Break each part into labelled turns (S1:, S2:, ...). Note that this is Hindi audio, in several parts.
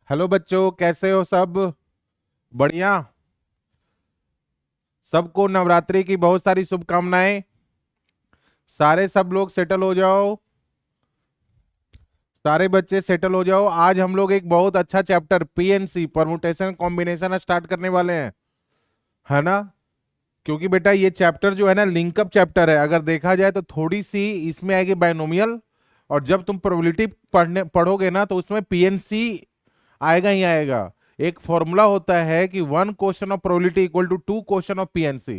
S1: हेलो बच्चों, कैसे हो सब? बढ़िया। सबको नवरात्रि की बहुत सारी शुभकामनाएं। सारे सब लोग सेटल हो जाओ। सारे बच्चे सेटल हो जाओ। आज हम लोग एक बहुत अच्छा chapter PNC permutation combination start करने वाले हैं, है ना? क्योंकि बेटा ये चैप्टर जो है ना, लिंकअप चैप्टर है। अगर देखा जाए तो थोड़ी सी इसमें आएगी बायनोमियल, और जब तुम प्रोबेबिलिटी पढ़ोगे ना तो उसमें पीएनसी आएगा ही आएगा। एक फॉर्मूला होता है कि 1 question of probability equal to 2 question of PNC,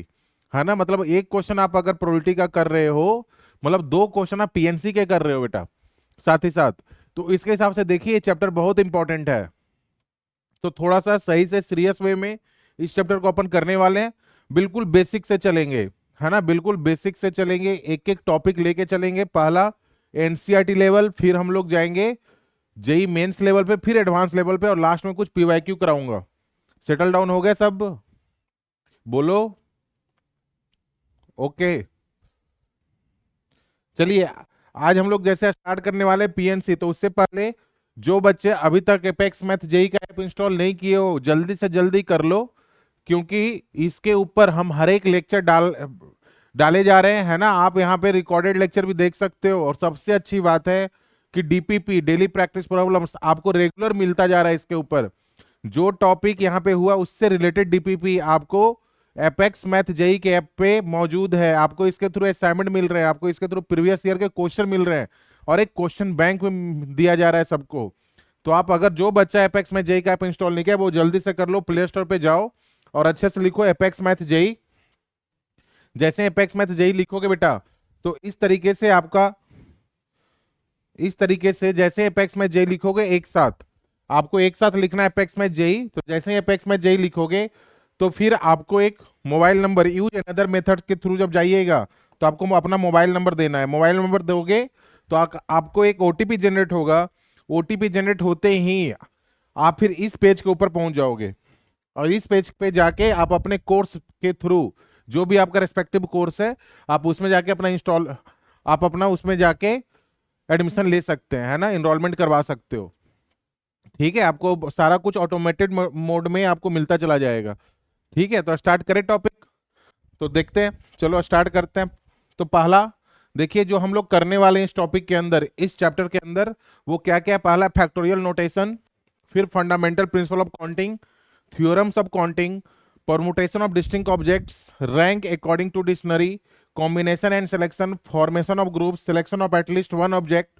S1: है ना? मतलब एक क्वेश्चन आप अगर प्रोबेबिलिटी का कर रहे हो, मतलब 2 क्वेश्चन आप पीएनसी के कर रहे हो बेटा, साथ ही साथ। तो इसके हिसाब से देखिए ये चैप्टर बहुत इंपॉर्टेंट है। तो थोड़ा सा सही से सीरियस वे में इस चैप्टर को अपन करने वाले हैं। बिल्कुल बेसिक से चलेंगे, है ना? बिल्कुल बेसिक से चलेंगे, एक एक टॉपिक लेके चलेंगे। पहला एनसीईआरटी लेवल, फिर हम लोग जाएंगे जेई मेंस लेवल पे, फिर एडवांस लेवल पे, और लास्ट में कुछ पीवाईक्यू कराऊंगा। सेटल डाउन हो गया सब? बोलो। ओके, चलिए। आज हम लोग जैसे स्टार्ट करने वाले पीएनसी, तो उससे पहले जो बच्चे अभी तक एपेक्स मैथ जेई का ऐप इंस्टॉल नहीं किए हो, जल्दी से जल्दी कर लो। क्योंकि इसके ऊपर हम हर एक लेक्चर डाले जा रहे हैं, है ना? आप यहाँ पे रिकॉर्डेड लेक्चर भी देख सकते हो, और सबसे अच्छी बात है कि डीपीपी डेली प्रैक्टिस प्रॉब्लम्स आपको रेगुलर मिलता जा रहा है इसके ऊपर। जो टॉपिक यहाँ पे हुआ उससे रिलेटेड डीपीपी आपको एपेक्स मैथ जेई के ऐप पे मौजूद है। आपको इसके थ्रू असाइनमेंट मिल रहे हैं, आपको इसके थ्रू प्रीवियस ईयर के क्वेश्चन मिल रहे हैं, और एक क्वेश्चन बैंक में दिया जा रहा है सबको। तो आप अगर जो बच्चा एपेक्स मैथ जेई का ऐप इंस्टॉल नहीं किया वो जल्दी से कर लो, प्ले स्टोर पे जाओ और अच्छे से लिखो एपेक्स मैथ जेई। जैसे एपेक्स मैथ जेई लिखोगे बेटा, तो इस तरीके से जैसे एपेक्स मैथ जेई लिखोगे एक साथ, आपको एक साथ लिखना है एपेक्स मैथ जेई। तो जैसे ही एपेक्स मैथ जेई लिखोगे, तो फिर आपको एक mobile number, use another method के थ्रू जब जाइएगा तो आपको अपना मोबाइल नंबर देना है। मोबाइल नंबर दोगे तो आपको एक ओटीपी जनरेट होगा। ओटीपी जनरेट होते ही आप फिर इस पेज के ऊपर पहुंच जाओगे, और इस पेज पे जाके आप अपने कोर्स के थ्रू, जो भी आपका रेस्पेक्टिव कोर्स है, आप उसमें जाके आप अपना उसमें जाके एडमिशन ले सकते हैं, है ना? इनरोलमेंट करवा सकते हो। ठीक है, आपको सारा कुछ ऑटोमेटेड मोड में आपको मिलता चला जाएगा। ठीक है, तो स्टार्ट करें टॉपिक। तो देखते हैं, चलो स्टार्ट करते हैं। तो पहला देखिए, जो हम लोग करने वाले हैं इस टॉपिक के अंदर, इस चैप्टर के अंदर, वो क्या क्या है। पहला फैक्टोरियल नोटेशन, फिर fundamental principle of counting, theorems of counting, permutation of distinct objects, rank according to dictionary, combination and selection, formation of group, selection of at least one object.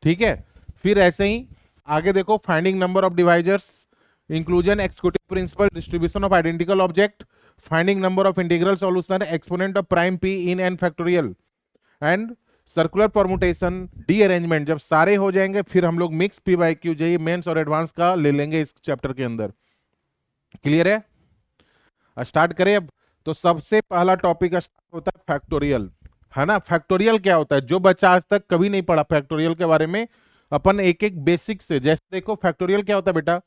S1: ठीक है, फिर ऐसे ही आगे देखो, finding number of divisors, inclusion executive principle, distribution of identical object, finding number of integral solution, exponent of prime p in n factorial, and circular permutation, derangement. जब सारे हो जाएंगे फिर हम लोग mix P Y Q JEE mains और एडवांस का ले लेंगे इस चैप्टर के अंदर। क्लियर है? स्टार्ट करें अब। तो सबसे पहला टॉपिक स्टार्ट होता है फैक्टोरियल, है ना? फैक्टोरियल क्या होता है? जो बच्चा आज तक कभी नहीं पढ़ा फैक्टोरियल के बारे में, अपन एक एक बेसिक से, जैसे देखो फैक्टोरियल क्या होता है बेटा।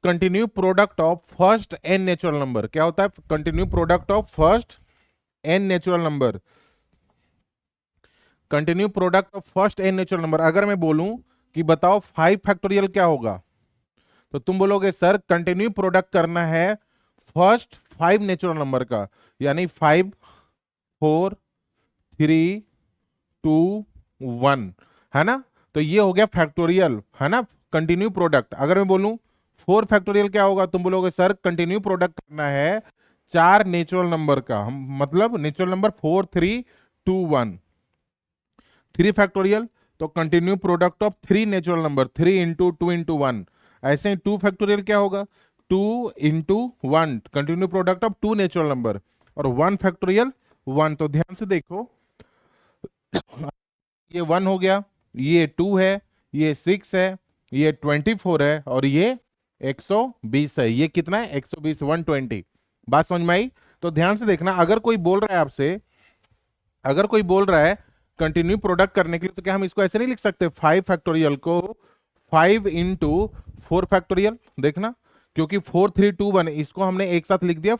S1: Continue product of first n natural number. क्या होता है? Continue product of first n natural number. Continue product of first n natural number. अगर मैं बोलूं कि बताओ 5 फैक्टोरियल क्या होगा, तो तुम बोलोगे सर कंटिन्यू प्रोडक्ट करना है फर्स्ट 5 नेचुरल नंबर का, यानी 5, 4, 3, 2, 1, है ना? तो ये हो गया फैक्टोरियल, है ना? Continue product. अगर मैं बोलूं 4 फैक्टोरियल क्या होगा, तुम बोलोगे सर कंटिन्यू प्रोडक्ट करना है 4 नेचुरल नंबर का, हम मतलब नेचुरल नंबर 4, 3, 2, 1। 3 फैक्टोरियल, तो continue product of 3 natural number, 3 × 2 × 1। ऐसे ही 2 फैक्टोरियल क्या होगा, 2 × 1, continue product of 2 natural number. और 1 फैक्टोरियल 1। तो ध्यान से देखो, ये 1 हो गया, ये 2 है, ये 6 है, ये 24 है, और ये 120 है। ये कितना है? 120, 120। बात समझ में आई? तो ध्यान से देखना, अगर कोई बोल रहा है आपसे, अगर कोई बोल रहा है कंटिन्यू प्रोडक्ट करने के लिए, तो क्या हम इसको ऐसे नहीं लिख सकते 5 फैक्टोरियल को 5 × 4 फैक्टोरियल? देखना, क्योंकि 4, 3, 2, 1 इसको हमने एक साथ लिख दिया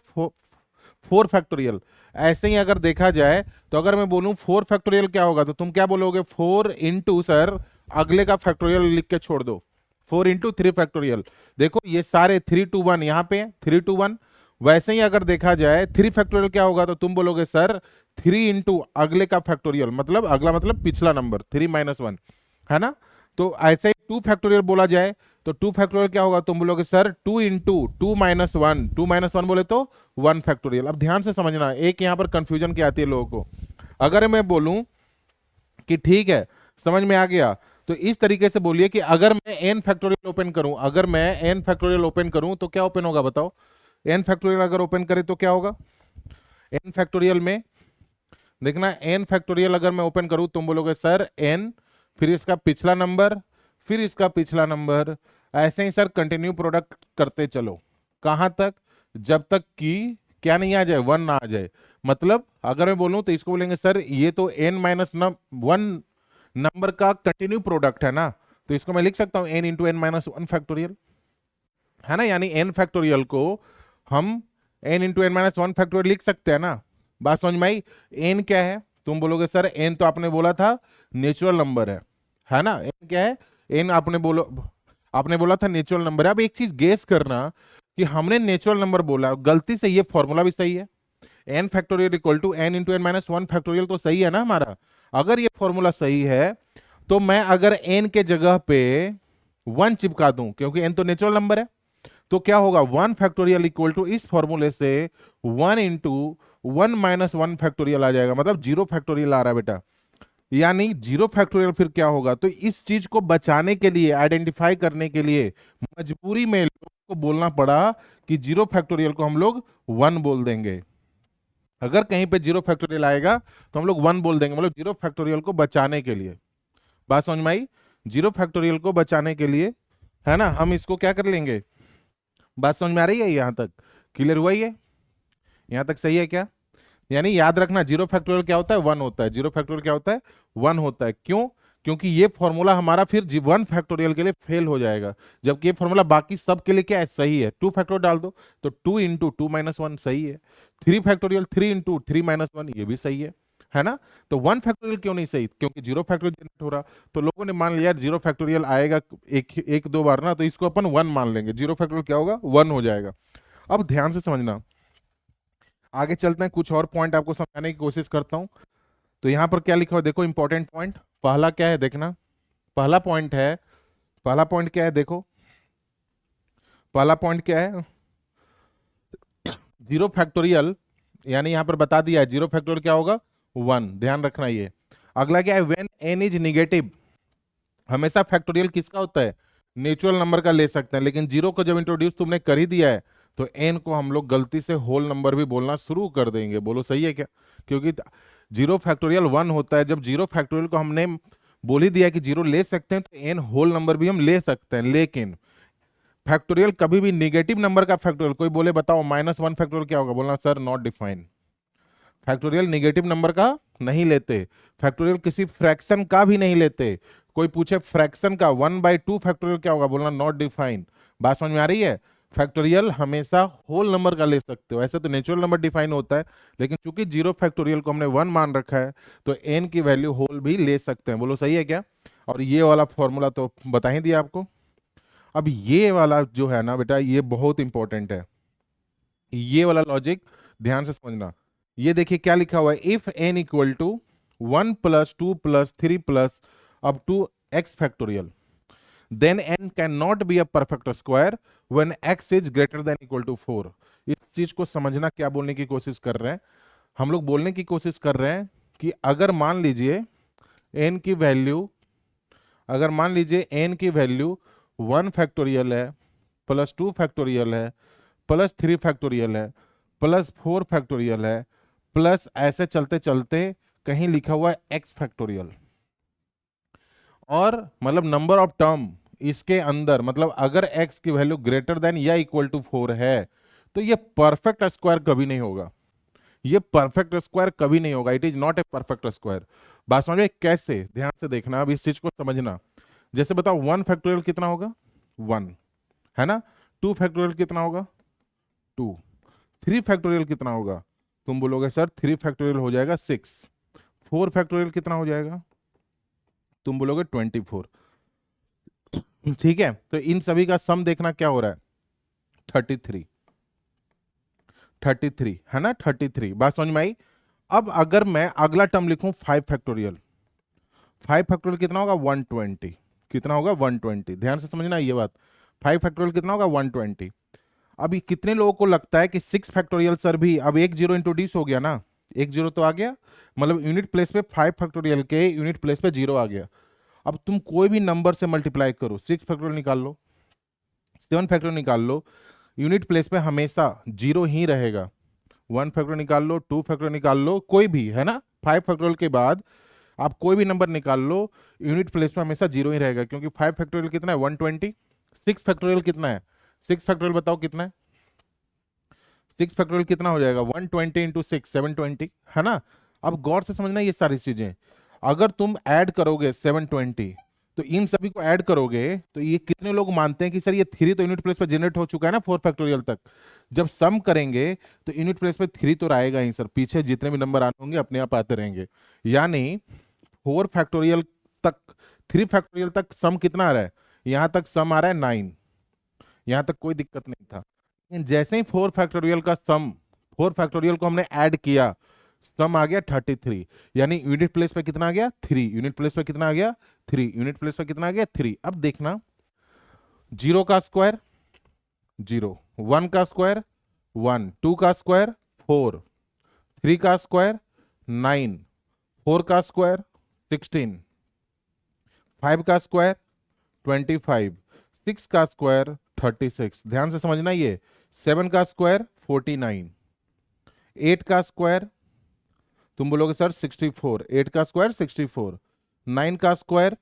S1: 4 फैक्टोरियल। ऐसे ही अगर देखा जाए, तो अगर मैं बोलूं 4 फैक्टोरियल क्या होगा, तो तुम क्या बोलोगे? 4 × सर अगले का फैक्टोरियल लिख के छोड़ दो, 4 इंटू 3 फैक्टोरियल। देखो ये सारे 3 to 1 यहाँ पे 3 to 1। वैसे ही अगर देखा जाए 3 फैक्टोरियल क्या होगा, तो तुम बोलोगे सर 3 इंटू अगले का फैक्टोरियल, मतलब अगला मतलब पिछला नंबर 3 - 1, है ना। तो ऐसे ही 2 फैक्टोरियल बोला जाए तो 2 फैक्टोरियल क्या होगा, तुम बोलोगे सर 2 इंटू 2 - 1, 2 - 1 बोले तो 1 फैक्टोरियल। अब ध्यान से समझना, एक यहाँ पर कंफ्यूजन क्या आती है लोगों को। अगर मैं बोलूं कि ठीक है समझ में आ गया, तो इस तरीके से बोलिए कि अगर मैं n फैक्टोरियल ओपन करूं, अगर मैं n फैक्टोरियल ओपन करूं तो क्या ओपन होगा बताओ। n फैक्टोरियल अगर ओपन करें तो क्या होगा, n फैक्टोरियल में देखना, n फैक्टोरियल अगर मैं ओपन करूं तुम बोलोगे सर n, फिर इसका पिछला नंबर, फिर इसका पिछला नंबर, ऐसे ही सर कंटिन्यू प्रोडक्ट करते चलो। कहां तक, जब तक कि क्या नहीं आ जाए, 1 ना आ जाए। मतलब अगर मैं बोलूं तो इसको बोलेंगे सर ये तो n-1 नंबर का कंटिन्यू प्रोडक्ट है ना, तो इसको मैं लिख सकता हूं n इंटू n-1 फैक्टोरियल, है ना। यानी n फैक्टोरियल को हम n इंटू n-1 फैक्टोरियल लिख सकते हैं ना। बात समझ में आई। n क्या है, तुम बोलोगे सर n तो आपने बोला था नेचुरल नंबर है ना। n क्या है, n आपने बोला था नेचुरल नंबर है। अब एक चीज गेस करना कि हमने नेचुरल नंबर बोला, गलती से ये फॉर्मूला भी सही है, n factorial equal to n into n-1 factorial तो सही है ना हमारा। अगर ये फॉर्मूला सही है तो मैं अगर n के जगह पे 1 चिपका दूं, क्योंकि n तो नेचुरल नंबर है, तो क्या होगा 1 फैक्टोरियल इक्वल टू इस फॉर्मूले से 1 इंटू 1 - 1 फैक्टोरियल आ जाएगा, मतलब 0 फैक्टोरियल आ रहा है बेटा। यानी 0 फैक्टोरियल फिर क्या होगा, तो इस चीज को बचाने के लिए, आइडेंटिफाई करने के लिए मजबूरी में लोगों को बोलना पड़ा कि 0 फैक्टोरियल को हम लोग 1 बोल देंगे। अगर कहीं पे 0 फैक्टोरियल आएगा तो हम लोग 1 बोल देंगे, मतलब 0 फैक्टोरियल को बचाने के लिए। बात समझ में आई। 0 फैक्टोरियल को बचाने के लिए, है ना, हम इसको क्या कर लेंगे। बात समझ में आ रही है, यहां तक क्लियर हुआ ही है, यहां तक सही है क्या। यानी याद रखना 0 फैक्टोरियल क्या होता है, 1 होता है। 0 फैक्टोरियल क्या होता है, 1 होता है। क्यों, क्योंकि ये फॉर्मूला हमारा फिर 1 फैक्टोरियल के लिए फेल हो जाएगा, जबकि ये फॉर्मूला बाकी सब के लिए क्या है, सही है। 2 फैक्टोरियल डाल दो तो 2 इंटू 2 - 1 सही है। 3 फैक्टोरियल 3 इंटू 3 - 1 ये भी सही है ना। तो 1 फैक्टोरियल क्यों नहीं सही, क्योंकि 0 फैक्टोरियल जनरेट हो रहा। तो लोगों ने मान लिया 0 फैक्टोरियल आएगा एक एक दो बार ना, तो इसको अपन 1 मान लेंगे, 0 फैक्टोरियल क्या होगा, 1 हो जाएगा। अब ध्यान से समझना, आगे चलते हैं, कुछ और पॉइंट आपको समझाने की कोशिश करता हूं। तो यहां पर क्या लिखा हुआ है, देखो इंपॉर्टेंट पॉइंट। पहला क्या है देखना, पहला पॉइंट है, पहला पॉइंट क्या है देखो, पहला पॉइंट क्या है, 0 फैक्टोरियल, यानी यहां पर बता दिया है 0 फैक्टोरियल क्या होगा, 1। ध्यान रखना ये। अगला क्या है, व्हेन n इज निगेटिव। हमेशा फैक्टोरियल किसका होता है, नेचुरल नंबर का ले सकते हैं, लेकिन 0 को जब इंट्रोड्यूस तुमने कर ही दिया है तो n को हम लोग गलती से होल नंबर भी बोलना शुरू कर देंगे। बोलो सही है क्या, क्योंकि 0 फैक्टोरियल 1 होता है। जब 0 फैक्टोरियल को हमने बोल ही दिया कि 0 ले सकते हैं, तो n होल नंबर भी हम ले सकते हैं। लेकिन फैक्टोरियल कभी भी निगेटिव नंबर का फैक्टोरियल, कोई बोले बताओ -1 फैक्टोरियल क्या होगा, बोलना sir not define. Factorial negative number का नहीं लेते, फैक्टोरियल किसी फ्रैक्शन का भी नहीं लेते। कोई पूछे फ्रैक्शन का 1/2 फैक्टोरियल क्या होगा, बोलना नॉट डिफाइन। बात समझ में आ रही है। फैक्टोरियल हमेशा होल नंबर का ले सकते हो, ऐसे तो नेचुरल नंबर डिफाइन होता है, लेकिन चूंकि 0 फैक्टोरियल को हमने 1 मान रखा है तो n की वैल्यू होल भी ले सकते हैं। बोलो सही है क्या। और ये वाला फॉर्मूला तो बता ही दिया आपको। अब ये वाला जो है ना बेटा, ये बहुत इंपॉर्टेंट है, ये वाला लॉजिक ध्यान से समझना। ये देखिए क्या लिखा हुआ है, if n equal to 1 + 2 + 3 + up to x factorial, then n can not be a perfect square when x is greater than equal to 4। इस चीज को समझना, क्या बोलने की कोशिश कर रहे हैं हम लोग, बोलने की कोशिश कर रहे हैं कि अगर मान लीजिए n की वैल्यू, अगर मान लीजिए n की वैल्यू 1 फैक्टोरियल है, +2 फैक्टोरियल है, +3 फैक्टोरियल है, +4 फैक्टोरियल है, प्लस ऐसे चलते चलते कहीं लिखा हुआ है x फैक्टोरियल, और मतलब नंबर ऑफ टर्म इसके अंदर, मतलब अगर x की वैल्यू ग्रेटर देन या इक्वल टू 4 है, तो ये परफेक्ट स्क्वायर कभी नहीं होगा। ये परफेक्ट स्क्वायर कभी नहीं होगा, it is not a perfect square. बात समझ में, कैसे, ध्यान से देखना, अब इस चीज को समझना। जैसे बताओ 1 फैक्टोरियल कितना होगा, 1, है ना। 2 फैक्टोरियल कितना होगा, 2। 3 फैक्टोरियल कितना होगा, तुम बोलोगे सर 3 फैक्टोरियल हो जाएगा 6। 4 फैक्टोरियल कितना हो जाएगा, तुम बोलोगे 24। ठीक है, तो इन सभी का सम देखना क्या हो रहा है, 33, 33 है ना, 33। बात समझ में आई। अब अगर मैं अगला टर्म लिखूं 5 फैक्टोरियल, 5 फैक्टोरियल कितना होगा 120, कितना होगा 120, ध्यान से समझना ये बात। 5 फैक्टोरियल कितना होगा 120। अभी कितने लोगों को लगता है कि 6 फैक्टोरियल सर भी, अब एक जीरो इंट्रोड्यूस हो गया ना, एक जीरो तो आ गया, मतलब यूनिट प्लेस पे 5 फैक्टोरियल के यूनिट प्लेस पे जीरो आ गया। अब तुम कोई भी नंबर से मल्टीप्लाई करो, 6 फैक्टोरियल निकाल लो, 7 फैक्टोरियल निकाल लो, यूनिट प्लेस पे हमेशा जीरो ही रहेगा। 1 फैक्टोरियल निकाल लो, 2 फैक्टोरियल निकाल लो, कोई भी है ना, 5 फैक्टोरियल के बाद आप कोई भी नंबर निकाल लो, यूनिट प्लेस पे हमेशा जीरो ही रहेगा, क्योंकि 5 फैक्टोरियल कितना है 120, 6 फैक्टोरियल कितना है, 6 फैक्टोरियल बताओ कितना है, 6 फैक्टोरियल कितना हो जाएगा 120 इंटू 6 720, है ना। अब गौर से समझना ये सारी चीजें, अगर तुम ऐड करोगे 720, तो इन सभी को ऐड करोगे तो ये कितने लोग मानते हैं कि सर ये थ्री तो यूनिट प्लेस पे जनरेट हो चुका है ना 4 फैक्टोरियल तक, जब सम करेंगे तो यूनिट प्लेस पे थ्री तो आएगा ही सर, पीछे जितने भी नंबर आने होंगे अपने आप आते रहेंगे। यानी 4 फैक्टोरियल तक, 3 फैक्टोरियल तक सम कितना आ रहा है, यहां तक सम आ रहा है 9, यहां तक कोई दिक्कत नहीं था। लेकिन जैसे ही 4 फैक्टोरियल का सम, 4 फैक्टोरियल को हमने ऐड किया, सम आ गया 33, यानी यूनिट प्लेस पे कितना आ गया 3, यूनिट प्लेस पे कितना आ गया 3, यूनिट प्लेस पे कितना आ गया 3। अब देखना, जीरो का स्क्वायर जीरो, 1 का स्क्वायर 1, 2 का स्क्वायर 4, 3 का स्क्वायर 9, 4 का स्क्वायर 16, 5 का स्क्वायर 25, 6 का स्क्वायर 36, ध्यान से समझना ये, 7 का स्क्वायर 49, 8 का स्क्वायर तुम बोलोगे सर 64, 8 का स्क्वायर 64, 9 का स्क्वायर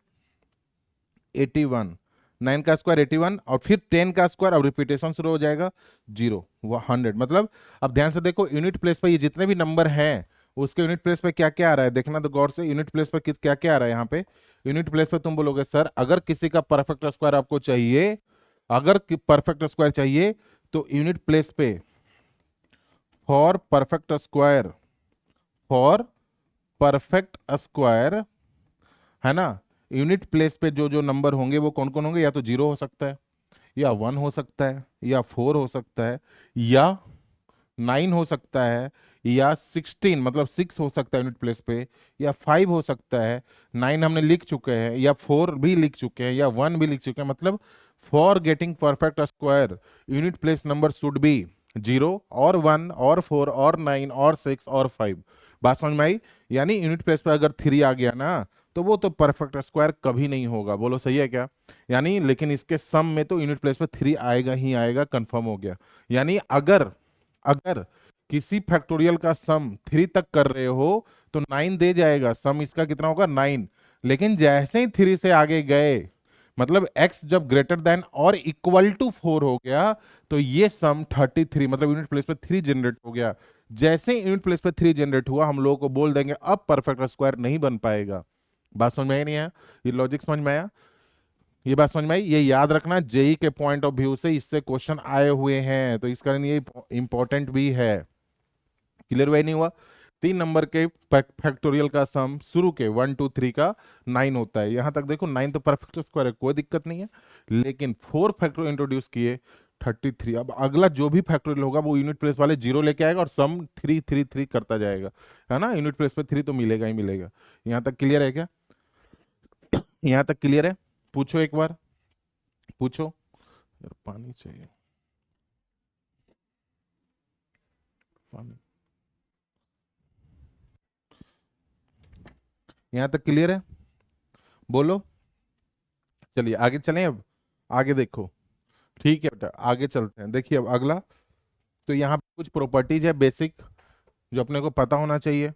S1: 81, 9 का स्क्वायर 81, और फिर 10 का स्क्वायर, अब रिपीटेशन शुरू हो जाएगा, जीरो, 100। मतलब अब ध्यान से देखो, यूनिट प्लेस पे ये जितने भी नंबर हैं उसके यूनिट प्लेस पे क्या क्या आ रहा है, देखना तो गौर से, यूनिट प्लेस पे क्या क्या आ रहा है यहाँ पे। यूनिट प्लेस पे तुम बोलोगे सर अगर किसी का परफेक्ट स्क्वायर आपको चाहिए, अगर परफेक्ट स्क्वायर चाहिए तो यूनिट प्लेस पे for perfect square, for perfect square, है ना, यूनिट प्लेस पे जो जो नंबर होंगे वो कौन कौन होंगे, या तो जीरो हो सकता है, या 1 हो सकता है, या 4 हो सकता है, या 9 हो सकता है, या 16 मतलब 6 हो सकता है यूनिट प्लेस पे, या 5 हो सकता है, 9 हमने लिख चुके हैं, या 4 भी लिख चुके हैं, या 1 भी लिख चुके हैं। मतलब for getting perfect square unit place number should be zero और 1 और 4 और 9 और 6 और 5। बात समझ में आई। यानी यूनिट प्लेस पे अगर 3 आ गया ना तो वो तो परफेक्ट स्क्वायर कभी नहीं होगा, बोलो सही है क्या। यानी लेकिन इसके सम में तो यूनिट प्लेस पे 3 आएगा ही आएगा, कंफर्म हो गया। यानी अगर अगर किसी फैक्टोरियल का सम 3 तक कर रहे हो तो 9 दे जाएगा, सम इसका कितना होगा 9। लेकिन जैसे ही 3 से आगे गए, मतलब x जब ग्रेटर देन और इक्वल टू 4 हो गया, तो ये सम 33, मतलब यूनिट प्लेस पे 3 जनरेट हो गया। जैसे ही यूनिट प्लेस पे 3 जनरेट हुआ, हम लोगों को बोल देंगे अब परफेक्ट स्क्वायर नहीं बन पाएगा। बात समझ में आई नहीं आया, ये लॉजिक समझ में आया, ये बात समझ में आई। ये याद रखना, जेई के पॉइंट ऑफ व्यू से इससे क्वेश्चन आए हुए हैं, तो इस कारण ये इंपॉर्टेंट भी है। क्लियर हुआ नहीं हुआ। 3 नंबर के फैक्टोरियल का सम शुरू के 1 2 3 का 9 होता है, यहां तक देखो 9 तो परफेक्ट स्क्वायर है, कोई दिक्कत नहीं है। लेकिन 4 फैक्टोरियल इंट्रोड्यूस किए 33। अब अगला जो भी फैक्टोरियल होगा वो यूनिट प्लेस वाले जीरो लेके आएगा और सम 3 3 3 करता जाएगा, है ना। यूनिट प्लेस पे 3 तो मिलेगा ही मिलेगा। यहां तक क्लियर है क्या, यहां तक क्लियर है। पूछो एक बार, पूछो। यार पानी चाहिए, पानी। यहां तक क्लियर है, बोलो। चलिए आगे चलें अब, आगे देखो। ठीक है बेटा, आगे चलते हैं। देखिए अब अगला, तो यहाँ पे कुछ प्रॉपर्टीज है बेसिक जो अपने को पता होना चाहिए,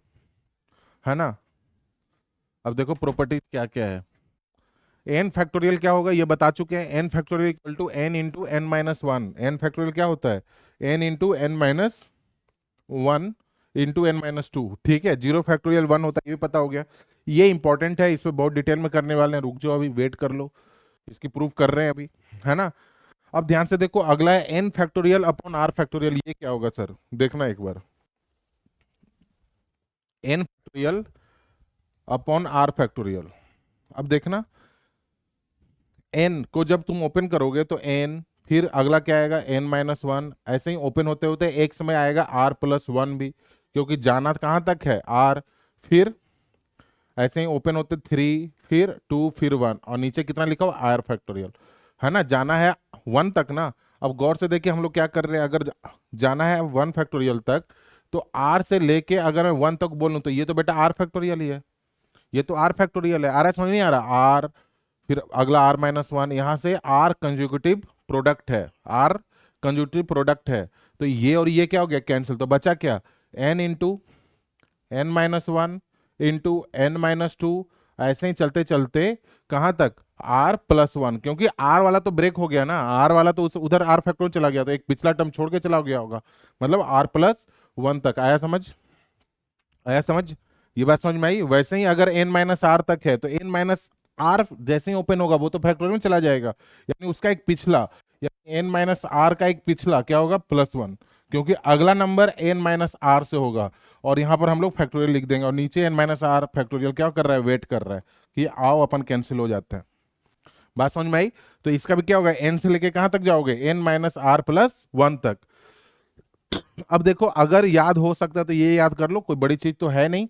S1: है ना। अब देखो प्रॉपर्टीज क्या क्या है। एन फैक्टोरियल क्या होगा ये बता चुके हैं, n factorial equal to n into n minus one. N factorial क्या होता है, n into n minus one into n minus two. ठीक है, जीरो फैक्टोरियल 1 होता है, ये भी पता हो गया। ये इंपॉर्टेंट है, इस पे बहुत डिटेल में करने वाले हैं, रुक जाओ अभी वेट कर लो, इसकी प्रूफ कर रहे हैं अभी, है ना। अब ध्यान से देखो, अगला है n factorial upon r factorial. ये क्या होगा सर, देखना एक बार, n factorial upon r factorial. अब देखना, एन को जब तुम ओपन करोगे तो एन, फिर अगला क्या आएगा n-1, ऐसे ही ओपन होते होते एक समय आएगा r+1 भी, क्योंकि जाना कहाँ तक है r, फिर ऐसे ही ओपन होते 3, फिर 2, फिर 1, और नीचे कितना लिखा हुआ आर फैक्टोरियल, है ना, जाना है 1 तक ना। अब गौर से देखिए हम लोग क्या कर रहे हैं, अगर जाना है 1 फैक्टोरियल तक तो आर से लेके अगर मैं 1 तक बोलूं तो ये तो बेटा आर फैक्टोरियल ही है, ये तो आर फैक्टोरियल है, आ रहा है समझ नहीं आ रहा, आर, फिर अगला r-1, यहाँ से आर कंजुगेटिव प्रोडक्ट है, आर कंजुगेटिव प्रोडक्ट है, तो ये और ये क्या हो गया कैंसिल, तो बचा क्या n into n-1 into n-2, ऐसे ही चलते चलते कहाँ तक r+1, क्योंकि r वाला तो ब्रेक हो गया ना, r वाला तो उधर r फैक्टोरियल चला गया, तो एक पिछला टर्म छोड़ के चला गया होगा, मतलब r+1 तक आया समझ, आया समझ, ये बात समझ में आई। वैसे ही अगर n-r तक है तो n-r जैसे ही ओपन होगा वो तो फैक्टोरियल में चला जाएगा, यानी उसका एक पिछला, यानी n-r का एक पिछला क्या होगा +1, क्योंकि अगला नंबर n-r से होगा, और यहाँ पर हम लोग फैक्टोरियल लिख देंगे, और नीचे n-r फैक्टोरियल क्या कर रहा है, वेट कर रहा है कि आओ अपन कैंसिल हो जाते हैं। बात समझ में आई। तो इसका भी क्या होगा, n से लेके कहां तक जाओगे, n-r+1 तक। अब देखो अगर याद हो सकता है तो ये याद कर लो, कोई बड़ी चीज तो है नहीं।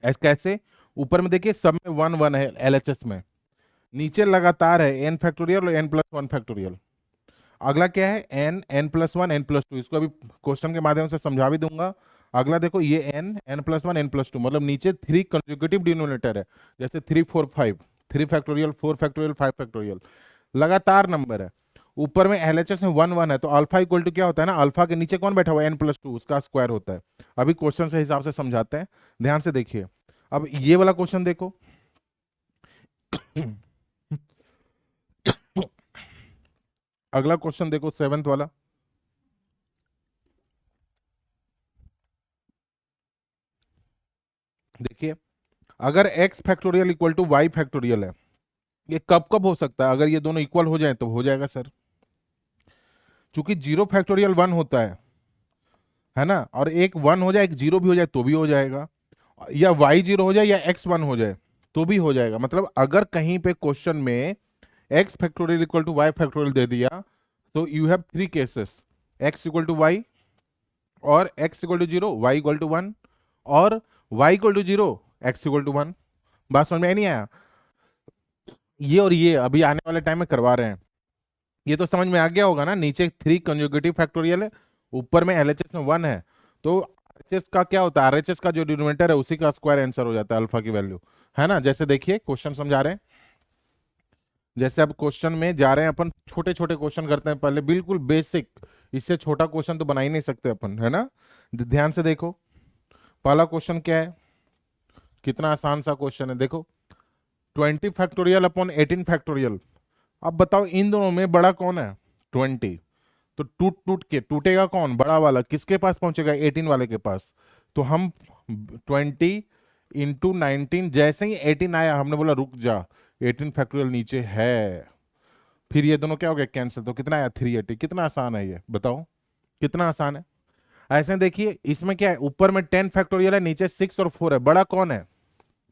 S1: कैसे, ऊपर में देखिए सब में 1 1 है एलएचएस में, नीचे लगातार है n फैक्टोरियल और n+1 फैक्टोरियल, अगला क्या है n+1 n+2, इसको अभी क्वेश्चन के माध्यम से समझा भी दूंगा। अगला देखो ये n+1 n+2, मतलब नीचे 3 कंसेक्यूटिव डिनोमिनेटर है, जैसे 3 4 5, 3 फैक्टोरियल 4 फैक्टोरियल 5 फैक्टोरियल, लगातार नंबर है। ऊपर में एलएचएस में 1 1 है, तो अल्फा इक्वल टू क्या होता है ना, अल्फा के नीचे कौन बैठा हुआ है n+2, उसका स्क्वायर होता है। अभी क्वेश्चन से हिसाब से समझाते हैं, ध्यान से देखिए। अब ये वाला क्वेश्चन देखो अगला क्वेश्चन देखो 7th वाला, देखिए अगर x factorial equal to y factorial है, ये कब कब हो सकता है, अगर ये दोनों इक्वल हो जाए तो हो जाएगा सर, क्योंकि 0 फैक्टोरियल 1 होता है ना, और एक 1 हो जाए एक 0 भी हो जाए तो भी हो जाएगा, या y 0 हो जाए या x 1 हो जाए तो भी हो जाएगा। मतलब अगर कहीं पे क्वेश्चन में x factorial equal to y factorial दे दिया तो you have 3 cases, x equal to y, और x equal to 0, y equal to 1, और y equal to 0, x equal to 1। बात समझ में नहीं आया, ये और ये अभी आने वाले टाइम में करवा रहे हैं, ये तो समझ में आ गया होगा ना। नीचे 3 कंजुगेटिव फैक्टोरियल है, ऊपर में एलएचएस में 1 है, तो आरएचएस का क्या होता है, आरएचएस का जो डिनोमिनेटर है उसी का स्क्वायर आंसर हो जाता है अल्फा की वैल्यू, है ना। जैसे देखिए क्वेश्चन समझा रहे हैं, जैसे अब क्वेश्चन में जा रहे हैं अपन, छोटे छोटे क्वेश्चन करते हैं पहले, बिल्कुल बेसिक, इससे छोटा क्वेश्चन तो बना ही नहीं सकते अपन, है ना। ध्यान से देखो पहला क्वेश्चन क्या है, कितना आसान सा क्वेश्चन है, देखो 20 फैक्टोरियल अपॉन 18 फैक्टोरियल। अब बताओ इन दोनों में बड़ा कौन है, 20, तो टूट टूट के टूटेगा कौन, बड़ा वाला किसके पास पहुंचेगा, 18 वाले के पास। तो हम 20 इंटू 19, जैसे ही 18 आया हमने बोला रुक जा, 18 फैक्टोरियल नीचे है, फिर ये दोनों क्या हो गया कैंसिल, तो कितना आया 380। कितना आसान है ये बताओ, कितना आसान है। ऐसे देखिए इसमें क्या है, ऊपर में 10 फैक्टोरियल है, नीचे 6 और 4 है, बड़ा कौन है,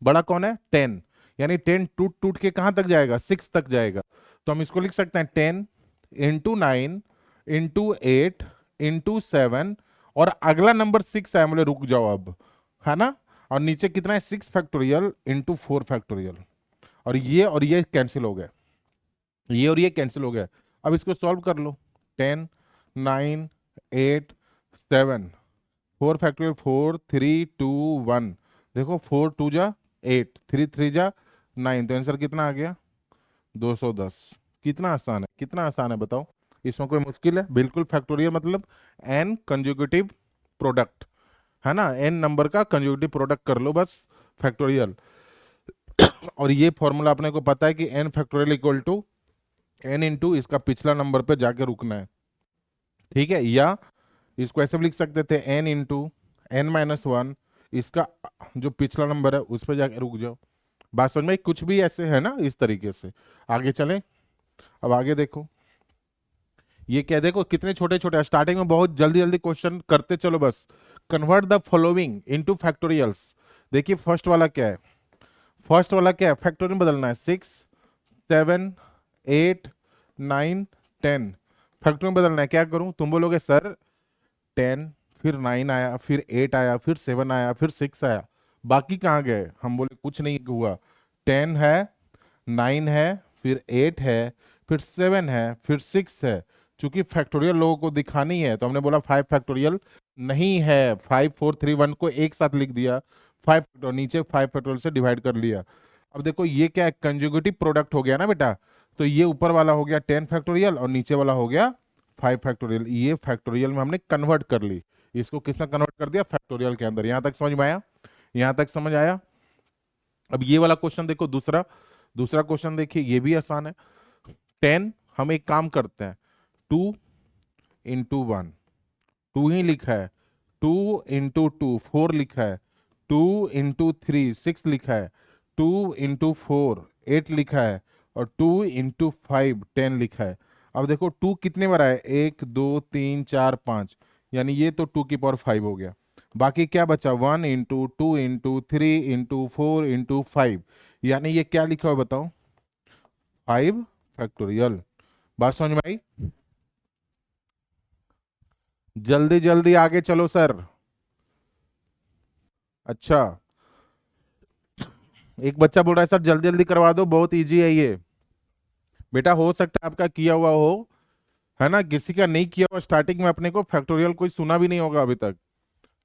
S1: बड़ा कौन है 10, यानी 10 टूट टूट के कहां तक जाएगा, 6 तक जाएगा। तो हम इसको लिख सकते हैं 10 इंटू 9 इंटू 8 इंटू 7, और अगला नंबर 6 है, बोले रुक जाओ अब, है ना, और नीचे कितना है 6 फैक्टोरियल इंटू 4 फैक्टोरियल, और ये कैंसिल हो गया, ये और ये कैंसिल हो गया। अब इसको सॉल्व कर लो, 10 9 8 7, 4 फैक्टोरियल 4 3 2 1, देखो 4 2 जा 8, 3 3 जा 9, तो आंसर कितना आ गया 210। कितना आसान है, कितना आसान है बताओ, इसमें कोई मुश्किल है, बिल्कुल फैक्टोरियल मतलब n कंजुगेटिव प्रोडक्ट, है ना, n नंबर का कंजुगेटिव प्रोडक्ट कर लो बस, फैक्टोरियल। और ये फॉर्मूला अपने को पता है कि n factorial equal to n into इसका पिछला नंबर पे जाके रुकना है, ठीक है। या इसको ऐसे भी लिख सकते थे n इंटू n-1, इसका जो पिछला नंबर है उस पर जाके रुक जाओ। बात समझ में, कुछ भी ऐसे है ना, इस तरीके से आगे चलें। अब आगे देखो ये क्या, देखो कितने छोटे छोटे, स्टार्टिंग में बहुत जल्दी जल्दी क्वेश्चन करते चलो बस। Convert the following into factorials. देखिए फर्स्ट वाला क्या है, फर्स्ट वाला क्या है, फैक्टोरियल बदलना है, 6 7 8 9 10 फैक्टोरियल में बदलना है। क्या करूं? तुम बोलोगे सर 10 फिर 9 आया, फिर 8 आया, फिर 7 आया, फिर 6 आया, बाकी कहाँ गए? हम बोले कुछ नहीं हुआ। 10 है, 9 है, फिर 8 है, फिर 7 है, फिर 6 है। चूंकि फैक्टोरियल लोगों को दिखानी है तो हमने बोला 5 फैक्टोरियल नहीं है, 5 4 3 1 को एक साथ लिख दिया, 5 फैक्टोरियल नीचे 5 फैक्टोरियल से डिवाइड कर लिया। अब देखो ये क्या है, कंजुगेटिव प्रोडक्ट हो गया ना बेटा। तो ये ऊपर वाला हो गया 10 फैक्टोरियल और नीचे वाला हो गया 5 फैक्टोरियल। ये फैक्टोरियल में हमने कन्वर्ट कर ली, इसको किसमें कन्वर्ट कर दिया? फैक्टोरियल के अंदर। यहां तक समझ में आया? यहां तक समझ आया? अब ये वाला क्वेश्चन देखो, दूसरा दूसरा क्वेश्चन देखिए, ये भी आसान है। 10, हम एक काम करते हैं, 2 इंटू 1, 2 ही लिखा है, 2 इंटू 2 4 लिखा है, 2 इंटू 3 6 लिखा है, 2 इंटू 4 8 लिखा है, और 2 इंटू 5 10 लिखा है। अब देखो 2 कितने बार आया? 1 2 3 4 5, यानी ये तो 2 की पावर 5 हो गया। बाकी क्या बचा? 1 इंटू 2 इंटू 3 इंटू 4 इंटू 5, यानी ये क्या लिखा हुआ बताओ? 5 फैक्टोरियल। बात समझ में आई? जल्दी जल्दी आगे चलो सर। अच्छा, एक बच्चा बोल रहा है सर जल्दी जल्दी करवा दो, बहुत इजी है ये। बेटा हो सकता है आपका किया हुआ हो, है ना, किसी का नहीं किया हुआ। स्टार्टिंग में अपने को फैक्टोरियल कोई सुना भी नहीं होगा अभी तक,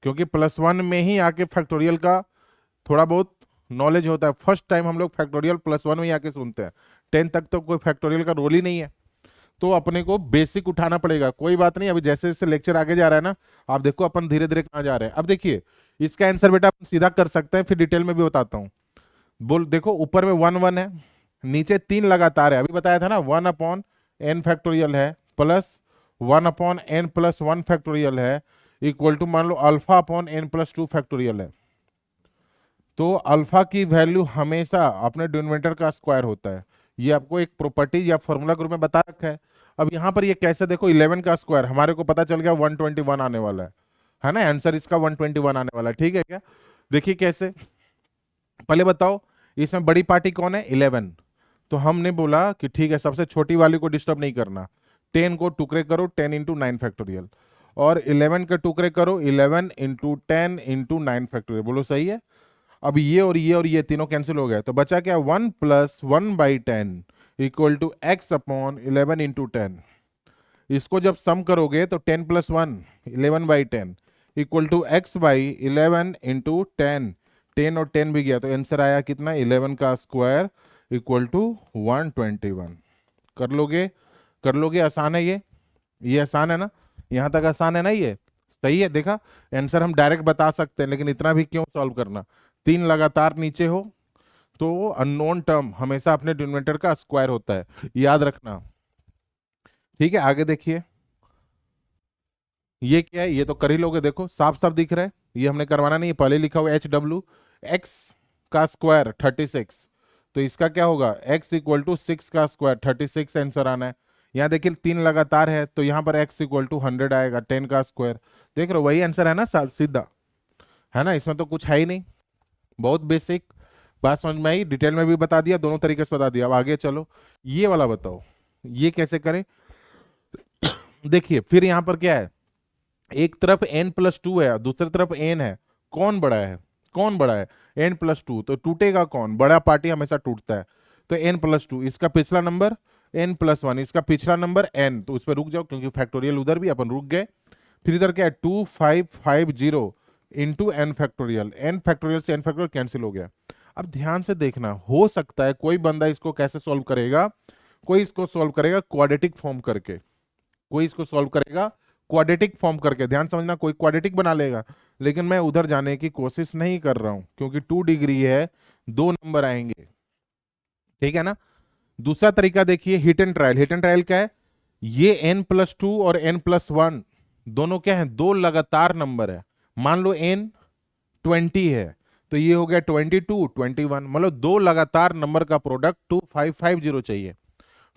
S1: क्योंकि +1 में ही आके फैक्टोरियल का थोड़ा बहुत नॉलेज होता है। फर्स्ट टाइम हम लोग फैक्टोरियल +1 में ही आके सुनते हैं। 10 तक तो कोई फैक्टोरियल का रोल ही नहीं है, तो अपने को बेसिक उठाना पड़ेगा। कोई बात नहीं, अभी जैसे जैसे लेक्चर आगे जा रहा है ना, आप देखो अपन धीरे धीरे कहाँ जा रहे हैं। अब देखिए इसका आंसर बेटा अपन सीधा कर सकते हैं, फिर डिटेल में भी बताता हूँ। बोल देखो ऊपर में 1 1 है, नीचे 3 लगातार है। अभी बताया था ना 1/n फैक्टोरियल है, प्लस 1/n+1 फैक्टोरियल है, इक्वल टू मान लो α/n+2 फैक्टोरियल है। तो अल्फा की वैल्यू हमेशा अपने डिनोमिनेटर का स्क्वायर होता है। ये आपको एक प्रॉपर्टी या फॉर्मूला ग्रुप में बता रखा है। अब यहाँ पर ये कैसे? देखो 11 का स्क्वायर हमारे को पता चल गया 121 आने वाला है ना, आंसर इसका 121 आने वाला है। ठीक है क्या? देखिए कैसे, पहले बताओ इसमें बड़ी पार्टी कौन है? 11। तो हमने बोला कि ठीक है, सबसे छोटी वाली को डिस्टर्ब नहीं करना, 10 को टुकड़े करो 10 इंटू 9 फैक्टोरियल, और 11 के टुकड़े करो 11 इंटू 10 इंटू 9 फैक्टोरियल। बोलो सही है? अब ये और ये और ये तीनों कैंसिल हो गए, तो बचा क्या? 1+1/10 इक्वल टू x/11 इंटू 10। इसको जब सम करोगे तो 10+1 11/10 इक्वल टू x/11 इंटू 10। 10 और 10 भी गया, तो आंसर आया कितना? 11 का स्क्वायर इक्वल टू 121। कर लोगे? कर लोगे? आसान है ये आसान है ना? यहाँ तक आसान है ना? ये सही है। देखा, आंसर हम डायरेक्ट बता सकते हैं, लेकिन इतना भी क्यों सॉल्व करना? 3 लगातार नीचे हो तो अननोन टर्म हमेशा अपने डिनोमिनेटर का स्क्वायर होता है, याद रखना। ठीक है, आगे देखिए। ये क्या है? ये तो कर ही लोगे, देखो साफ साफ दिख रहा है। ये हमने करवाना नहीं है, पहले लिखा हुआ HW, x का स्क्वायर 36, तो इसका क्या होगा? x इक्वल टू 6 का स्क्वायर 36 आंसर आना है। यहाँ देखिए 3 लगातार है, तो यहाँ पर x इक्वल टू 100 आएगा, 10 का स्क्वायर। देख रहे हो, वही आंसर है ना, सीधा है ना, इसमें तो कुछ है ही नहीं। बहुत बेसिक बात समझ में आई, डिटेल में भी बता दिया, दोनों तरीके से बता दिया। अब आगे चलो, ये वाला बताओ ये कैसे करें। देखिए फिर यहाँ पर क्या है, एक तरफ n+2 है, दूसरी तरफ n है, कौन बड़ा है? कौन बड़ा है? n+2। तो टूटेगा कौन? बड़ा पार्टी हमेशा टूटता है। तो n+2, इसका पिछला नंबर n+1, इसका पिछला नंबर n, तो उस पर रुक जाओ क्योंकि फैक्टोरियल उधर भी अपन रुक गए। फिर इधर क्या है? 2550 into n factorial, n factorial से एन फैक्टोरियल कैंसिल हो गया। अब ध्यान से देखना, हो सकता है कोई बंदा इसको कैसे सॉल्व करेगा, कोई इसको सॉल्व करेगा क्वाड्रेटिक फॉर्म करके, कोई इसको सॉल्व करेगा क्वाड्रेटिक फॉर्म करके। ध्यान समझना, कोई क्वाड्रेटिक बना लेगा, लेकिन मैं उधर जाने की कोशिश नहीं कर रहा हूं, क्योंकि 2 डिग्री है, 2 नंबर आएंगे। ठीक है ना? दूसरा तरीका देखिए, hit and trial. Hit and trial क्या है? ये n+2 और n+1 दोनों क्या है? 2 लगातार नंबर है। मान लो n 20 है, तो ये हो गया 22 21, मतलब 2 लगातार नंबर का प्रोडक्ट 2550 चाहिए,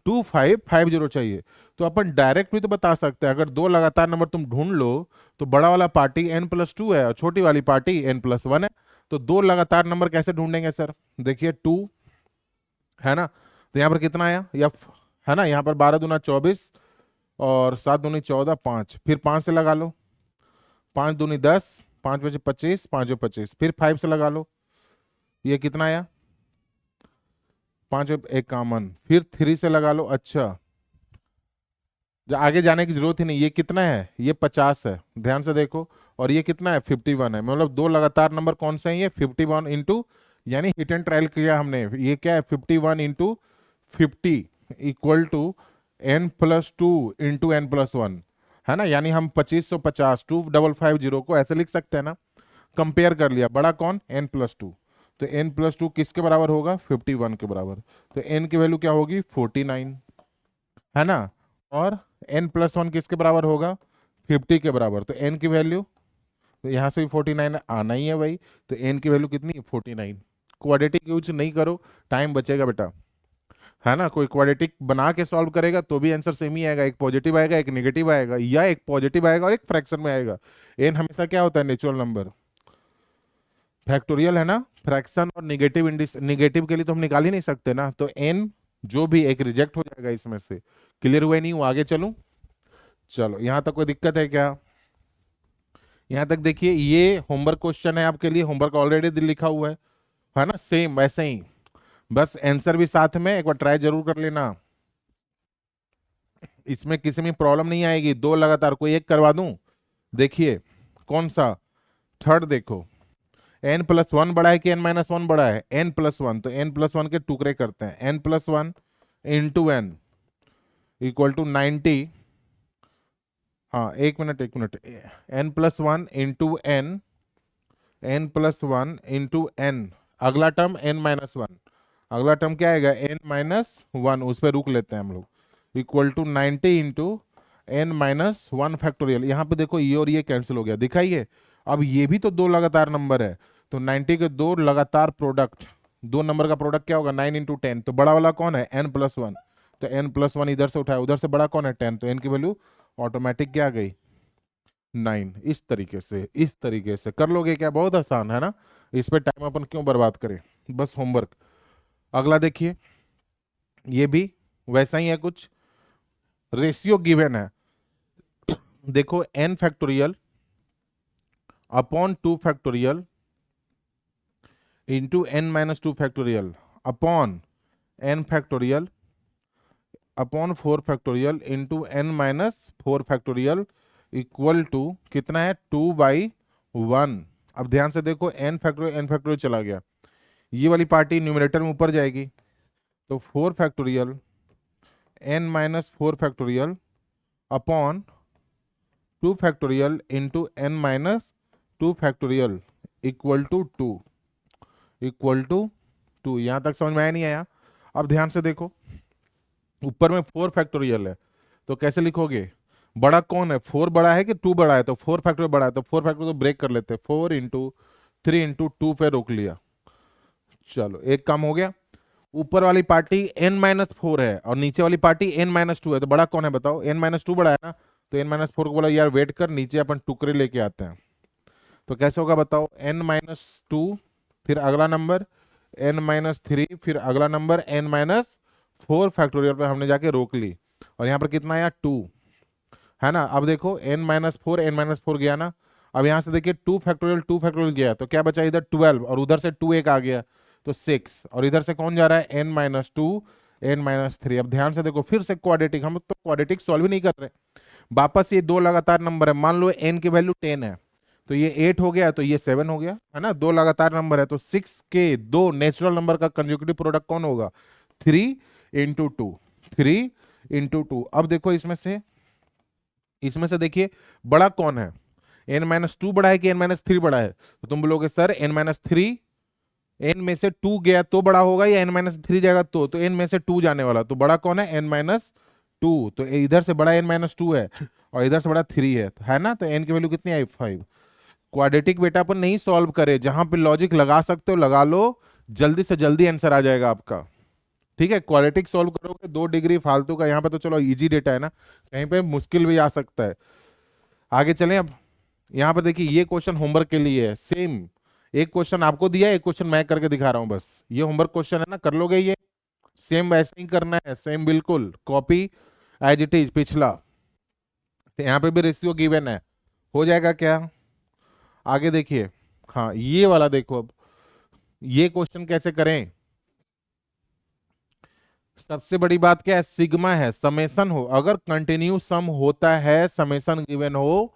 S1: 2550 चाहिए। तो अपन डायरेक्ट भी तो बता सकते हैं, अगर 2 लगातार नंबर तुम ढूंढ लो तो बड़ा वाला पार्टी n+2 है और छोटी वाली पार्टी n+1 है, तो 2 लगातार नंबर कैसे ढूंढेंगे सर? देखिए 2 है ना, तो यहाँ पर कितना आया? या है ना। यहाँ पर 12 दूना 24 और 7 दूनी 14, 5, फिर 5 से लगा लो, 5 दूनी 10, 5 बचे 25, 5 25, फिर 5 से लगा लो, ये कितना आया 5 एक कॉमन, फिर 3 से लगा लो। अच्छा, आगे जाने की जरूरत ही नहीं, ये कितना है, ये 50 है, ध्यान से देखो, और ये कितना है 51 है, मतलब दो लगातार नंबर कौन से हैं, ये 51 इंटू, यानी हिट एंड ट्रायल किया हमने, ये क्या है 51 into 50 equal to n+2 into n+1, है ना। यानी हम 2550 2550 को ऐसे लिख सकते हैं ना। कंपेयर कर लिया, बड़ा कौन n+2, तो n+2 किसके बराबर होगा 51 के बराबर, तो n की वैल्यू क्या होगी 49, है ना। और n+1 किसके बराबर होगा 50 के बराबर, तो n की वैल्यू, तो यहाँ से भी 49 आना ही है भाई, तो n की वैल्यू कितनी 49। क्वाड्रेटिक यूज नहीं करो, टाइम बचेगा बेटा, है ना। कोई क्वाड्रेटिक बना के सॉल्व करेगा तो भी आंसर सेम ही आएगा, एक पॉजिटिव आएगा एक नेगेटिव आएगा, या एक पॉजिटिव आएगा और एक फ्रैक्शन में आएगा। n हमेशा क्या होता है नेचुरल नंबर, फैक्टोरियल है ना, फ्रैक्शन और निगेटिव निगेटिव के लिए तो हम निकाल ही नहीं सकते ना, तो n जो भी एक रिजेक्ट हो जाएगा इसमें से। क्लियर हुआ नहीं, वो आगे चलूं, चलो यहां तक कोई दिक्कत है क्या। यहां तक देखिए, ये होमवर्क क्वेश्चन है आपके लिए, होमवर्क ऑलरेडी लिखा हुआ है ना, सेम वैसे ही, बस आंसर भी साथ में, एक बार ट्राई जरूर कर लेना, इसमें किसी में प्रॉब्लम नहीं आएगी। दो लगातार, कोई एक करवा दूं, देखिए कौन सा, थर्ड देखो, n+1 बड़ा है कि n-1 बड़ा है, n+1, तो n+1 के टुकड़े करते हैं, n+1 into n equal to 90, हाँ एक मिनट, n+1 इंटू n, अगला टर्म n-1, अगला टर्म क्या आएगा n-1, उस पर रुक लेते हैं हम लोग, equal to 90 into n-1 factorial. यहाँ पे देखो ये और ये कैंसिल हो गया, दिखाइए, अब ये भी तो दो लगातार नंबर है, तो 90 के दो लगातार प्रोडक्ट, दो नंबर का प्रोडक्ट क्या होगा 9 इंटू 10, तो बड़ा वाला कौन है n+1, तो n+1 इधर से उठाया, उधर से बड़ा कौन है 10, तो n की वैल्यू ऑटोमेटिक क्या आ गई 9। इस तरीके से कर लोगे क्या, बहुत आसान है ना, इस पे टाइम अपन क्यों बर्बाद करें, बस होमवर्क। अगला देखिए, ये भी वैसा ही है कुछ, रेशियो गिवन है, देखो n factorial upon 2 factorial into n-2 factorial upon n factorial upon 4 factorial into n-4 factorial equal to कितना है 2/1। अब ध्यान से देखो, n फैक्टोरियल चला गया, ये वाली पार्टी न्यूमरेटर में ऊपर जाएगी, तो 4 factorial n-4 factorial upon 2 factorial into n-2 factorial equal to 2। यहां तक समझ में आया नहीं आया। अब ध्यान से देखो, ऊपर में 4 फैक्टोरियल है, तो कैसे लिखोगे, बड़ा कौन है 4 बड़ा है कि 2 बड़ा है, तो 4 फैक्टोरियल बड़ा है, तो 4 फैक्टोरियल तो ब्रेक कर लेते हैं, 4 इंटू 3 इंटू 2 पे रोक लिया, चलो एक काम हो गया। ऊपर वाली पार्टी n-4 है और नीचे वाली पार्टी n-2 है, तो बड़ा कौन है बताओ, n-2 बड़ा है ना, तो n-4 को बोला यार वेट कर, नीचे अपन टुकड़े लेके आते हैं, तो कैसे होगा बताओ, n-2 फिर अगला नंबर n-3 फिर अगला नंबर n-4 फैक्टोरियल पे हमने जाके रोक ली, और यहाँ पर कितना आया 2, है ना। अब देखो n-4 गया ना, अब यहाँ से देखिए 2 फैक्टोरियल गया, तो क्या बचा इधर 12, और उधर से 2 एक आ गया तो 6, और इधर से कौन जा रहा है n-2 n-3। अब ध्यान से देखो, फिर से क्वाड्रेटिक, हम तो क्वाड्रेटिक सॉल्व ही नहीं कर रहे, वापस ये दो लगातार नंबर है, मान लो n की वैल्यू 10 है, तो ये 8 हो गया, तो ये 7 हो गया, है ना, दो लगातार नंबर है, तो 6 के दो नेचुरल नंबर का कंसेक्यूटिव प्रोडक्ट कौन होगा 3 इंटू 2, 3 इंटू 2। अब देखो इसमें से देखिए बड़ा कौन है, n-2 बड़ा है कि n-3 बड़ा है, तो तुम बोलोगे सर n-3, n में से 2 गया तो बड़ा होगा या n-3 जाएगा, तो n में से 2 जाने वाला, तो बड़ा कौन है n-2, तो इधर से बड़ा n-2 है और इधर से बड़ा 3 है ना, तो n की वैल्यू कितनी आई 5। क्वाड्रेटिक बेटा अपन नहीं सॉल्व करे, जहां पे लॉजिक लगा सकते हो लगा लो, जल्दी से जल्दी आंसर आ जाएगा आपका, ठीक है। क्वाड्रेटिक सॉल्व करोगे 2 डिग्री फालतू का, यहाँ पे तो चलो इजी डेटा है ना, कहीं पे मुश्किल भी आ सकता है। आगे चलें, अब यहाँ पर देखिए ये क्वेश्चन होमवर्क के लिए है, सेम एक क्वेश्चन आपको दिया है, एक क्वेश्चन मैं करके दिखा रहा हूँ, बस ये होमवर्क क्वेश्चन है ना, कर लोगे ये, सेम वैसे ही करना है, सेम बिल्कुल कॉपी एज इट इज पिछला। तो यहाँ पे भी रेशियो गिवन है, हो जाएगा क्या? आगे देखिए, हाँ ये वाला देखो अब, ये क्वेश्चन कैसे करें? सबसे बड़ी बात क्या है? सिग्मा है, समेशन हो, अगर कंटिन्यू सम होता है, समेशन गिवन हो,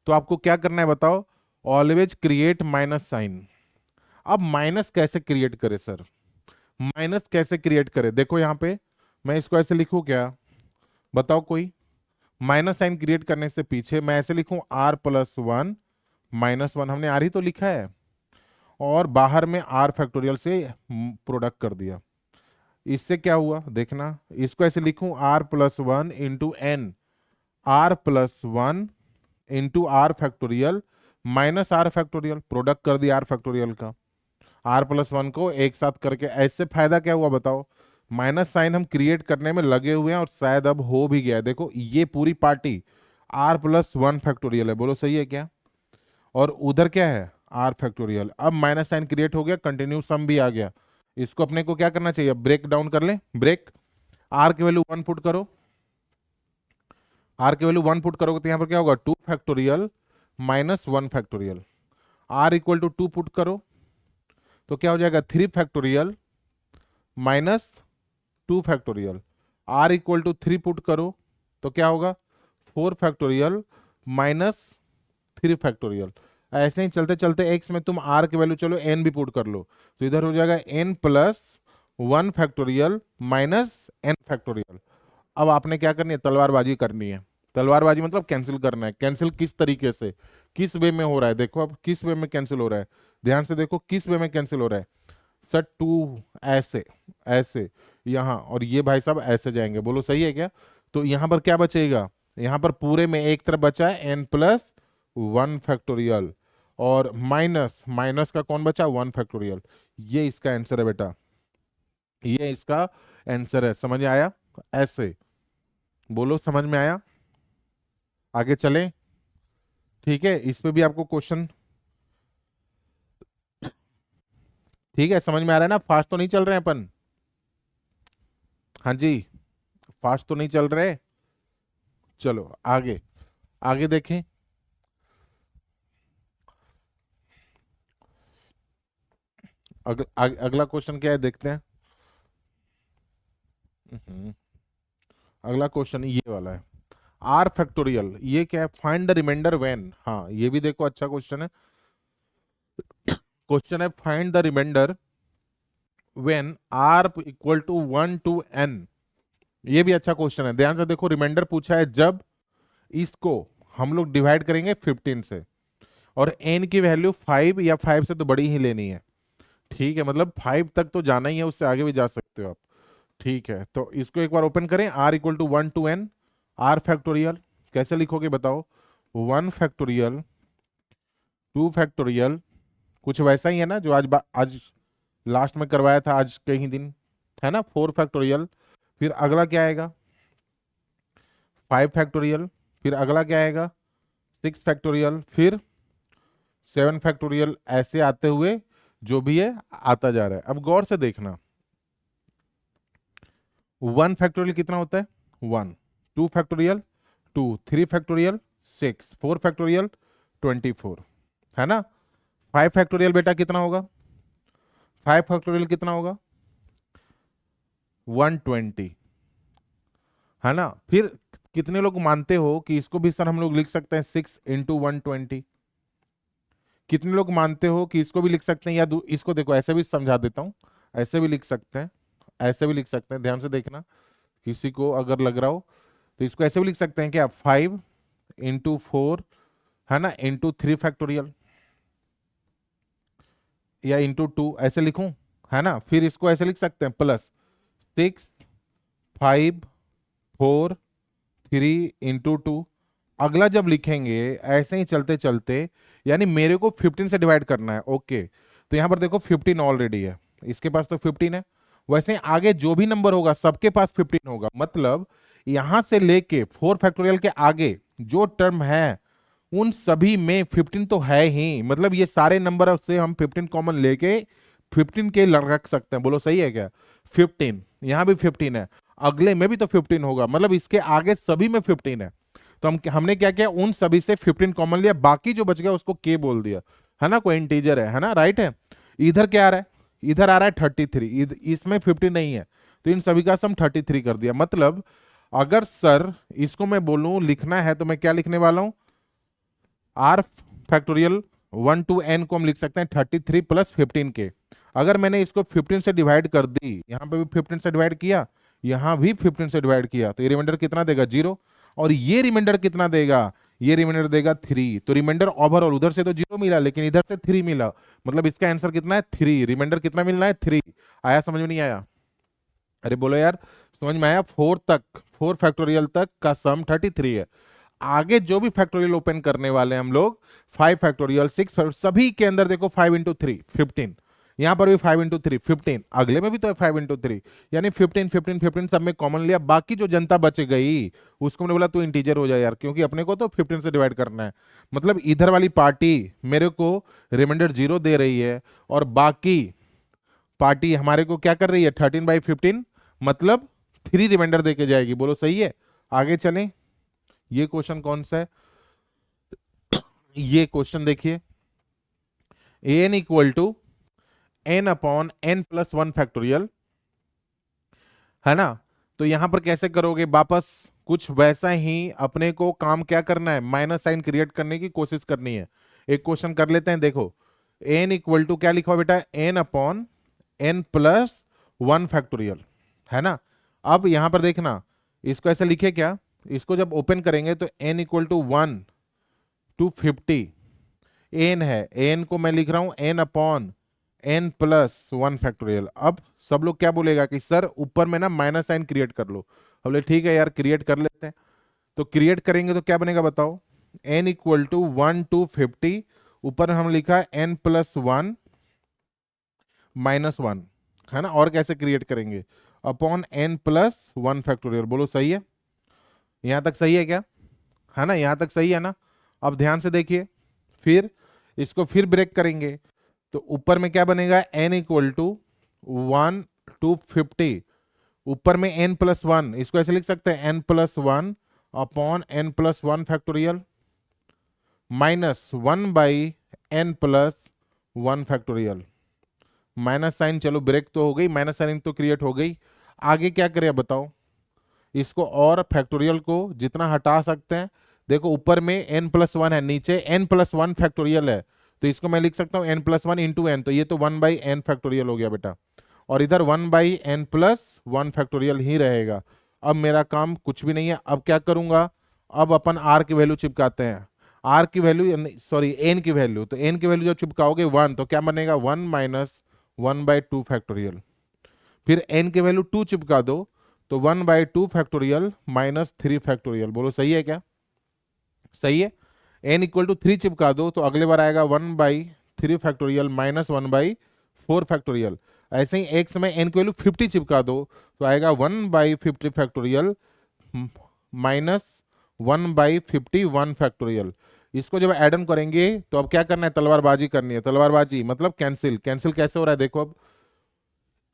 S1: तो आपको क्या करना है बताओ? Always create minus sign. अब माइनस कैसे क्रिएट करे सर? माइनस कैसे क्रिएट करे? देखो यहाँ पे मैं इसको ऐसे लिखूं क्या, बताओ कोई? माइनस साइन क्रिएट करने से पीछे मैं ऐसे लिखूं r+1 -1, हमने आर ही तो लिखा है, और बाहर में r फैक्टोरियल से प्रोडक्ट कर दिया। इससे क्या हुआ देखना, इसको ऐसे लिखूं r+1 into n, r+1 into r factorial minus r factorial, product कर दिया आर फैक्टोरियल का। r+1 को एक साथ करके, ऐसे फायदा क्या हुआ बताओ? माइनस साइन हम क्रिएट करने में लगे हुए हैं और शायद अब हो भी गया है। देखो ये पूरी पार्टी r+1 फैक्टोरियल है, बोलो सही है क्या? और उधर क्या है? r factorial. अब माइनस साइन क्रिएट हो गया, कंटिन्यू सम भी आ गया। इसको अपने को क्या करना चाहिए? ब्रेक डाउन कर ले, ब्रेक। r की वैल्यू 1 पुट करो, r की वैल्यू 1 पुट करोगे तो यहाँ पर क्या होगा? 2 factorial minus 1 factorial. r equal to 2 put करो तो क्या हो जाएगा? 3 factorial minus 2 factorial. r equal to 3 put करो तो क्या होगा? 4 फैक्टोरियल माइनस 3 फैक्टोरियल। ऐसे ही चलते चलते x में तुम r की वैल्यू चलो n भी पुट कर लो, तो इधर हो जाएगा n+1 factorial minus n factorial. अब आपने क्या करनी है? तलवारबाजी करनी है। तलवारबाजी मतलब कैंसिल करना है। कैंसिल किस तरीके से, किस वे में हो रहा है? देखो अब किस वे में कैंसिल हो रहा है, ध्यान से देखो किस वे में कैंसिल हो रहा है। सर 2 ऐसे, ऐसे यहाँ, और ये भाई साहब ऐसे जाएंगे, बोलो सही है क्या? तो यहाँ पर क्या बचेगा? यहाँ पर पूरे में एक तरफ बचा है n+1 फैक्टोरियल, और माइनस माइनस का कौन बचा? 1 फैक्टोरियल। ये इसका आंसर है बेटा, ये इसका आंसर है। समझ आया? ऐसे बोलो, समझ में आया? आगे चलें? ठीक है, इस पे भी आपको क्वेश्चन, ठीक है, समझ में आ रहा है ना? फास्ट तो नहीं चल रहे हैं अपन? हाँ जी, फास्ट तो नहीं चल रहे? चलो आगे, आगे देखें। अगला क्वेश्चन क्या है देखते हैं। हम्म, अगला क्वेश्चन ये वाला है, आर फैक्टोरियल। ये क्या है? Find the remainder when. हाँ ये भी देखो अच्छा क्वेश्चन है। क्वेश्चन है find the remainder when r equal to 1 to n। ये भी अच्छा क्वेश्चन है, ध्यान से देखो। रिमाइंडर पूछा है जब इसको हम लोग डिवाइड करेंगे 15 से, और n की वैल्यू 5 या 5 से तो बड़ी ही लेनी है। ठीक है, मतलब 5 तक तो जाना ही है, उससे आगे भी जा सकते हो आप। ठीक है, तो इसको एक बार ओपन करें। r equal to 1 to n, r factorial कैसे लिखोगे बताओ? 1 फैक्टोरियल, 2 फैक्टोरियल, कुछ वैसा ही है ना जो आज लास्ट में करवाया था, आज कहीं दिन, है ना? 4 फैक्टोरियल, फिर अगला क्या आएगा? 5 फैक्टोरियल, फिर अगला क्या आएगा? 6 फैक्टोरियल, फिर 7 फैक्टोरियल, ऐसे आते हुए जो भी है आता जा रहा है। अब गौर से देखना, 1 फैक्टोरियल कितना होता है? 1, 2 फैक्टोरियल 2, 3 फैक्टोरियल 6, 4 फैक्टोरियल 24, है ना? 5 फैक्टोरियल बेटा कितना होगा? 5 फैक्टोरियल कितना होगा? 120, है ना? फिर कितने लोग मानते हो कि इसको भी सर हम लोग लिख सकते हैं 6 इंटू 120? कितने लोग मानते हो कि इसको भी लिख सकते हैं, या इसको देखो ऐसे भी समझा देता हूं, ऐसे भी लिख सकते हैं, ऐसे भी लिख सकते हैं, ध्यान से देखना। किसी को अगर लग रहा हो तो इसको ऐसे भी लिख सकते हैं क्या? 5 इंटू 4, है ना, इंटू 3 फैक्टोरियल, या इंटू 2, ऐसे लिखूं, है ना? फिर इसको ऐसे लिख सकते हैं प्लस 6 5 4 3 इंटू 2। अगला जब लिखेंगे ऐसे ही चलते चलते, यानी मेरे को 15 से डिवाइड करना है, ओके? तो यहां पर देखो 15 ऑलरेडी है, इसके पास तो 15 है। वैसे ही आगे जो भी नंबर होगा सबके पास 15 होगा, मतलब यहां से लेके 4 फैक्टोरियल के आगे जो टर्म है उन सभी में 15 तो है ही, मतलब ये सारे नंबर से हम 15 कॉमन लेके 15 के रख सकते हैं, बोलो सही है क्या? 15, यहाँ भी 15 है, अगले में भी तो 15 होगा, मतलब इसके आगे सभी में 15 है। तो हमने क्या किया, उन सभी से 15 कॉमन लिया, बाकी जो बच गया उसको के बोल दिया, है ना, कोई इंटीजर है ना, राइट है। इधर क्या आ रहा है, इधर आ रहा है 33, इसमें 15 नहीं है, तो इन सभी का सम 33 कर दिया। मतलब अगर सर इसको मैं बोलूं लिखना है तो मैं क्या लिखने वाला हूं, आर फैक्टोरियल 1 टू एन को हम लिख सकते हैं 33 प्लस 15 के। अगर मैंने इसको 15 से डिवाइड कर दी, यहाँ पे भी 15 से डिवाइड किया, यहाँ भी 15 से डिवाइड किया, तो ये रिमाइंडर कितना देगा, 0। और ये रिमाइंडर कितना देगा, ये रिमाइंडर देगा 3। तो रिमाइंडर ओवरऑल उधर से तो 0 मिला, लेकिन इधर से 3 मिला, मतलब इसका आंसर कितना है, 3। रिमाइंडर कितना मिलना है, 3। आया समझ में, नहीं आया, अरे बोलो यार, समझ में आया। 4 तक, 4 फैक्टोरियल तक का सम 33 है। आगे जो भी फैक्टोरियल ओपन करने वाले हैं हम लोग, 5 फैक्टोरियल, 6 फैक्टोरियल, सभी के अंदर देखो 5 इंटू 3 15, यहां पर भी 5 इंटू 3 15, अगले में भी तो है 5 इंटू 3, यानी 15 15 15 सब में कॉमन लिया, बाकी जो जनता बच गई उसको मैंने बोला तू इंटीजर हो जाए यार, क्योंकि अपने को तो 15 से डिवाइड करना है। मतलब इधर वाली पार्टी मेरे को रिमाइंडर 0 दे रही है, और बाकी पार्टी हमारे को क्या कर रही है, 13/15, मतलब 3 रिमाइंडर देके जाएगी। बोलो सही है, आगे चलें। ये क्वेश्चन कौन सा है, ये क्वेश्चन देखिए, n equal to n upon n plus 1 factorial, है ना। तो यहां पर कैसे करोगे, वापस कुछ वैसा ही अपने को काम क्या करना है, माइनस साइन क्रिएट करने की कोशिश करनी है। एक क्वेश्चन कर लेते हैं, देखो एन इक्वल टू क्या लिखा हुआ बेटा, n upon n plus 1 factorial, है ना। अब यहां पर देखना, इसको ऐसे लिखे क्या, इसको जब ओपन करेंगे तो n equal to 1 to 50 n है, एन को मैं लिख रहा हूं n upon n plus 1 factorial. अब सब लोग क्या बोलेगा कि सर ऊपर में ना माइनस साइन क्रिएट कर लो, हम बोले ठीक है यार क्रिएट कर लेते हैं। तो क्रिएट करेंगे तो क्या बनेगा बताओ, एन इक्वल टू 1 टू 50, ऊपर हम लिखा एन प्लस 1 माइनस 1, है ना। और कैसे क्रिएट करेंगे, अपॉन एन प्लस 1 फैक्टोरियल। बोलो सही है, यहां तक सही है क्या, है ना, यहां तक सही है ना। अब ध्यान से देखिए, फिर इसको फिर ब्रेक करेंगे, तो ऊपर में क्या बनेगा, n इक्वल टू 1 टू 50, ऊपर में n प्लस 1, इसको ऐसे लिख सकते हैं n plus 1 upon n plus 1 factorial minus 1 by n plus 1 factorial. Minus sign चलो ब्रेक तो हो गई, माइनस साइन तो क्रिएट हो गई। आगे क्या करें बताओ, इसको और फैक्टोरियल को जितना हटा सकते हैं, देखो ऊपर में n प्लस 1 है, नीचे n प्लस 1 फैक्टोरियल है, तो इसको मैं लिख सकता हूँ n प्लस 1 इंटू एन, तो ये तो 1/n फैक्टोरियल हो गया बेटा, और इधर 1/n प्लस 1 फैक्टोरियल ही रहेगा। अब मेरा काम कुछ भी नहीं है, अब क्या करूंगा, अब अपन r की वैल्यू चिपकाते हैं, r की वैल्यू सॉरी n की वैल्यू, तो n की वैल्यू जब चिपकाओगे 1, तो क्या बनेगा 1 माइनस 1/2 फैक्टोरियल। फिर n की वैल्यू 2 चिपका दो, तो 1/2 फैक्टोरियल माइनस 3 फैक्टोरियल। बोलो सही है क्या, सही है। n इक्वल टू 3 चिपका दो, तो अगले बार आएगा 1/3 फैक्टोरियल माइनस 1/4 फैक्टोरियल। ऐसे ही x में n की वैल्यू 50 चिपका दो, तो आएगा 1/50 फैक्टोरियल माइनस 1/51 फैक्टोरियल। इसको जब एड ऑन करेंगे तो अब क्या करना है, तलवारबाजी करनी है, तलवारबाजी मतलब कैंसिल, कैंसिल कैसे हो रहा है देखो, अब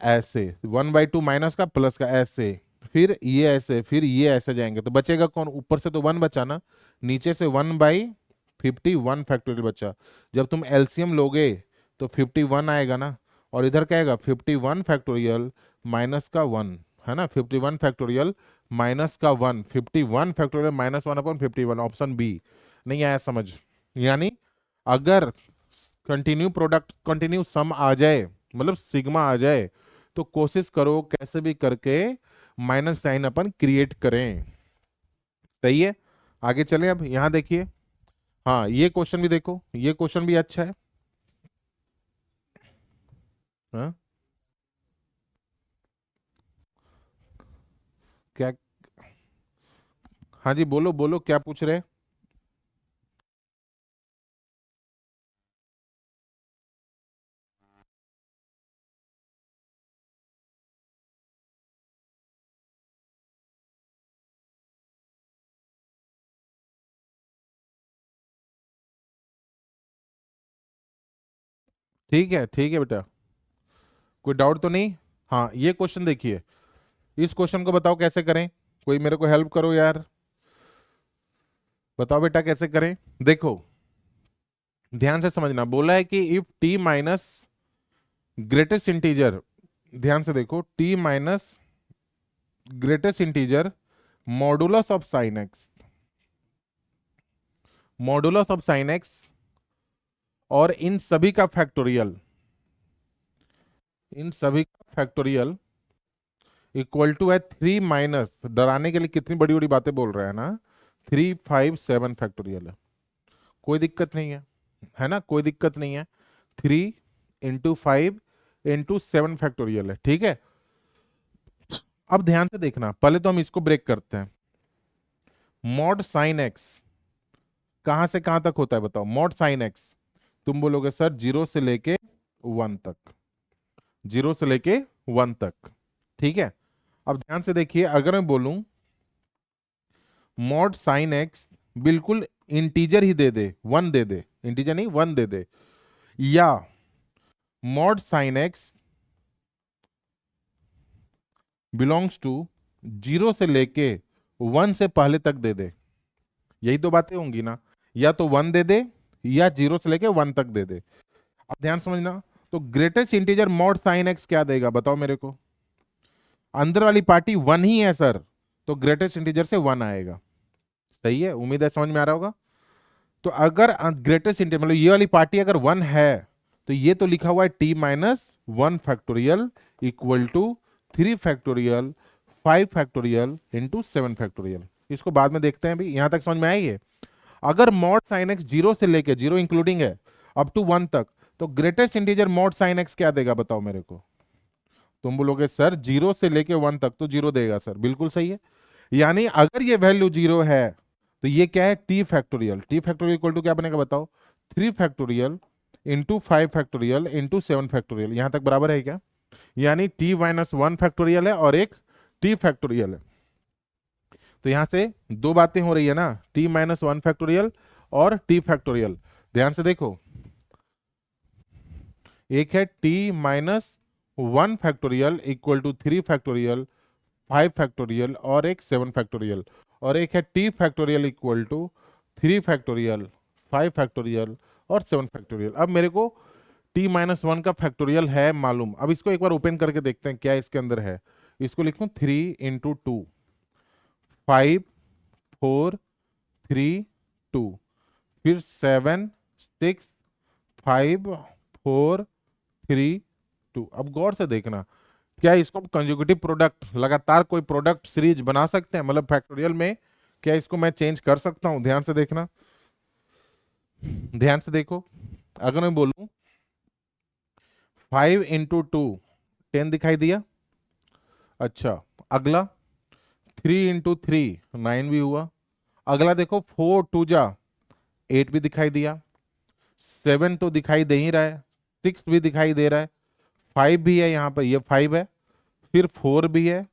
S1: ऐसे 1/2 माइनस का प्लस का ऐसे, फिर ये ऐसे, फिर ये ऐसे जाएंगे, तो बचेगा कौन, ऊपर से तो 1 बचा ना, नीचे से 1/51 फैक्टोरियल बचा। जब तुम एलसीएम लोगे तो 51 आएगा ना, और इधर क्या आएगा 51 फैक्टोरियल माइनस का 1, है ना, 51 फैक्टोरियल माइनस का 1, 51 फैक्टोरियल माइनस 1/51, ऑप्शन बी। नहीं आया समझ, यानी अगर कंटिन्यू प्रोडक्ट कंटिन्यू सम आ जाए, मतलब सिग्मा आ जाए, तो कोशिश करो कैसे भी करके माइनस साइन अपन क्रिएट करें। सही है, आगे चलें। अब यहां देखिए, हाँ ये क्वेश्चन भी देखो, ये क्वेश्चन भी अच्छा है। हाँ, क्या, हाँ जी बोलो बोलो क्या पूछ रहे हैं। ठीक है बेटा, कोई डाउट तो नहीं। हाँ ये क्वेश्चन देखिए, इस क्वेश्चन को बताओ कैसे करें, कोई मेरे को हेल्प करो यार, बताओ बेटा कैसे करें। देखो ध्यान से समझना, बोला है कि if T minus greatest integer, ध्यान से देखो, T minus greatest integer modulus of sine x, modulus of sine x और इन सभी का फैक्टोरियल, इन सभी का फैक्टोरियल इक्वल टू है 3 माइनस, डराने के लिए कितनी बड़ी बड़ी बातें बोल रहा है ना, 357 फैक्टोरियल है, कोई दिक्कत नहीं है ना, कोई दिक्कत नहीं है, 3 × 5 × 7 फैक्टोरियल है, ठीक है। अब ध्यान से देखना, पहले तो हम इसको ब्रेक करते हैं। मॉड साइन एक्स कहां से कहां तक होता है बताओ, मॉड साइन एक्स, तुम बोलोगे सर 0 से लेके 1 तक, 0 से लेके 1 तक, ठीक है। अब ध्यान से देखिए, अगर मैं बोलूं मॉड साइन एक्स बिल्कुल इंटीजर ही दे दे, 1 दे दे, इंटीजर नहीं 1 दे दे, या mod sine x belongs to 0 से लेके 1 से पहले तक दे दे, यही तो बातें होंगी ना, या तो 1 दे दे या 0 से लेके 1 तक दे दे। अब ध्यान समझना, तो greatest integer mod sine x क्या देगा बताओ मेरे को, अंदर वाली पार्टी 1 ही है सर, तो ग्रेटेस्ट इंटीजर से 1 आएगा, सही है, उम्मीद है समझ में आ रहा होगा। तो अगर ग्रेटेस्ट इंटीजर मतलब ये वाली पार्टी अगर 1 है, तो ये तो लिखा हुआ है t-1 factorial equal to 3 factorial 5 factorial into 7 factorial. इसको बाद में देखते हैं, भी यहां तक समझ में आएगी। अगर मॉड साइन एक्स 0 से लेके 0 इंक्लूडिंग है अप टू 1 तक, तो greatest integer mod sine x क्या देगा बताओ मेरे को, तुम बोलोगे सर 0 से लेके 1 तक तो 0 देगा सर, बिल्कुल सही है। यानी अगर ये वैल्यू 0 है तो ये क्या है, t factorial, t factorial equal to क्या बनेगा बताओ, 3 factorial into 5 factorial into 7 factorial, यहां तक बराबर है क्या, यानी t-1 फैक्टोरियल है और एक t फैक्टोरियल है। तो यहां से दो बातें हो रही है ना, t-1 फैक्टोरियल और t फैक्टोरियल, ध्यान से देखो, एक है t-1 factorial equal to 3 factorial 5 factorial और एक 7 फैक्टोरियल, और एक है t factorial equal to 3 factorial 5 factorial और 7 फैक्टोरियल। अब मेरे को t-1 का फैक्टोरियल है मालूम, अब इसको एक बार ओपन करके देखते हैं क्या इसके अंदर है। इसको लिखूं 3 × 2 5 4 3 2, फिर 7 6 5 4 3 2। अब गौर से देखना, क्या इसको कंजुगेटिव प्रोडक्ट लगातार कोई प्रोडक्ट सीरीज बना सकते हैं, मतलब फैक्टोरियल में क्या इसको मैं चेंज कर सकता हूं, ध्यान से देखना, ध्यान से देखो। अगर मैं बोलूं 5 × 2 10 दिखाई दिया, अच्छा अगला 3 × 3 9 भी हुआ, अगला देखो 4 2 जा 8 भी दिखाई दिया, 7 तो दिखाई दे ही रहा है, 6 भी दिखाई दे रहा है, 5 भी है यहाँ पर, ये 5 है, फिर 4 भी है,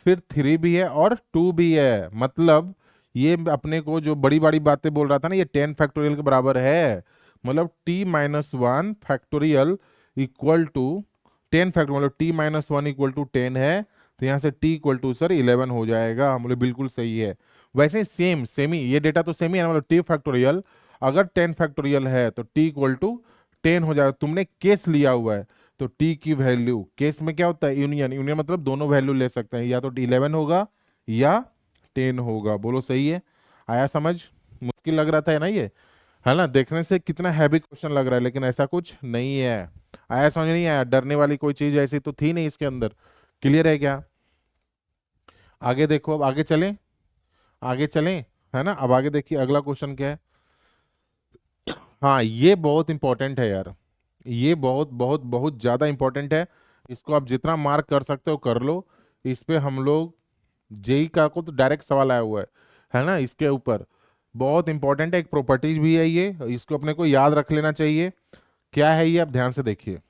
S1: फिर 3 भी है और 2 भी है। मतलब ये अपने को जो बड़ी बड़ी बातें बोल रहा था ना, ये 10 फैक्टोरियल के बराबर है, मतलब t-1 factorial equal to 10 factorial, मतलब t-1 इक्वल टू 10 है, तो यहाँ से t इक्वल टू सर 11 हो जाएगा, हम बोले बिल्कुल सही है। वैसे सेम सेम ही ये डेटा तो सेम ही है ना, मतलब t फैक्टोरियल अगर 10 फैक्टोरियल है तो t इक्वल टू 10 हो जाएगा, तुमने केस लिया हुआ है, तो t की वैल्यू केस में क्या होता है, यूनियन, यूनियन मतलब दोनों वैल्यू ले सकते हैं, या तो 11 होगा या 10 होगा, बोलो सही है, आया समझ, मुश्किल लग रहा था ना ये, है ना, देखने से कितना हैवी क्वेश्चन लग रहा है, लेकिन ऐसा कुछ नहीं है, आया समझ नहीं आया, डरने वाली कोई चीज ऐसी तो थी नहीं इसके अंदर, क्लियर है क्या। आगे देखो, अब आगे चलें, आगे चलें, है ना, अब आगे देखिए अगला क्वेश्चन क्या है। हाँ ये बहुत इंपॉर्टेंट है यार, ये बहुत बहुत बहुत ज्यादा इंपॉर्टेंट है, इसको आप जितना मार्क कर सकते हो कर लो, इस पे हम लोग जेई का को तो डायरेक्ट सवाल आया हुआ है ना, इसके ऊपर बहुत इंपॉर्टेंट है, एक प्रॉपर्टीज भी है ये, इसको अपने को याद रख लेना चाहिए। क्या है ये, आप ध्यान से देखिए,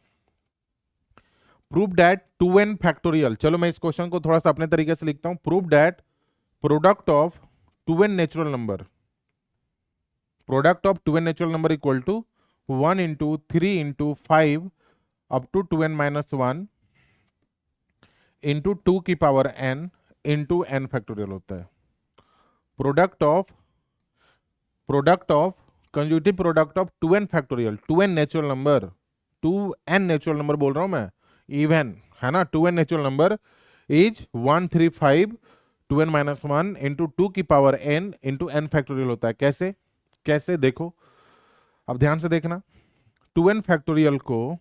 S1: प्रूव दैट 2n फैक्टोरियल, चलो मैं इस क्वेश्चन को थोड़ा सा अपने तरीके से लिखता हूं, prove that product of 2n natural number, product of 2n natural number equal to 1 × 3 × 5 up to 2n - 1 into 2 की power n into n factorial होता है। Product of consecutive product of 2n factorial, 2n natural number, 2n natural number बोल रहा हूं मैं, इवन है ना, 2n natural number is 135 2n minus one into 2 की power n into n factorial होता है। कैसे कैसे देखो, अब ध्यान से देखना। 2n फैक्टोरियल को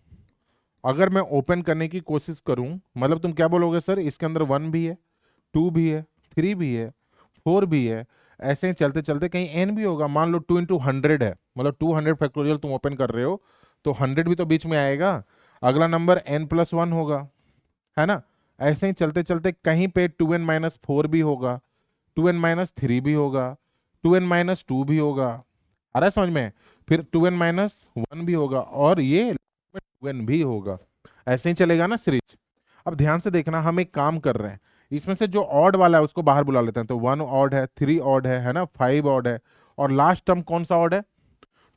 S1: अगर मैं ओपन करने की कोशिश करूं, मतलब तुम क्या बोलोगे सर, इसके अंदर 1 भी है, 2 भी है, 3 भी है, 4 भी है, ऐसे ही चलते चलते कहीं n भी होगा। मान लो 2 इंटू 100 है, मतलब 200 फैक्टोरियल तुम ओपन कर रहे हो, तो 100 भी तो बीच में आएगा, अगला नंबर n प्लस वन होगा, है ना। ऐसे ही चलते चलते कहीं पे 2n माइनस फोर भी होगा, 2n माइनस थ्री भी होगा, 2n माइनस टू भी होगा, आ रहा है समझ में, फिर 2n माइनस वन भी होगा, और ये 2n भी होगा। ऐसे ही चलेगा ना सीरीज। अब ध्यान से देखना, हम एक काम कर रहे हैं, इसमें से जो ऑड वाला है उसको बाहर बुला लेते हैं। तो 1 ऑड है, 3 ऑड है ना, 5 ऑड है, और लास्ट टर्म कौन सा ऑड है,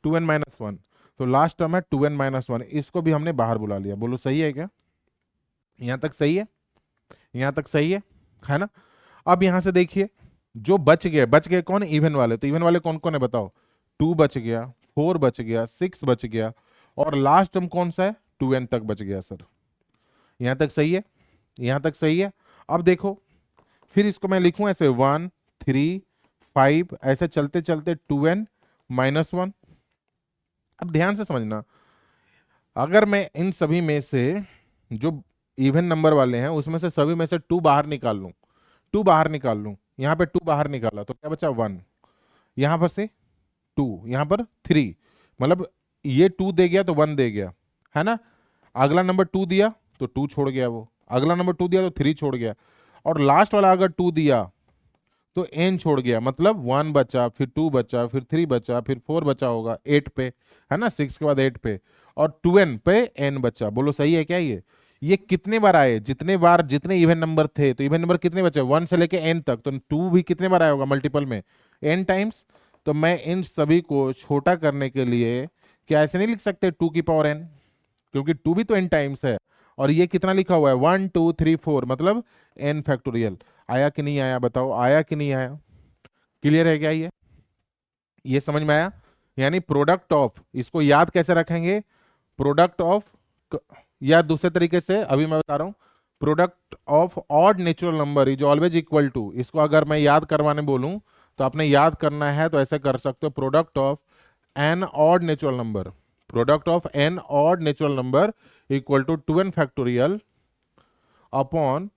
S1: 2n माइनस वन। तो लास्ट टर्म है 2n माइनस वन, इसको भी हमने बाहर बुला लिया। बोलो सही है क्या, यहां तक सही है, यहां तक सही है ना। अब यहां से देखिए, जो बच गए कौन, इवन वाले। तो इवन वाले कौन कौन है बताओ, 2 बच गया, 4 बच गया, 6 बच गया, और लास्ट टर्म कौन सा है, 2n तक बच गया सर। यहां तक सही है, यहां तक सही है। अब देखो, फिर इसको मैं लिखूं ऐसे 1 3 5, ऐसे चलते चलते 2n माइनस वन। अब ध्यान से समझना, अगर मैं इन सभी में से जो इवन नंबर वाले हैं उसमें से सभी में से 2 बाहर निकाल लूं, 2 बाहर निकाल लूं, यहाँ पे 2 बाहर निकाला तो क्या बचा 1, यहाँ पर से 2, यहाँ पर 3, मतलब ये 2 दे गया तो 1 दे गया, है ना। अगला नंबर 2 दिया तो 2 छोड़ गया वो, अगला नंबर 2 दिया तो 3 छोड़ गया, और लास्ट वाला अगर 2 दिया तो n छोड़ गया, मतलब 1 बचा, फिर 2 बचा, फिर 3 बचा, फिर 4 बचा होगा 8 पे, है ना, 6 के बाद 8 पे, और 2n पे n बचा। बोलो सही है क्या ये कितने बार आए, जितने बार जितने इवन नंबर थे, तो इवन नंबर कितने बचे 1 से लेके n तक, तो 2 भी कितने बार आया होगा मल्टीपल में, n टाइम्स। तो मैं इन सभी को छोटा करने के लिए क्या ऐसे नहीं लिख सकते 2 की पावर n, क्योंकि 2 भी तो n टाइम्स है, और ये कितना लिखा हुआ है 1 2 3 4, मतलब n फैक्टोरियल। आया कि नहीं आया बताओ, आया कि नहीं आया, क्लियर है क्या ये समझ में आया। यानी प्रोडक्ट ऑफ, इसको याद कैसे रखेंगे, प्रोडक्ट ऑफ, या दूसरे तरीके से अभी मैं बता रहा हूं, product of odd natural number is always equal to, इसको अगर मैं याद करवाने बोलूं तो आपने याद करना है तो ऐसे कर सकते हो, product of n odd natural number, product of n odd natural number equal to 2n factorial upon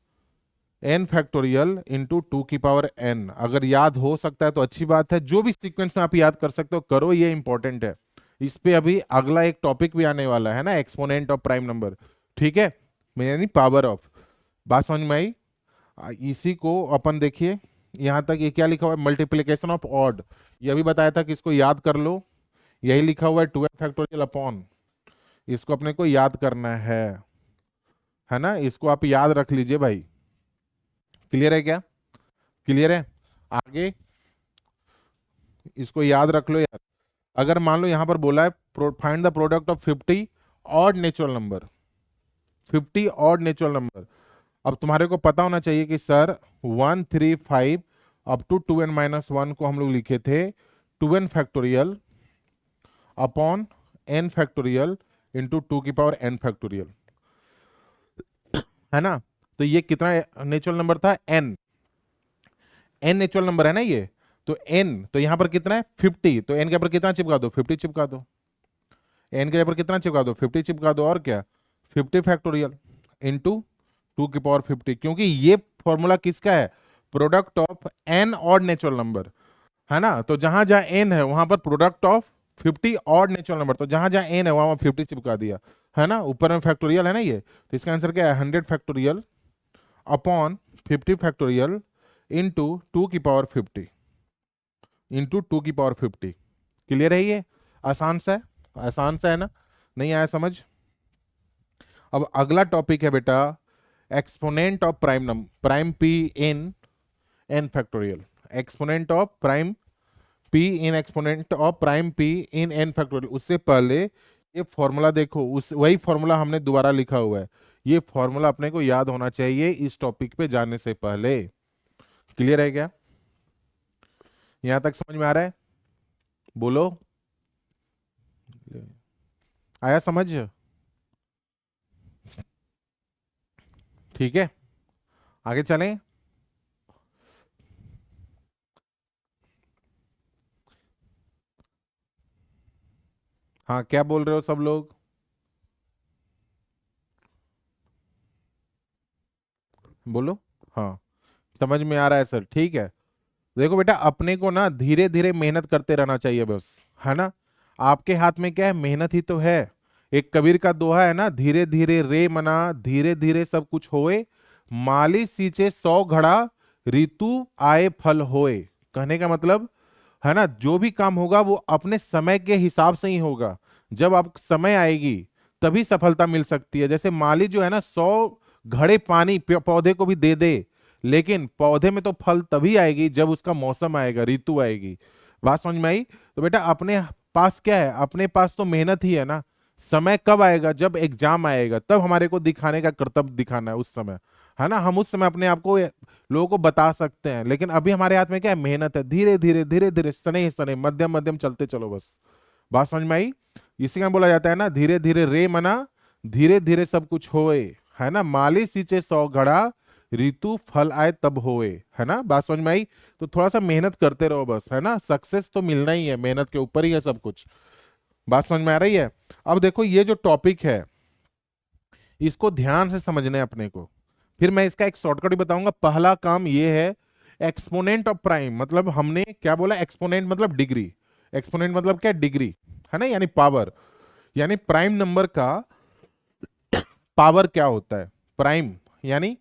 S1: n factorial into 2 की पावर n। अगर याद हो सकता है तो अच्छी बात है, जो भी सीक्वेंस में आप याद कर सकते हो करो, ये इंपॉर्टेंट है। इस पे अभी अगला एक टॉपिक भी आने वाला है ना, एक्सपोनेंट ऑफ प्राइम नंबर, ठीक है, यानी पावर ऑफ। बात समझ में आई। इसी को अपन देखिए, यहां तक ये क्या लिखा हुआ है, मल्टीप्लीकेशन ऑफ ऑड, ये अभी बताया था कि इसको याद कर लो, यही लिखा हुआ है 2n फैक्टोरियल अपॉन, इसको अपने को याद करना है ना, इसको आप याद रख लीजिए भाई। क्लियर है क्या, क्लियर है। आगे इसको याद रख लो यार। अगर मान लो यहां पर बोला है find the product of 50 odd natural number, 50 odd natural number, अब तुम्हारे को पता होना चाहिए कि sir 135 up to 2n minus one को हम लोग लिखे थे 2n factorial upon n factorial into 2 की पावर n फैक्टोरियल, है ना। तो ये कितना नेचुरल नंबर था, n नेचुरल नंबर है ना ये, तो n तो यहां पर कितना है 50, तो n के ऊपर कितना चिपका दो 50 चिपका दो, n के ऊपर कितना चिपका दो 50 चिपका दो, और क्या 50 फैक्टोरियल इंटू 2 की पावर 50, क्योंकि ये फॉर्मूला किसका है, product of n odd natural number, है ना। तो जहां जहां n है वहां पर product of 50 odd natural number, तो जहां जहां n है वहां 50 चिपका दिया, है ना, ऊपर में फैक्टोरियल है ना ये, तो इसका आंसर क्या है 100 फैक्टोरियल अपॉन 50 फैक्टोरियल इंटू 2 की पावर 50 इंटू 2 की पावर 50। क्लियर है ये, आसान सा है, आसान सा है ना, नहीं आया समझ। अब अगला टॉपिक है बेटा exponent of prime number, prime p in n factorial, exponent of prime p in exponent of prime p in n factorial. उससे पहले ये फॉर्मूला देखो, उस वही फॉर्मूला हमने दोबारा लिखा हुआ है, ये फॉर्मूला अपने को याद होना चाहिए इस टॉपिक पे जाने से पहले। क्लियर है क्या? यहां तक समझ में आ रहा है? बोलो, आया समझ? ठीक है, आगे चलें। हाँ, क्या बोल रहे हो सब लोग? बोलो। हाँ, समझ में आ रहा है सर, ठीक है। देखो बेटा, अपने को ना धीरे धीरे मेहनत करते रहना चाहिए बस, है ना। आपके हाथ में क्या है? मेहनत ही तो है। एक कबीर का दोहा है ना, धीरे धीरे रे मना, धीरे धीरे सब कुछ होए, माली सींचे 100 घड़ा, ऋतु आए फल होए। कहने का मतलब है ना, जो भी काम होगा वो अपने समय के हिसाब से ही होगा। जब आप समय आएगी तभी सफलता मिल सकती है। जैसे माली जो है ना, 100 घड़े पानी पौधे को भी दे दे, लेकिन पौधे में तो फल तभी आएगी जब उसका मौसम आएगा, ऋतु आएगी। बात समझ में आई? तो बेटा अपने पास क्या है? अपने पास तो मेहनत ही है ना। समय कब आएगा? जब एग्जाम आएगा, तब हमारे को दिखाने का कर्तव्य दिखाना है उस समय, है ना। हम उस समय अपने आप को लोगों को बता सकते हैं, लेकिन अभी हमारे हाथ में क्या है? मेहनत है। धीरे धीरे धीरे धीरे, सने सने, मध्यम मध्यम चलते चलो बस। बात समझ में आई? इसी का बोला जाता है ना, धीरे धीरे रे मना, धीरे धीरे सब कुछ होए, है ना। माली सींचे 100 घड़ा, ऋतु फल आए तब होए, है ना। बात समझ में आई? तो थोड़ा सा मेहनत करते रहो बस, है ना। सक्सेस तो मिलना ही है, मेहनत के ऊपर ही है सब कुछ। बात समझ में आ रही है? अब देखो, ये जो टॉपिक है इसको ध्यान से समझना है अपने को। फिर मैं इसका एक शॉर्टकट भी बताऊंगा। पहला काम ये है, एक्सपोनेंट ऑफ प्राइम, मतलब हमने क्या बोला? एक्सपोनेंट मतलब डिग्री। एक्सपोनेंट मतलब क्या? डिग्री, है ना, यानी पावर। यानी प्राइम नंबर का पावर क्या होता है? प्राइम यानी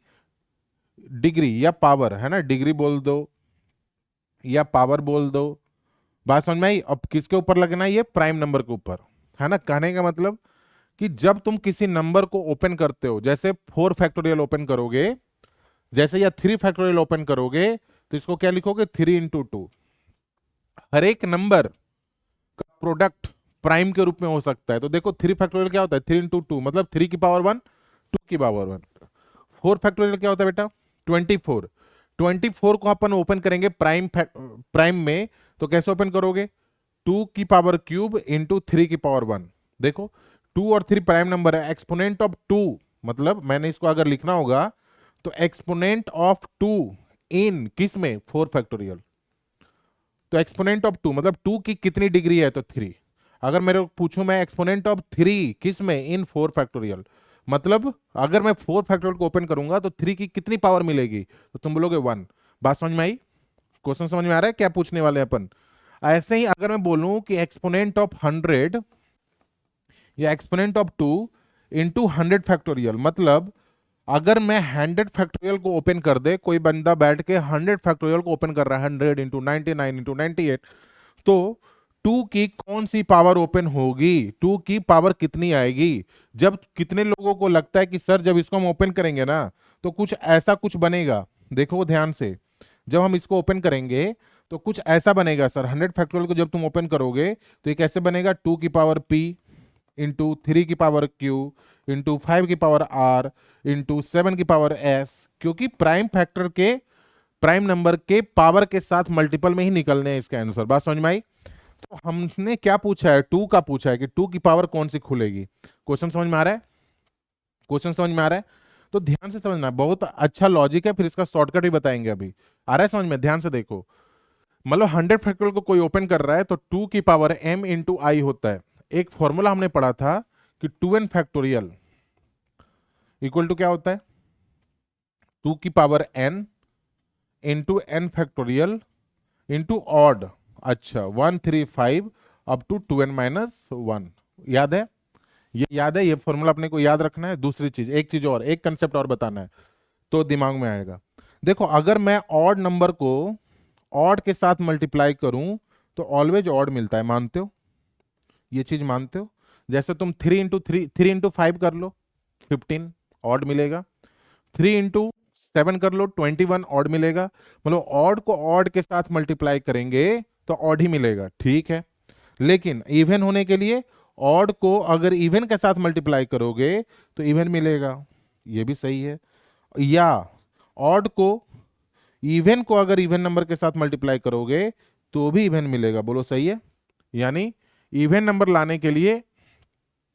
S1: डिग्री या पावर, है ना। डिग्री बोल दो या पावर बोल दो। बात समझ में आई? अब किसके ऊपर लगना है? ये प्राइम नंबर के ऊपर, है ना। कहने का मतलब कि जब तुम किसी नंबर को ओपन करते हो, जैसे 4 फैक्टोरियल ओपन करोगे, जैसे या 3 फैक्टोरियल ओपन करोगे, तो इसको क्या लिखोगे? 3 × 2। हर एक नंबर का प्रोडक्ट प्राइम के रूप में हो सकता है। तो देखो 3 फैक्टोरियल क्या होता है? 3 × 2 मतलब 3 की पावर 1, 2 की पावर 1। 4 फैक्टोरियल क्या होता है बेटा? 24। 24 को अपन ओपन करेंगे प्राइम में, तो कैसे ओपन करोगे? 2 की पावर क्यूब इंटू 3 की पावर 1। देखो 2 और 3 प्राइम नंबर है। एक्सपोनेंट ऑफ 2 मतलब मैंने इसको अगर लिखना होगा तो एक्सपोनेंट ऑफ 2 इन किस में? 4 फैक्टोरियल। तो एक्सपोनेंट ऑफ 2 मतलब 2 की कितनी डिग्री है? तो 3। अगर मेरे को पूछूं मैं एक्सपोनेंट ऑफ 3 किस में? इन 4 फैक्टोरियल। मतलब अगर मैं 4 फैक्टोरियल को ओपन करूंगा तो 3 की कितनी पावर मिलेगी? तो तुम बोलोगे 1। बात समझ में आई? क्वेश्चन समझ में आ रहा है क्या पूछने वाले हैं अपन? ऐसे ही अगर मैं बोलूं कि एक्सपोनेंट ऑफ 100 या एक्सपोनेंट ऑफ 2 इंटू 100 फैक्टोरियल, मतलब अगर मैं 100 फैक्टोरियल को ओपन कर दे, कोई बंदा बैठ के 100 फैक्टोरियल को ओपन कर रहा है, 100 × 99 × 98, तो 2 की कौन सी पावर ओपन होगी? 2 की पावर कितनी आएगी? जब कितने लोगों को लगता है कि सर जब इसको हम ओपन करेंगे ना तो कुछ ऐसा कुछ बनेगा? देखो ध्यान से, जब हम इसको ओपन करेंगे तो कुछ ऐसा बनेगा सर। 100 फैक्टोरियल को जब तुम ओपन करोगे तो ये कैसे बनेगा? 2 की पावर P इंटू 3 की पावर Q इंटू 5 की पावर R इंटू 7 की पावर S, क्योंकि प्राइम फैक्टर के प्राइम नंबर के पावर के साथ मल्टीपल में ही निकलने हैं इसका आंसर। बात समझ में आई? तो हमने क्या पूछा है? 2 का पूछा है कि 2 की पावर कौन सी खुलेगी। क्वेश्चन समझ में आ रहा है? क्वेश्चन समझ में आ रहा है? तो ध्यान से समझना, बहुत अच्छा लॉजिक है, फिर इसका शॉर्टकट भी बताएंगे अभी। आ रहा है समझ में? ध्यान से देखो, मतलब 100 फैक्टोरियल को कोई ओपन कर रहा है तो 2 की पावर m × I होता है। एक फॉर्मूला हमने पढ़ा था कि 2n फैक्टोरियल इक्वल टू क्या होता है? 2 की power n into n factorial into odd, अच्छा 135 अप टू 2n - 1। याद है? ये याद है? ये फॉर्मूला अपने को याद रखना है। दूसरी चीज, एक चीज और, एक कंसेप्ट और बताना है तो दिमाग में आएगा। देखो अगर मैं ऑड नंबर को ऑड के साथ मल्टीप्लाई करूं तो ऑलवेज ऑड मिलता है, मानते हो? ये चीज मानते हो? जैसे तुम 3 × 5 कर लो, 15 ऑड मिलेगा। 3 × 7 कर लो, 21 ऑड मिलेगा। मतलब ऑड को ऑड के साथ मल्टीप्लाई करेंगे तो ऑड ही मिलेगा, ठीक है। लेकिन इवन होने के लिए ऑड को अगर इवन के साथ मल्टीप्लाई करोगे तो इवन मिलेगा। ये भी सही है। या ऑड को, इवन को अगर इवन नंबर के साथ मल्टीप्लाई करोगे तो भी इवन मिलेगा, बोलो सही है। यानी इवन नंबर लाने के लिए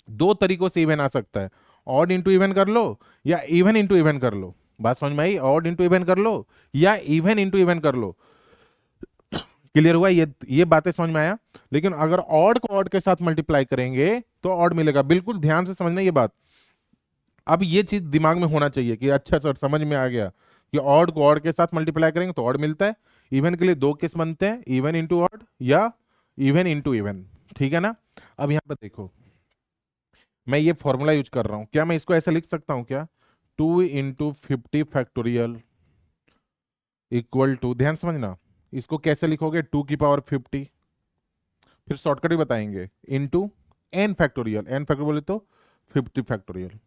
S1: दो तरीकों से इवन आ सकता है, ऑड इंटू इवन कर लो या इवन इंटू इवन कर लो। बात समझ में आई? ऑड इंटू इवन कर लो या इवन इंटू इवन कर लो। क्लियर हुआ? ये बातें समझ में आया? लेकिन अगर ऑड को ऑड के साथ मल्टीप्लाई करेंगे तो ऑड मिलेगा। बिल्कुल ध्यान से समझना ये बात। अब ये चीज दिमाग में होना चाहिए कि अच्छा सर समझ में आ गया कि ऑड को ऑड के साथ मल्टीप्लाई करेंगे तो ऑड मिलता है। इवन के लिए दो केस बनते हैं, इवन इंटू ऑड या इवन इंटू इवन। ठीक है ना? अब यहां पर देखो, मैं ये फॉर्मूला यूज कर रहा हूं, क्या मैं इसको ऐसे लिख सकता हूं क्या? 2 × 50 फैक्टोरियल इक्वल टू, ध्यान समझना, इसको कैसे लिखोगे? 2 की पावर 50, फिर शॉर्टकट भी बताएंगे, into n factorial, n factorial बोले तो 50 फैक्टोरियल।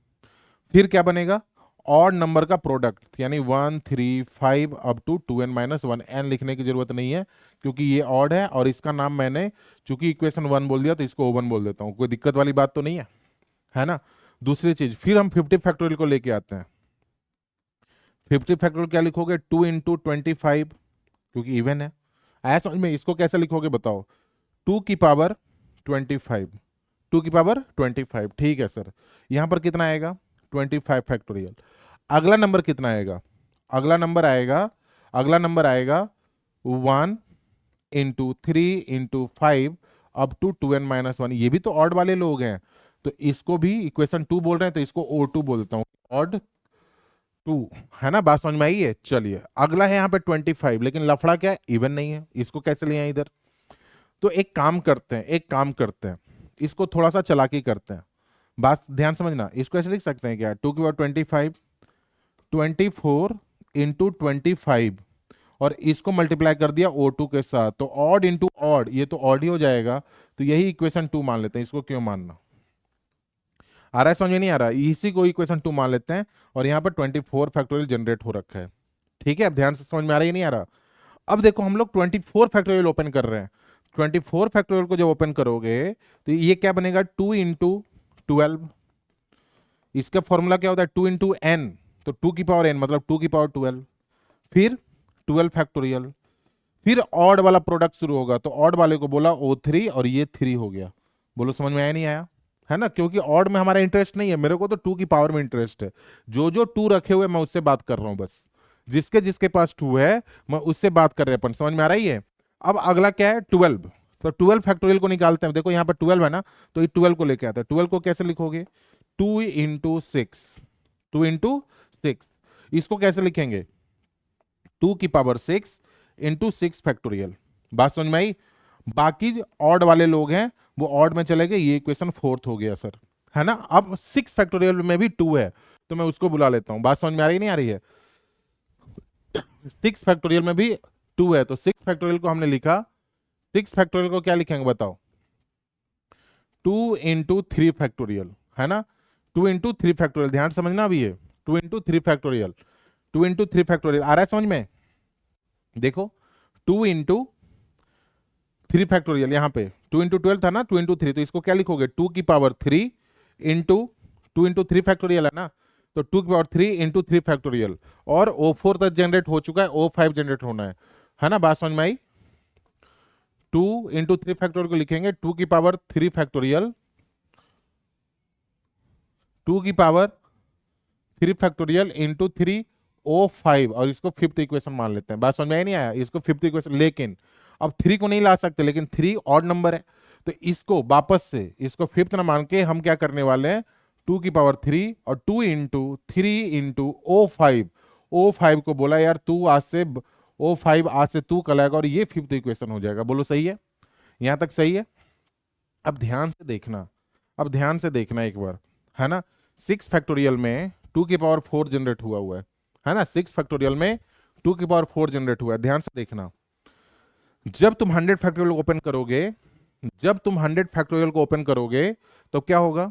S1: फिर क्या बनेगा? ऑड नंबर का प्रोडक्ट, यानी 1 3 5 अप टू 2n-1। n लिखने की जरूरत नहीं है क्योंकि ये ऑड है और इसका नाम मैंने चूंकि इक्वेशन 1 बोल दिया तो इसको O1 बोल देता हूँ। कोई दिक्कत वाली बात तो नहीं है ना? दूसरी चीज, फिर हम 50 फैक्टोरियल को लेके आते हैं। 50 फैक्टोरियल क्या लिखोगे? 2 × 25, क्योंकि इवन है। आया समझ में? इसको कैसे लिखोगे बताओ? 2 की पावर 25, 2 की पावर 25। ठीक है सर, यहां पर कितना आएगा? 25 फैक्टोरियल। अगला नंबर कितना आएगा? अगला नंबर आएगा 1 × 3 × 5 अप टू 2n-1। ये भी तो ऑड वाले लोग हैं, तो इसको भी इक्वेशन 2 बोल रहे हैं तो इसको O2 बोलता हूँ, ऑड 2। है ना? बात समझ में आई है? चलिए अगला है यहाँ पे 25, लेकिन लफड़ा क्या है? इवन नहीं है, इसको कैसे ले आए इधर? तो एक काम करते हैं, इसको थोड़ा सा चालाकी करते हैं। बात ध्यान समझना, इसको ऐसे लिख सकते हैं क्या? 2 की पावर 25, 24 × 25 और इसको मल्टीप्लाई कर दिया O2 के साथ, तो ऑड इंटू ऑड, ये तो ऑड ही हो जाएगा। तो यही इक्वेशन 2 मान लेते हैं। इसको क्यों मानना? आ रहा है समझ में? नहीं आ रहा? इसी को इक्वेशन 2 मान लेते हैं और यहाँ पर 24 फैक्टोरियल जनरेट हो रखा है। ठीक है, अब ध्यान से समझ में आ रहा है नहीं आ रहा? अब देखो हम लोग 24 फैक्टोरियल ओपन कर रहे हैं। 24 फैक्टोरियल को जब ओपन करोगे तो ये क्या बनेगा? 2 × 12। इसका फॉर्मूला क्या होता है? 2 × n, तो 2 की पावर n मतलब 2 की पावर 12। फिर 12 फैक्टोरियल, फिर ऑड वाला प्रोडक्ट शुरू होगा, तो ऑड वाले को बोला O3 और ये 3 हो गया। बोलो समझ में आया नहीं आया? है ना? क्योंकि ऑड में हमारा इंटरेस्ट नहीं है, मेरे को तो 2 की पावर में इंटरेस्ट है। जो जो 2 रखे हुए मैं उससे बात कर रहा हूं, बस जिसके जिसके पास 2 है मैं उससे बात कर रहे हैं अपन। समझ में आ रही है? अब अगला क्या है? 12। तो 12 फैक्टोरियल को निकालते हैं। देखो यहाँ पर 12 है ना, तो ये 12 को लेके आते हैं। 12 को कैसे लिखोगे? 2 × 6, 2 × 6। इसको कैसे लिखेंगे? 2 की पावर 6 × 6 फैक्टोरियल। बात समझ में आई? बाकी ऑड वाले लोग हैं वो ऑड में चले गए, ये इक्वेशन 4th हो गया सर। है ना? अब 6 फैक्टोरियल में भी 2 है तो मैं उसको बुला लेता हूं। बात समझ में आ रही नहीं आ रही है? 6 फैक्टोरियल में भी 2 है तो 6 फैक्टोरियल को हमने लिखा। 6 फैक्टोरियल को क्या लिखेंगे बताओ? 2 × 3 फैक्टोरियल। है ना? 2 × 3 फैक्टोरियल, ध्यान समझना अभी ये 2 × 3 फैक्टोरियल। 2 × 3 फैक्टोरियल आ रहा है समझ में? देखो 2 × 3 फैक्टोरियल, यहाँ पे 2 × 12 था ना, 2 × 3, तो इसको क्या लिखोगे? 2 की पावर 3 इंटू 2 × 3 फैक्टोरियल है ना, तो 2 की पावर 3 × 3 फैक्टोरियल। और O4 तक जनरेट हो चुका है, O5 जनरेट होना है ना? बात समझ में आई? 2 × 3 फैक्टोरियल को लिखेंगे 2 की पावर 3 फैक्टोरियल, 2 की पावर 3 फैक्टोरियल इंटू 3 O5, और इसको 5th इक्वेशन मान लेते हैं। बात समझ में आई नहीं आया? इसको 5th इक्वेशन, लेकिन अब 3 को नहीं ला सकते, लेकिन 3 ऑड नंबर है तो इसको वापस से इसको 5th ना मान के हम क्या करने वाले हैं? 2 की पावर 3 और 2 × 3 × O5। O5 को बोला यार तू आज से O5 आज से तू कलाएगा और ये 5th इक्वेशन हो जाएगा। बोलो सही है? यहां तक सही है? अब ध्यान से देखना, एक बार, है ना? 6 फैक्टोरियल में 2 की पावर 4 जनरेट हुआ है ना? 6 फैक्टोरियल में 2 की पावर 4 जनरेट हुआ है। ध्यान से देखना, जब तुम 100 फैक्टोरियल को ओपन करोगे तो क्या होगा?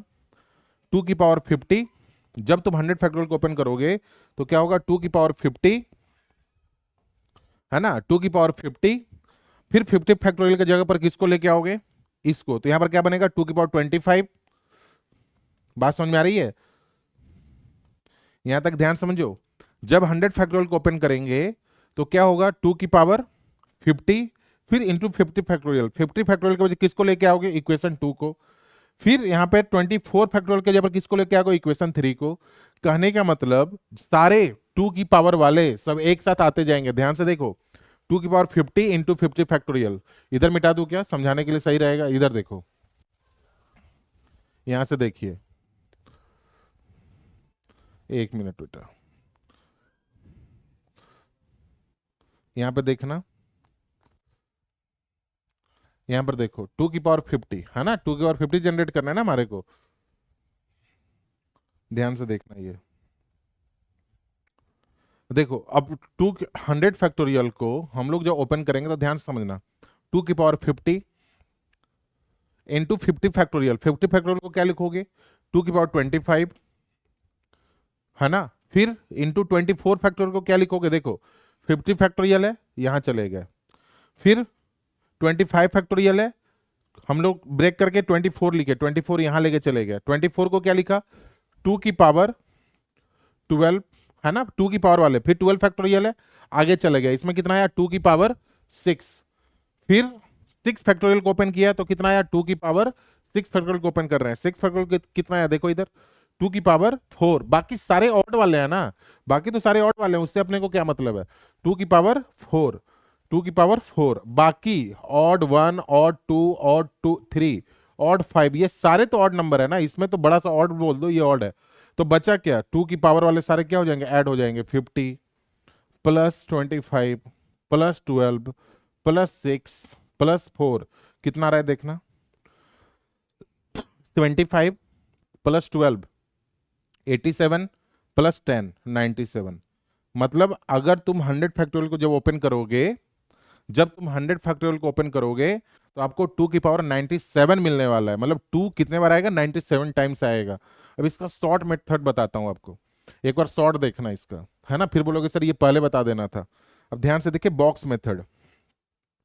S1: 2 की पावर 50। जब तुम 100 फैक्टोरियल को ओपन करोगे तो क्या होगा? 2 की पावर 50, है ना? 2 की पावर 50। फिर 50 फैक्टोरियल की जगह पर किसको लेके आओगे? इसको, तो यहां पर क्या बनेगा? 2 की पावर 25। बात समझ में आ रही है? यहां तक ध्यान समझो। जब 100 फैक्टोरियल को ओपन करेंगे तो क्या होगा, 2 की पावर 50, फिर इंटू 50 फैक्टोरियल। 50 फैक्टोरियल के वजह किसको लेके आओगे, इक्वेशन 2 को। फिर यहाँ पे 24 फैक्टोरियल के जगह किसको लेके आओगे, इक्वेशन 3 को। कहने का मतलब सारे 2 की पावर वाले सब एक साथ आते जाएंगे। ध्यान से देखो, 2 की पावर 50 इंटू 50 फैक्टोरियल। इधर मिटा दूं क्या, समझाने के लिए सही रहेगा। इधर देखो, यहां से देखिए, एक मिनट बेटा, यहां पे देखना, यहां पर देखो 2 की पावर 50 है ना, 2 की पावर 50 जनरेट करना है ना हमारे को। ध्यान से देखना, ये देखो अब 100 फैक्टोरियल को हम लोग जब ओपन करेंगे तो ध्यान से समझना, 2 की पावर 50 इंटू 50 फैक्टोरियल। 50 फैक्टोरियल को क्या लिखोगे, 2 की पावर 25, है ना। फिर इंटू 24 फैक्टोरियल को क्या लिखोगे, देखो 50 फैक्टोरियल है, यहां चले गए। फिर 25 फैक्टोरियल है, हम लोग ब्रेक करके 24 लिखे, 24 यहां लेके चले गए। 24 को क्या लिखा, 2 की पावर 12, है ना, 2 की पावर वाले। फिर 12 फैक्टोरियल है, आगे चले गए। इसमें कितना आया, 2 की पावर 6। फिर 6 फैक्टोरियल को ओपन किया तो कितना आया, 2 की पावर 6 फैक्टोरियल को ओपन कर रहे हैं। 6 फैक्टोरियल कितना आया, देखो इधर 2 की पावर 4। बाकी सारे ऑड वाले हैं ना, बाकी तो सारे ऑड वाले हैं, उससे अपने को क्या मतलब है। 2 की पावर 4, 2 की पावर 4, बाकी ऑड 1, ऑड 2, ऑड 2 3, ऑड 5, ये सारे तो ऑड नंबर है ना। इसमें तो बड़ा सा ऑड बोल दो, ये ऑड है। तो बचा क्या, 2 की पावर वाले सारे क्या हो जाएंगे, ऐड हो जाएंगे। 50 प्लस 25 प्लस 12 प्लस 6 प्लस 4, कितना आ रहा है देखना, 25 प्लस 12 87 प्लस 10 97। मतलब अगर तुम 100 फैक्टोरियल को जब ओपन करोगे, जब तुम 100 फैक्टोरियल को ओपन करोगे तो आपको 2 की पावर 97 मिलने वाला है। मतलब 2 कितने बार आएगा, 97 टाइम्स आएगा। अब इसका शॉर्ट मेथड बताता हूं आपको, एक बार शॉर्ट देखना इसका, है ना। फिर बोलोगे सर ये पहले बता देना था। अब ध्यान से देखिए, बॉक्स मेथड,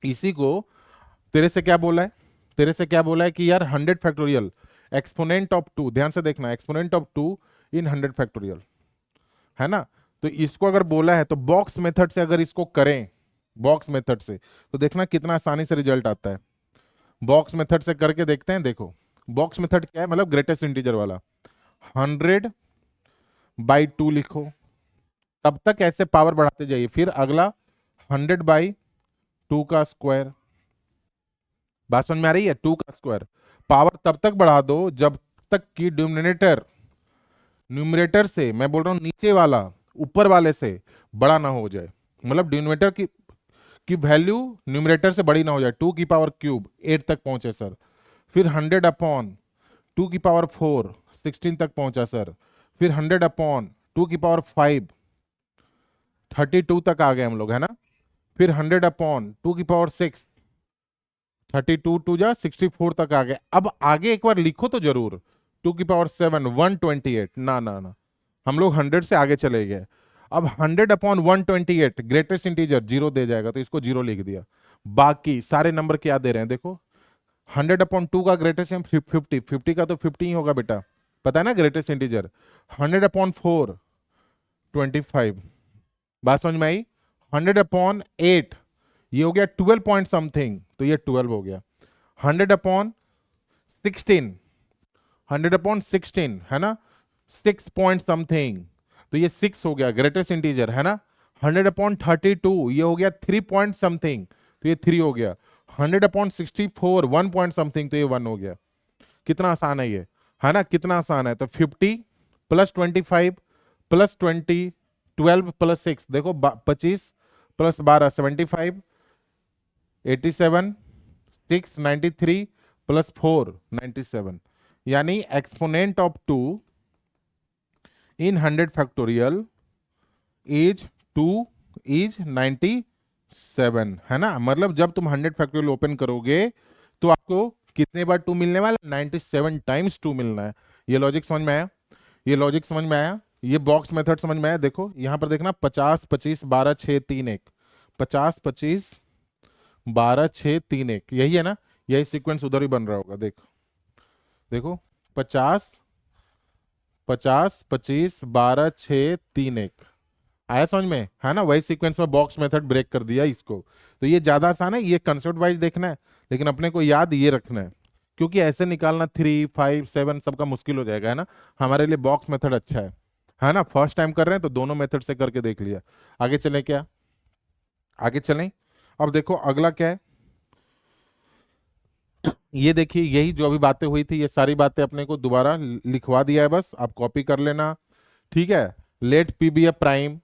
S1: इसी को तेरे से क्या बोला है, तेरे से क्या बोला है कि यार 100 फैक्टोरियल एक्सपोनेंट ऑफ 2, ध्यान से देखना, एक्सपोनेंट ऑफ 2 इन 100 फैक्टोरियल, है ना। तो इसको अगर बोला है तो बॉक्स मेथड से अगर इसको करें, बॉक्स मेथड से, तो देखना कितना आसानी से रिजल्ट आता है। बॉक्स मेथड से करके देखते हैं। देखो बॉक्स मेथड क्या है, मतलब ग्रेटेस्ट इंटीजर वाला। 100/2 लिखो, तब तक ऐसे पावर बढ़ाते जाइए। फिर अगला 100/2 का स्क्वायर, बात समझ में आ रही है, 2 का स्क्वायर। पावर तब तक बढ़ा दो जब तक कि डिनोमिनेटर, न्यूमरेटर से, मैं बोल रहा हूं नीचे वाला ऊपर वाले से बड़ा ना हो जाए। मतलब डिनोमिनेटर की वैल्यू न्यूमरेटर से बड़ी ना हो जाए। 2 की पावर क्यूब 8 तक पहुंचे सर। फिर 100/2 की पावर 4 16 तक पहुंचा सर। फिर 100/2 की पावर 5 32 तक आ गए हम लोग, है ना। फिर 100/2 की पावर 6 32 टू जा 64 तक आ गए। अब आगे एक बार लिखो तो जरूर, 2 की पावर 7 128, ना ना ना, हम लोग 100 से आगे चले गए। अब 100/128 ग्रेटेस्ट इंटीजर जीरो दे जाएगा, तो इसको जीरो लिख दिया। बाकी सारे नंबर क्या दे रहे हैं देखो, 100/2 का ग्रेटेस्ट 50, 50 का तो 50 ही होगा बेटा, पता है ना ग्रेटेस्ट इंटीजर। 100/4 25, बात समझ में आई। 100/8 ये हो गया 12 पॉइंट समथिंग, तो ये 12 हो गया। 100/16, 100/16 है ना, 6 पॉइंट समथिंग, तो ये 6 हो गया ग्रेटेस्ट इंटीजर, है ना। 100/32 ये हो गया 3 पॉइंट समथिंग, तो ये 3 हो गया। 100/64 1 पॉइंट समथिंग, तो ये 1 हो गया। कितना आसान है ये, है ना, कितना आसान है। तो 50 प्लस 25 प्लस 20 12 प्लस 6, देखो 25 प्लस 12 75 87 6 93 प्लस 4 97, यानी exponent of 2 in 100 factorial is 2 is 97, है ना। मतलब जब तुम 100 फैक्टोरियल ओपन करोगे तो आपको कितने बार 2 मिलने वाला, 97 टाइम्स 2 मिलना है। ये लॉजिक समझ में आया, ये लॉजिक समझ में आया, ये बॉक्स मेथड समझ में आया। देखो यहां पर देखना, 50 25 12 6 3 1, 50 25 12 6 3 1, यही है ना। यही सीक्वेंस उधर ही बन रहा होगा, देखो देखो 50 50, 25, 12, 6, 3, 1। आया समझ में, है ना? वही सीक्वेंस में बॉक्स मेथड ब्रेक कर दिया इसको। तो ये ज्यादा आसान है, ये कंसेप्ट वाइज देखना है, लेकिन अपने को याद ये रखना है, क्योंकि ऐसे निकालना 3, 5, 7 सबका मुश्किल हो जाएगा, है ना? हमारे लिए बॉक्स मेथड अच्छा है ना? फर्स्ट टाइम कर रहे हैं तो दोनों मेथड से करके देख लिया। आगे चलें क्या? आगे चलें। अब देखो अगला क्या है, ये देखिए, यही जो अभी बातें हुई थी ये सारी बातें अपने को दोबारा लिखवा दिया है, बस आप कॉपी कर लेना। ठीक है। Late p be a prime,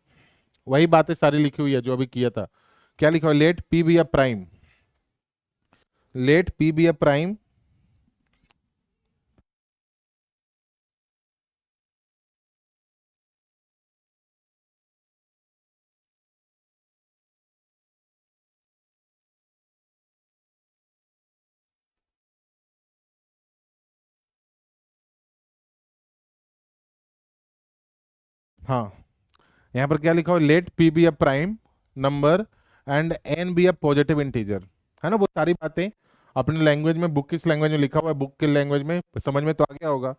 S1: वही बातें सारी लिखी हुई है जो अभी किया था। क्या लिखा हुआ? Let p be a prime, let p be a prime. हाँ, यहाँ पर क्या लिखा हुआ? Let p be a prime number and n be a positive integer, है ना? वो सारी बातें अपने लैंग्वेज में, बुक किस लैंग्वेज में लिखा हुआ है, बुक के लैंग्वेज में समझ में तो आ गया होगा,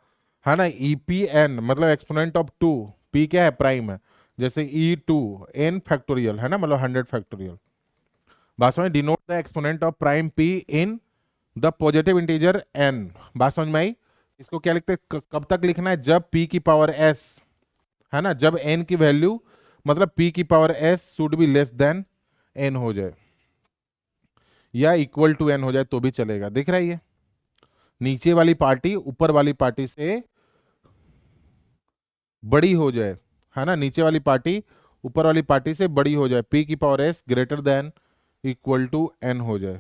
S1: है ना? ई पी एन मतलब एक्सपोनेंट ऑफ टू, पी क्या है? प्राइम है। जैसे ई टू एन फैक्टोरियल, है ना? मतलब 100 फैक्टोरियल। बात समझ, denote the exponent of prime p in the positive integer n. बात समझ में आई? इसको क्या लिखते हैं, कब तक लिखना है? जब p की पावर s, है ना, जब n की वैल्यू मतलब p की power s should be less than n हो जाए, या इक्वल टू n हो जाए तो भी चलेगा। दिख रहा है ये? नीचे वाली पार्टी ऊपर वाली पार्टी से बड़ी हो जाए, है ना? नीचे वाली पार्टी ऊपर वाली पार्टी से बड़ी हो जाए, p की power s greater than equal to n हो जाए,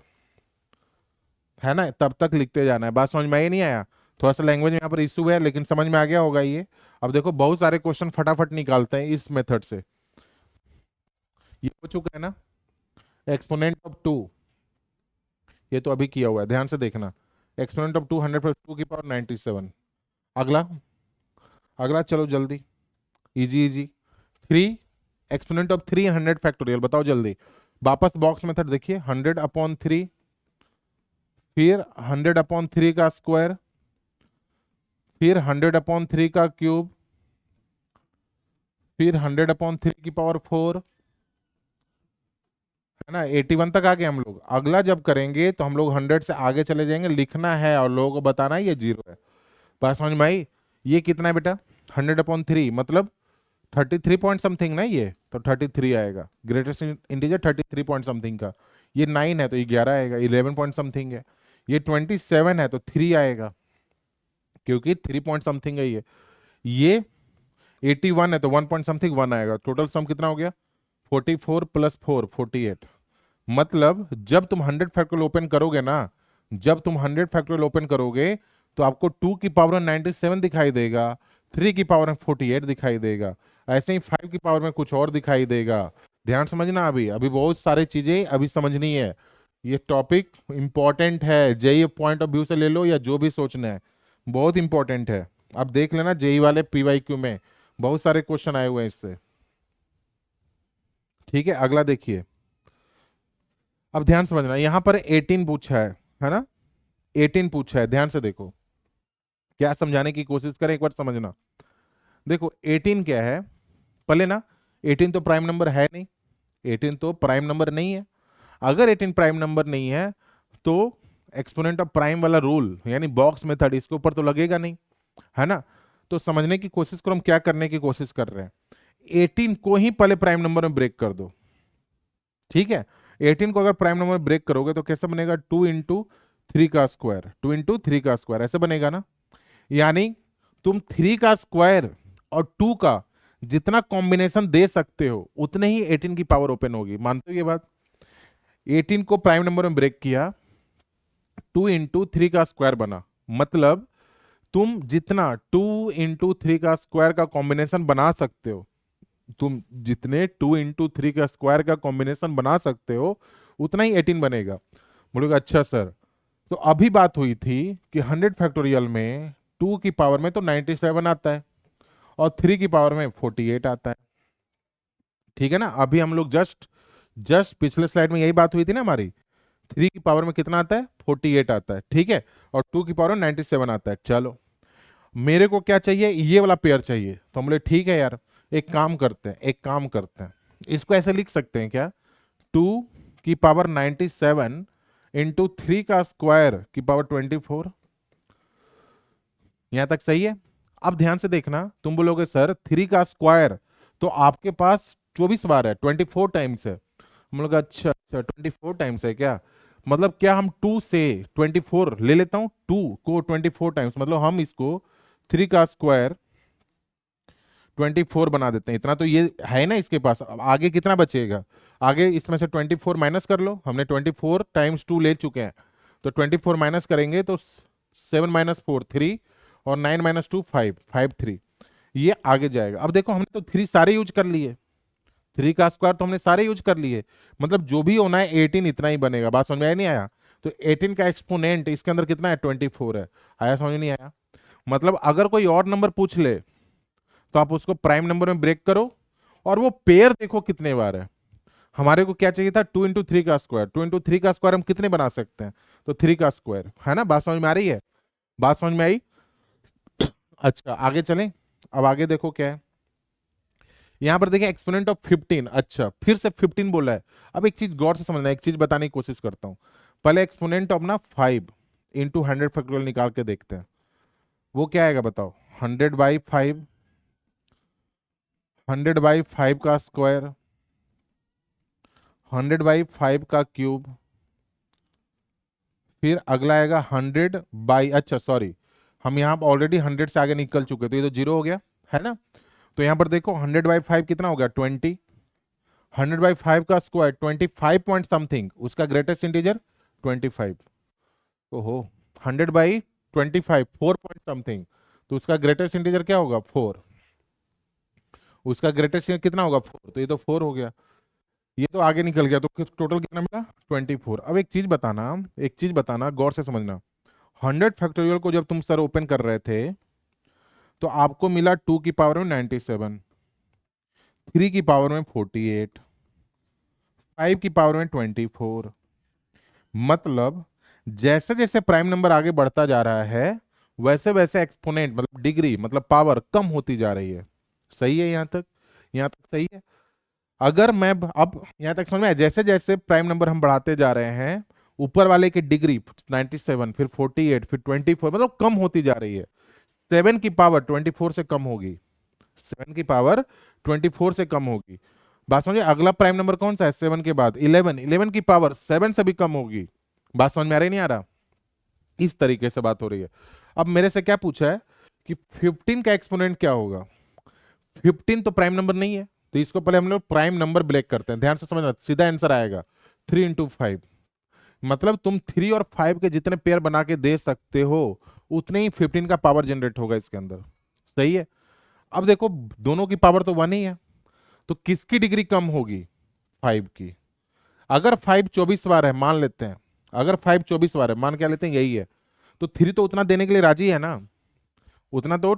S1: है ना? तब तक लिखते जाना है। बात समझ में आई नहीं आया? थोड़ा सा लैंग्वेज में यहाँ पर इशू है, लेकिन समझ में आ गया होगा ये। अब देखो बहुत सारे क्वेश्चन फटाफट निकालते हैं इस मेथड से। ये हो चुका है ना, एक्सपोनेंट ऑफ टू, ये तो अभी किया हुआ है, ध्यान से देखना। एक्सपोनेंट ऑफ 200 प्लस 2 की पावर 97। अगला, अगला चलो जल्दी, easy easy. 3, exponent of 300 factorial, बताओ जल्दी। वापस बॉक्स मेथड देखिए, 100/3, फिर 100/3 का स्क्वायर, फिर 100/3 का क्यूब, फिर 100/3 की पावर 4, है ना? 81 तक आ गए हम लोग। अगला जब करेंगे तो हम लोग 100 से आगे चले जाएंगे, लिखना है और लोगों को बताना है ये जीरो है। बात समझ में आई? ये कितना है बेटा? 100/3 मतलब 33 पॉइंट समथिंग ना, ये तो 33 आएगा। ग्रेटेस्ट इंटीजर 33 पॉइंट समथिंग का। ये 9 है तो ये 11 आएगा। 11 पॉइंट समथिंग है। ये 27 है तो 3 आएगा, क्योंकि 3 पॉइंट समथिंग है ये 81 है तो 1 पॉइंट समथिंग 1 आएगा। टोटल सम कितना हो गया? 44 प्लस 4 48। मतलब जब तुम 100 फैक्टोरियल ओपन करोगे ना, जब तुम 100 फैक्टोरियल ओपन करोगे तो आपको 2 की पावर में 97 दिखाई देगा, 3 की पावर में 48 दिखाई देगा, ऐसे ही 5 की पावर में कुछ और दिखाई देगा। ध्यान समझना, अभी अभी बहुत सारी चीजें अभी समझनी है। ये टॉपिक इंपॉर्टेंट है, जेई पॉइंट ऑफ व्यू से ले लो या जो भी सोचना है, बहुत इंपॉर्टेंट है। अब देख लेना जेई वाले पीवाईक्यू में बहुत सारे क्वेश्चन आए हुए हैं इससे। ठीक है, अगला देखिए। अब ध्यान समझना, यहां पर 18 पूछा है ना? 18 पूछा है, ध्यान से देखो, क्या समझाने की कोशिश करें, एक बार समझना। देखो 18 क्या है पहले ना, 18 तो प्राइम नंबर है नहीं, 18 तो प्राइम नंबर नहीं है। अगर 18 प्राइम नंबर नहीं है तो एक्सपोनेंट ऑफ प्राइम वाला रूल यानी बॉक्स मेथड इसके ऊपर तो लगेगा नहीं, है ना? तो समझने की कोशिश करो, हम क्या करने की कोशिश कर रहे हैं। 18 को ही पहले प्राइम नंबर में ब्रेक कर दो। ठीक है, 18 को अगर प्राइम नंबर में ब्रेक करोगे तो कैसे बनेगा? 2 × 3 का स्क्वायर, 2 × 3 का स्क्वायर ऐसे बनेगा ना। यानी तुम 3 का स्क्वायर और 2 का जितना कॉम्बिनेशन दे सकते हो उतने ही 18 की पावर ओपन होगी। मानते हो ये बात? 18 को प्राइम नंबर में ब्रेक किया, 2 × 3 का स्क्वायर बना, मतलब तुम जितना 2 × 3 का स्क्वायर का कॉम्बिनेशन बना सकते हो, तुम जितने 2 × 3 का स्क्वायर का कॉम्बिनेशन बना सकते हो उतना ही 18 बनेगा। बोलोगे अच्छा सर, तो अभी बात हुई थी कि 100 फैक्टोरियल में 2 की पावर में तो 97 आता है और 3 की पावर में 48 आता है। ठीक है ना? अभी हम लोग जस्ट जस्ट पिछले स्लाइड में यही बात हुई थी ना हमारी। 3 की पावर में कितना आता है? 48 आता है, ठीक है, और 2 की पावर में 97 आता है। चलो मेरे को क्या चाहिए, ये वाला पेयर चाहिए। तो हम बोले ठीक है यार, एक काम करते हैं, इसको ऐसे लिख सकते हैं क्या, 2 की पावर 97 इंटू 3 का स्क्वायर की पावर 24। यहां तक सही है। अब ध्यान से देखना, तुम बोलोगे सर 3 का स्क्वायर तो आपके पास 24 बार है, 24 टाइम्स है। हम लोग अच्छा अच्छा 24 टाइम्स है क्या, मतलब क्या हम 2 से 24 ले लेता हूँ, 2 को 24 टाइम्स, मतलब हम इसको 3 का स्क्वायर 24 बना देते हैं। इतना तो ये है ना इसके पास। अब आगे कितना बचेगा, आगे इसमें से 24 माइनस कर लो, हमने 24 टाइम्स 2 ले चुके हैं, तो 24 माइनस करेंगे तो 7 - 4 3, और 9 - 2 5 5 3, ये आगे जाएगा। अब देखो हमने तो 3 सारे यूज कर लिए, 3 का स्क्वायर तो हमने सारे यूज कर लिए, मतलब जो भी होना है 18 इतना ही बनेगा। बात समझ में आया नहीं आया, तो 18 का एक्सपोनेंट इसके अंदर कितना है, 24 है। आया समझ में नहीं आया, मतलब अगर कोई और नंबर पूछ ले तो आप उसको प्राइम नंबर में ब्रेक करो, और वो पेयर देखो कितने बार है। हमारे को क्या चाहिए था, 2 × 3 का स्क्वायर, 2 × 3 का स्क्वायर हम कितने बना सकते हैं, तो 3 का स्क्वायर, है ना। बात समझ में आ रही है, बात समझ में आई। अच्छा आगे चलें, अब आगे देखो क्या है, यहां पर देखिए एक्सपोनेंट ऑफ 15, अच्छा फिर से 15 बोला है। अब एक चीज गौर से समझना, एक चीज बताने की कोशिश करता हूं। पहले एक्सपोनेंट ऑफ ना 5 × 100 फैक्टोरियल निकाल के देखते हैं, वो क्या आएगा बताओ, 100/5, 100/5 का स्क्वायर, 100/5 का क्यूब, फिर अगला आएगा 100 बाई, अच्छा सॉरी, हम यहाँ पर ऑलरेडी 100 से आगे निकल चुके, तो ये तो जीरो हो गया, है ना। तो यहाँ पर देखो 100/5 कितना हो गया, 20, 100/5 का स्क्वायर 25 पॉइंट समथिंग, उसका ग्रेटेस्ट इंटीजर 25। ओहो, 100/25 4 पॉइंट समथिंग, तो उसका ग्रेटेस्ट इंटीजर क्या होगा, 4। उसका ग्रेटेस्ट कितना होगा, 4, तो ये तो 4 हो गया। ये तो आगे निकल गया, तो टोटल कितना मिला, 24। अब एक चीज बताना, एक चीज बताना, गौर से समझना, 100 फैक्टोरियल को जब तुम सर ओपन कर रहे थे तो आपको मिला 2 की पावर में 97, 3 की पावर में 48, 5 की पावर में 24। मतलब जैसे जैसे प्राइम नंबर आगे बढ़ता जा रहा है वैसे वैसे एक्सपोनेंट मतलब डिग्री मतलब पावर कम होती जा रही है। सही है यहाँ तक, यहाँ तक सही है। अगर मैं अब यहाँ तक समझ में आया, जैसे जैसे प्राइम नंबर हम बढ़ाते जा रहे हैं ऊपर वाले की डिग्री 97, फिर 48, फिर 24, मतलब कम होती जा रही है। 7 की पावर 24 से कम होगी, 7 की पावर 24 से कम होगी। बात समझिए, अगला प्राइम नंबर कौन सा है, 7 के बाद 11, 11 की पावर 7 से भी कम होगी। बात समझ में आ रही नहीं आ रहा, इस तरीके से बात हो रही है। अब मेरे से क्या पूछा है कि 15 का एक्सपोनेंट क्या होगा, 15 तो प्राइम नंबर नहीं है, तो इसको पहले हम लोग प्राइम नंबर ब्रेक करते हैं, ध्यान से समझना, सीधा आंसर आएगा 3 × 5। मतलब तुम 3 और 5 के जितने पेयर बना के दे सकते हो उतने ही 15 का पावर जनरेट होगा इसके अंदर। सही है। अब देखो दोनों की पावर तो 1 ही है, तो किसकी डिग्री कम होगी, 5 की। अगर 5 24 बार है मान लेते हैं, अगर 5 24 बार है मान क्या लेते हैं यही है, तो 3 तो उतना देने के लिए राजी है ना, उतना तो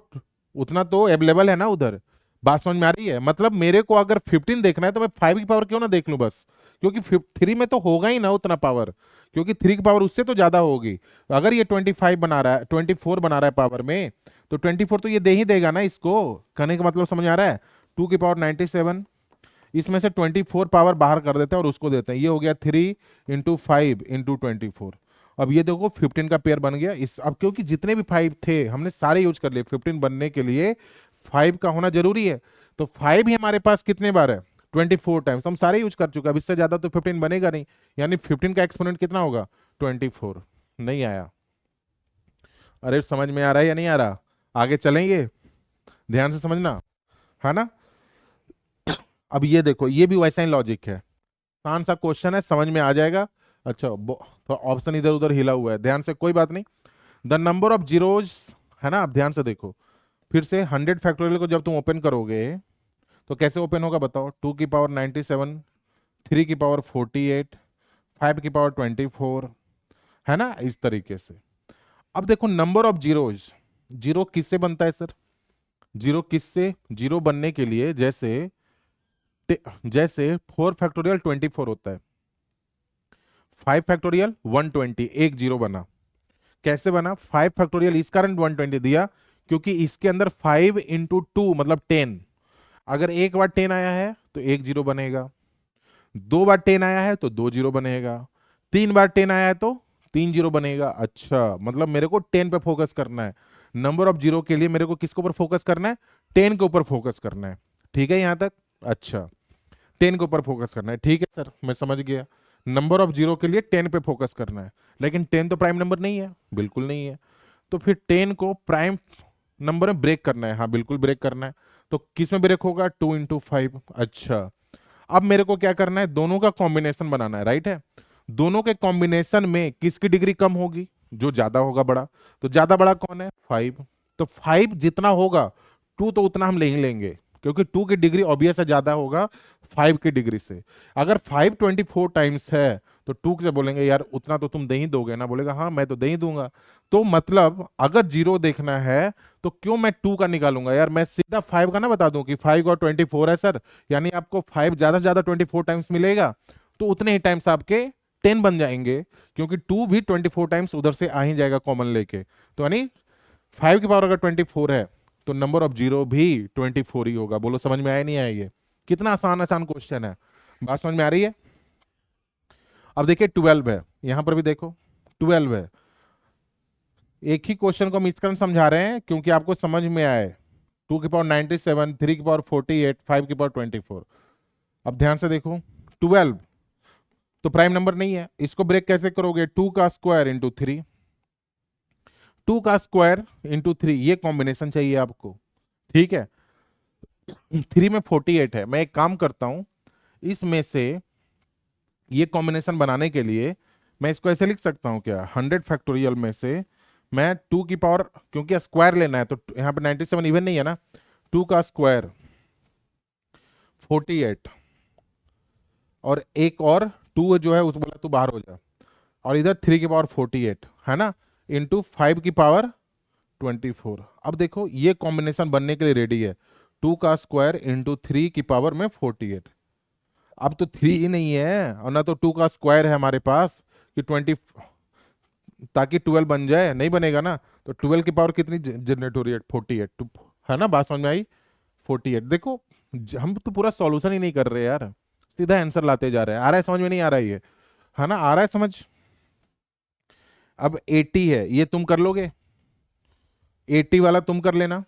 S1: उतना तो अवेलेबल है ना उधर। बात समझ में आ रही है, मतलब मेरे को अगर 15 देखना है तो मैं 5 की पावर क्यों ना देख लूं बस, क्योंकि 3 में तो होगा ही ना उतना पावर, क्योंकि 3 की पावर उससे तो ज्यादा होगी। अगर ये 25 बना रहा है, 24 बना रहा है पावर में, तो 24 तो ये दे ही देगा ना इसको। कहने का मतलब समझ आ रहा है, 2 की पावर 97, इसमें से 24 पावर बाहर कर देते हैं और उसको देते हैं, ये हो गया 3 × 5 × 24। अब ये देखो 15 का पेयर बन गया इस, अब क्योंकि जितने भी 5 थे हमने सारे यूज कर लिए, 15 बनने के लिए 5 का होना जरूरी है। तो 5 ही हमारे पास कितने बार है, 24 टाइम्स, हम सारे यूज कर चुके हैं, अब इससे ज्यादा तो 15 बनेगा नहीं, यानी 15 का एक्सपोनेंट कितना होगा, 24। नहीं आया, अरे समझ में आ रहा है या नहीं आ रहा, आगे चलेंगे, ध्यान से समझना, है ना। अब ये देखो ये भी वैसा ही लॉजिक है, आसान सा क्वेश्चन है, समझ में आ जाएगा। अच्छा तो ऑप्शन इधर उधर हिला हुआ है, ध्यान से, कोई बात नहीं। द नंबर ऑफ जीरोज, है ना, अब ध्यान से देखो, फिर से 100 फैक्टोरियल को जब तुम ओपन करोगे तो कैसे ओपन होगा बताओ, 2 की पावर 97, 3 की पावर 48, 5 की पावर 24, है ना, इस तरीके से। अब देखो नंबर ऑफ जीरोज, जीरो किससे बनता है सर, जीरो किससे, जीरो बनने के लिए जैसे जैसे 4 फैक्टोरियल 24 होता है, 5 फैक्टोरियल 120, एक जीरो बना। कैसे बना, 5 फैक्टोरियल इस कारण 120 दिया क्योंकि इसके अंदर 5 × 2 मतलब 10। अगर एक बार 10 आया है तो एक जीरो बनेगा, 2 बार 10 आया है तो 2 जीरो बनेगा, 3 बार 10 आया है तो 3 जीरो बनेगा। अच्छा, मतलब मेरे को 10 पे फोकस करना है। नंबर ऑफ जीरो के लिए मेरे को किसके ऊपर फोकस करना है? 10 के ऊपर फोकस करना है। ठीक है यहां तक? अच्छा, 10 के ऊपर फोकस करना है, ठीक है सर, मैं समझ गया। नंबर ऑफ जीरो के लिए 10 पे फोकस करना है, लेकिन 10 तो प्राइम नंबर नहीं है, बिल्कुल नहीं है। तो फिर 10 को प्राइम नंबर में ब्रेक करना है, हाँ बिल्कुल ब्रेक करना है। तो किस में ब्रेक होगा? 2 × 5। अच्छा, अब मेरे को क्या करना है? दोनों का कॉम्बिनेशन बनाना है, राइट है। दोनों के कॉम्बिनेशन में किसकी डिग्री कम होगी? जो ज्यादा होगा बड़ा। तो ज्यादा बड़ा कौन है? 5। तो 5 जितना होगा 2 तो उतना हम ले ही लेंगे, क्योंकि 2 की डिग्री ऑब्वियस है ज्यादा होगा 5 की डिग्री से। अगर 5 24 टाइम्स है तो 2 से बोलेंगे यार उतना तो तुम दे ही दोगे ना, बोलेगा हाँ मैं तो दे ही दूंगा। तो मतलब अगर जीरो देखना है तो क्यों मैं 2 का निकालूंगा यार, मैं सीधा 5 का ना बता दूं कि 5 और 24 है सर, यानी आपको 5 ज्यादा से ज्यादा 24 टाइम्स मिलेगा, तो उतने ही टाइम्स आपके 10 बन जाएंगे, क्योंकि 2 भी 24 टाइम्स उधर से आ ही जाएगा कॉमन लेके। तो यानी 5 की पावर अगर 24 है तो नंबर ऑफ जीरो भी 24 ही होगा। बोलो समझ में आया नहीं आया? ये कितना आसान आसान क्वेश्चन है, बात समझ में आ रही है? अब देखिए 12 है, यहां पर भी देखो 12 है। एक ही क्वेश्चन को हम इस कारण समझा रहे हैं क्योंकि आपको समझ में आए। 2 की पावर 97, 3 की पावर 48, 5 की पावर 24। अब ध्यान से देखो, 12 तो प्राइम नंबर नहीं है, इसको ब्रेक कैसे करोगे? 2 का स्क्वायर × 3, 2 का स्क्वायर × 3, ये कॉम्बिनेशन चाहिए आपको, ठीक है। 3 में 48 है, मैं एक काम करता हूं, इसमें से ये कॉम्बिनेशन बनाने के लिए मैं इसको ऐसे लिख सकता हूं क्या? 100 फैक्टोरियल में से मैं 2 की पावर, क्योंकि स्क्वायर लेना है तो यहाँ पे 97 इवन नहीं है ना, 2 का स्क्वायर 48, और एक और 2 जो है उस बोला तू बाहर हो जा, और इधर 3 की पावर 48 है ना, इंटू 5 की पावर 24। अब देखो ये कॉम्बिनेशन बनने के लिए रेडी है, 2 का स्क्वायर × 3 की पावर में 48। अब तो 3 ही नहीं है और ना तो 2 का स्क्वायर है हमारे पास कि 20, ताकि 12 बन जाए, नहीं बनेगा ना। तो 12 की पावर कितनी जनरेट हो रही है? 48, है ना, बात समझ में आई? 48। देखो हम तो पूरा सॉल्यूशन ही नहीं कर रहे यार, सीधा आंसर लाते जा रहे हैं। आ रहा है समझ में? नहीं आ रहा है ये? है ना, आ रहा है समझ? अब 80 है, ये तुम कर लोगे, 80 वाला तुम कर लेना।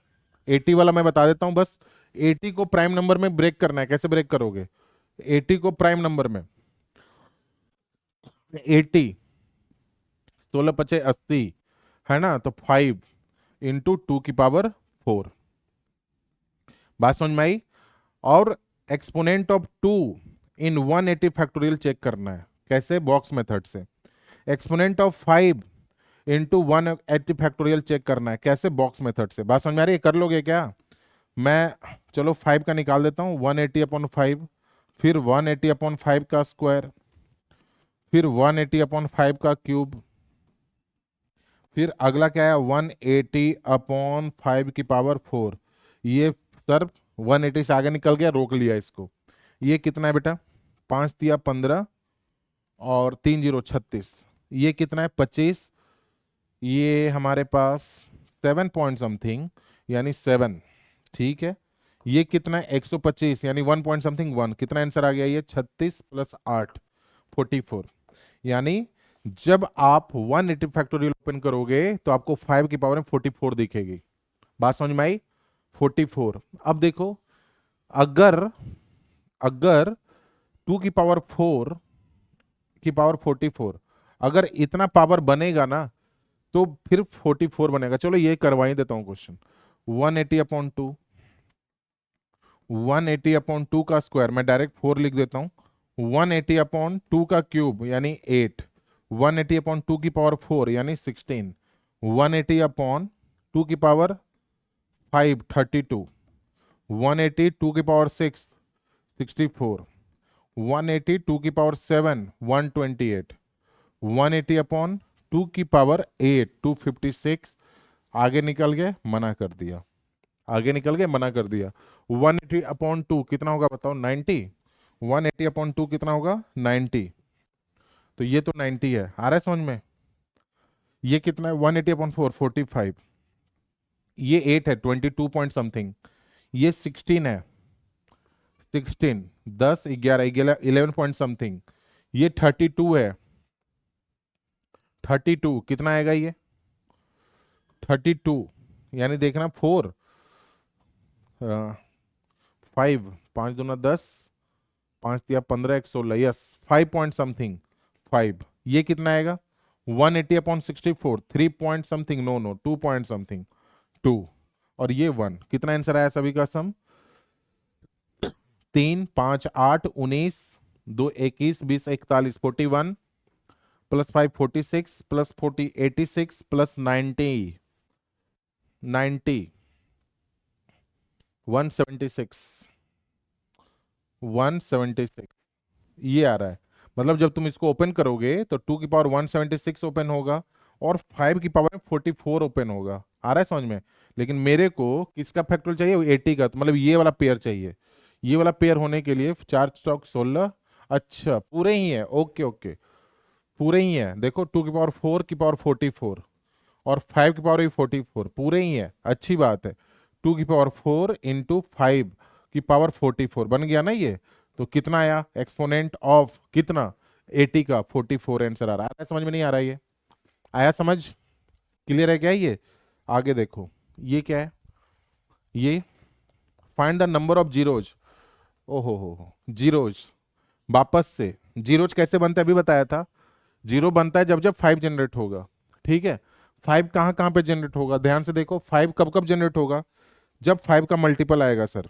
S1: 80 वाला मैं बता देता हूं बस। 80 को प्राइम नंबर में ब्रेक करना है, कैसे ब्रेक करोगे? 80 को प्राइम नंबर में, 80, 16 × 5 = 80, है ना, तो 5 × 2 की पावर 4। बात समझ में आई? और exponent of 2 in 180 factorial check करना है, कैसे? बॉक्स मेथड से। एक्सपोनेंट ऑफ 5 × 180 फैक्टोरियल चेक करना है, कैसे? बॉक्स मेथड से। बात समझ में आ रही है? कर लोगे क्या? मैं चलो 5 का निकाल देता हूँ, 180/5, फिर 180/5 का स्क्वायर, फिर 180/5 का क्यूब, फिर अगला क्या है? 180/5 की पावर 4। ये सर 180 से आगे निकल गया, रोक लिया इसको। ये कितना है बेटा? 5×3 = 15, और 3×0 = 36। ये कितना है? 25। ये हमारे पास 7 पॉइंट समथिंग, यानी 7, ठीक है। ये कितना है? 125, यानी 1 पॉइंट समथिंग 1। कितना आंसर आ गया? ये 36 + 8, 44। यानी जब आप 180 फैक्टोरियल ओपन करोगे तो आपको 5 की पावर में 44 दिखेगी। बात समझ में आई? 44। अब देखो, अगर अगर 2 की पावर 4 की पावर 44, अगर इतना पावर बनेगा ना तो फिर 44 बनेगा। चलो ये करवा ही देता हूं क्वेश्चन। 180/2, 180/2 का स्क्वायर, मैं डायरेक्ट 4 लिख देता हूं। 180/2 का क्यूब यानी 8, 180/2 की पावर 4 यानी 16, 180/2 की पावर 5 32, 180 की पावर 6 64, 180 की पावर 7 128, 180/2 की पावर 8 256। आगे निकल गए, मना कर दिया, आगे निकल गए, मना कर दिया। 180/2 कितना होगा बताओ? 90। 180/2 कितना होगा? 90। तो ये तो 90 है, आ रहा है समझ में? ये कितना है? 180/4 45, ये 8 है, 22 पॉइंट समथिंग। ये 16 है, 16, 10, 11, 11 पॉइंट समथिंग। ये 32 है, 32 कितना आएगा ये? 32 यानी देखना 4, 5, 5 दूना 10, 5 तिया 15, 1 16, यस 5 पॉइंट समथिंग, 5। ये कितना आएगा? 180/64, 3 point something, no no 2 point something, 2। और ये 1, कितना आंसर आया सभी का सम? 3, 5, 8, 19, 2, 21, 20, 41, 41 प्लस 5, 46 प्लस 40, 86 प्लस 90, 90, 176, 176 ये आ रहा है। मतलब जब तुम इसको ओपन करोगे तो 2 की पावर 176 ओपन होगा और 5 की पावर 44 ओपन होगा। आ रहा है समझ में? लेकिन मेरे को किसका फैक्टोरियल चाहिए? 80 का। तो मतलब ये वाला पेयर चाहिए। ये वाला पेयर होने के लिए 4 चौक 16। अच्छा पूरे ही है, ओके ओके, पूरे ही है। देखो 2 की पावर 4 की पावर 44 और 5 की पावर 44 पूरे ही है, अच्छी बात है। 2 की पावर 4 इंटू 5 की पावर 44 बन गया ना ये। तो कितना आया? एक्सपोनेंट ऑफ कितना? 80 का 44 आंसर आ रहा है। समझ में नहीं आ रहा है ये? आया समझ? क्लियर है क्या ये? आगे देखो, ये क्या है? ये find the number of zeros. ओहो हो, जीरोज। वापस से जीरोज कैसे बनता है अभी बताया था। जीरो बनता है जब जब 5 जनरेट होगा, ठीक है। 5 कहाँ कहाँ पे जनरेट होगा? ध्यान से देखो, 5 कब कब जनरेट होगा? जब 5 का मल्टीपल आएगा सर।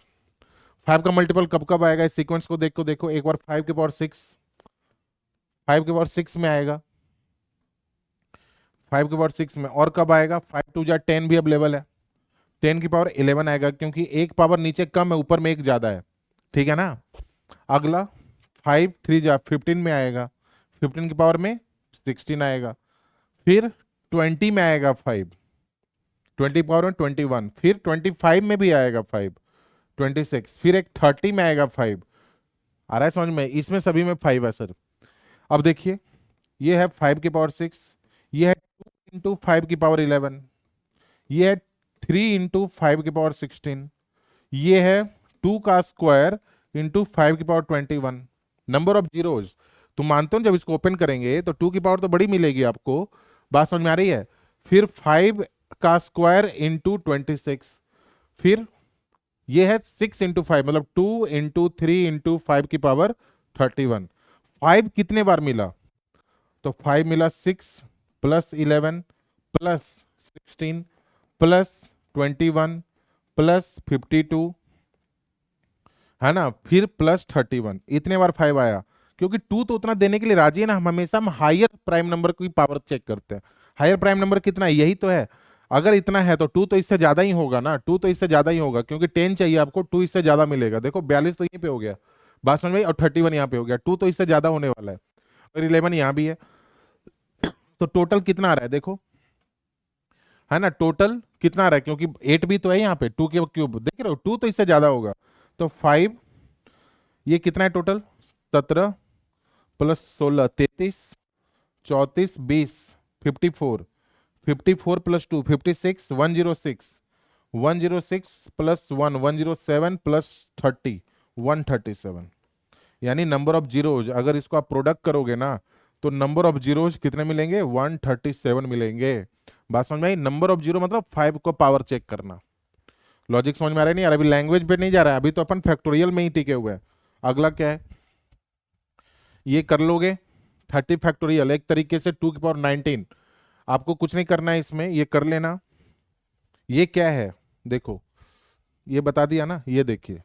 S1: 5 का मल्टीपल कब कब आएगा? इस सीक्वेंस को देखो, देखो एक बार 5 की पावर 6, 5 की पावर 6 में आएगा, 5 की पावर 6 में। और कब आएगा? 5 2 जा 10 भी अवेलेबल है, 10 की पावर 11 आएगा, क्योंकि एक पावर नीचे कम है, ऊपर में एक ज्यादा है, ठीक है ना। अगला 5 3 जा 15 में आएगा, 15 की पावर में 16 आएगा। फिर 20 में आएगा 5, 20 की पावर में 21। फिर 25 में भी आएगा 5, 26। फिर एक 30 में आएगा 5। आ रहा है समझ में? इसमें सभी में 5 है सर। अब देखिए, ये है 5 की पावर 6, ये है 2 इंटू 5 की पावर 11, ये है 3 इंटू 5 की पावर 16, ये है 2 का स्क्वायर इंटू 5 की पावर 21। Number of zeros. तुम मानते हो ना, जब इसको ओपन करेंगे तो 2 की पावर तो बड़ी मिलेगी आपको, बात समझ में आ रही है। फिर 5 का स्क्वायर इंटू 26, फिर ये है 6 इंटू 5, मतलब 2 इंटू 3 इंटू 5 की पावर 31। 5 कितने बार मिला? तो 5 मिला 6 प्लस 11 प्लस 16 प्लस 21 प्लस 52, है ना, फिर प्लस 31। इतने बार 5 आया। क्योंकि 2 तो उतना देने के लिए राजी है ना, हम हमेशा हायर प्राइम नंबर की पावर चेक करते हैं। हायर प्राइम नंबर कितना है, यही तो है। अगर इतना है तो 2 तो इससे ज्यादा ही होगा ना, 2 तो इससे ज्यादा ही होगा, क्योंकि 10 चाहिए आपको, 2 इससे ज्यादा मिलेगा। देखो 42 तो यहीं पे हो गया, बात समझ में आई? और 31 यहाँ पे हो गया, 2 तो इससे ज्यादा होने वाला है। और 11 यहाँ भी है। तो टोटल कितना आ रहा है देखो, है ना, टोटल कितना आ रहा है, क्योंकि 8 भी तो है यहाँ पे, 2 के क्यूब देख रहे हो, 2 तो इससे ज्यादा होगा। तो 5, ये कितना है total? 17 plus 16 33, 34 20, 54, 54 plus 2 56, 106, 106 plus 1 107 plus 30, 137। यानी नंबर ऑफ जीरोज, अगर इसको आप प्रोडक्ट करोगे ना, तो नंबर ऑफ जीरोज कितने मिलेंगे? 137 मिलेंगे। बात समझ में आई? नंबर ऑफ जीरो मतलब 5 को पावर चेक करना। लॉजिक समझ में आ रहा है? नहीं यार, अभी लैंग्वेज पे नहीं जा रहा है, अभी तो अपन फैक्टोरियल में ही टिके हुए हैं। अगला क्या है, ये कर लोगे 30 फैक्टोरियल एक तरीके से 2 की पावर 19। आपको कुछ नहीं करना है इसमें, ये कर लेना। ये क्या है देखो, ये बता दिया ना, ये देखिए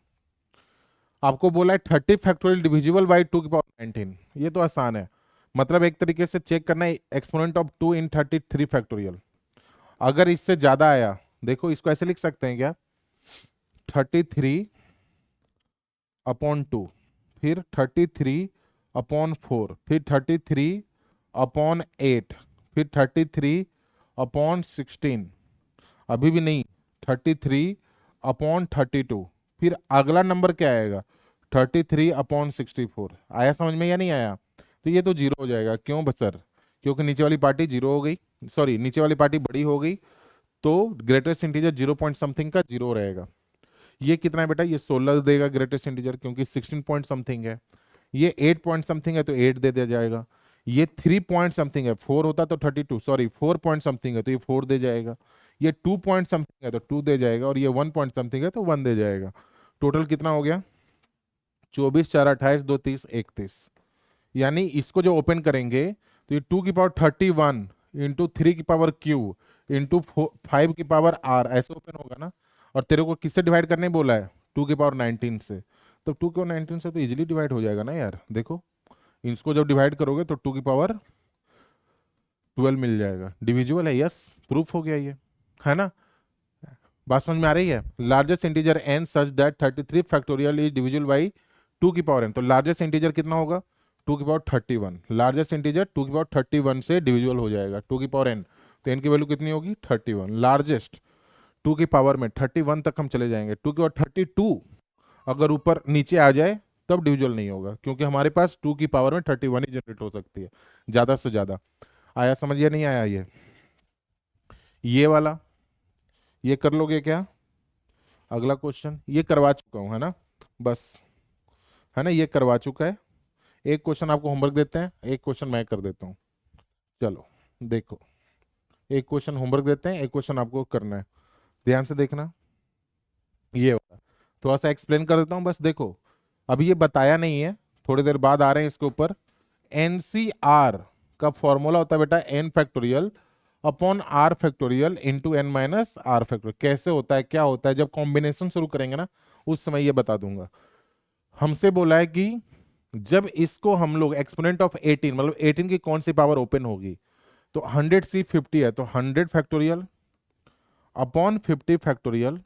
S1: आपको बोला है 30 फैक्टोरियल डिविजिबल बाई 2 की पावर 19। ये तो आसान है, मतलब एक तरीके से चेक करना है एक्सपोनेंट ऑफ 2 इन 33 फैक्टोरियल। अगर इससे ज्यादा आया, देखो इसको ऐसे लिख सकते हैं क्या, 33/2, फिर 33/4, फिर 33/8, फिर 33/16। अभी भी नहीं, 33/32। फिर अगला नंबर क्या आएगा? 33/64। आया समझ में या नहीं आया? तो ये तो जीरो हो जाएगा। क्यों सर? क्योंकि नीचे वाली पार्टी जीरो हो गई, सॉरी नीचे वाली पार्टी बड़ी हो गई, तो ग्रेटेस्ट इंटीजर 0 पॉइंट समथिंग का 0 रहेगा। ये कितना है बेटा, ये 16 देगा ग्रेटेस्ट इंटीजर, क्योंकि 16 पॉइंट समथिंग है। ये 8 पॉइंट समथिंग है तो 8 दे दिया जाएगा। ये 3 पॉइंट समथिंग है, 4 होता तो 32, सॉरी 4 पॉइंट समथिंग है तो ये 4 दे जाएगा। ये 2 पॉइंट समथिंग है तो 2 दे जाएगा, और ये 1 पॉइंट समथिंग है तो 1 दे जाएगा। टोटल कितना हो गया, 24 4 28 2 30 31। यानी इसको जो ओपन करेंगे तो ये 2 की पावर 31 इंटू 3 की पावर क्यू इंटू 5 की पावर आर, ऐसे ओपन होगा ना। और तेरे को किससे डिवाइड करने बोला है, 2 की पावर 19 से। तो 2 की पावर 19 से तो इजीली डिवाइड हो जाएगा ना यार। देखो इसको जब डिवाइड करोगे तो 2 की पावर 12 मिल जाएगा, डिविजिबल है, यस प्रूफ हो गया ये, है ना। बात समझ में आ रही है। Largest integer n such that 33 factorial is divisible by 2 की पावर एन। तो लार्जेस्ट इंटीजर कितना होगा, 2 की पावर 31। लार्जेस्ट इंटीजर 2 की पावर 31 से डिविजिबल हो जाएगा 2 की पावर एन। तो एन की वैल्यू कितनी होगी, 31। लार्जेस्ट 2 की पावर में 31 तक हम चले जाएंगे, 2 की पावर 32 अगर ऊपर नीचे आ जाए तब डिविजिबल नहीं होगा, क्योंकि हमारे पास 2 की पावर में 31 ही जनरेट हो सकती है ज्यादा से ज्यादा। आया समझ या नहीं आया ये वाला, ये कर लोगे क्या। अगला क्वेश्चन ये करवा चुका हूं, है ना, बस, है ना, ये करवा चुका है। एक क्वेश्चन आपको होमवर्क देते हैं, एक क्वेश्चन मैं कर देता हूँ। चलो देखो, एक क्वेश्चन होमवर्क देते हैं, एक क्वेश्चन आपको करना है, ध्यान से देखना। ये वाला थोड़ा सा एक्सप्लेन कर देता हूँ, बस देखो अभी ये बताया नहीं है, थोड़ी देर बाद आ रहे हैं इसके ऊपर। एनसीआर का फॉर्मूला होता है बेटा n factorial upon r factorial into n minus r factorial. कैसे होता है, क्या होता है, जब कॉम्बिनेशन शुरू करेंगे ना उस समय ये बता दूंगा। हमसे बोला है कि जब इसको हम लोग एक्सपोनेंट ऑफ 18, मतलब 18 की कौन सी पावर ओपन होगी, तो 100 से 50 है तो 100 factorial upon 50 factorial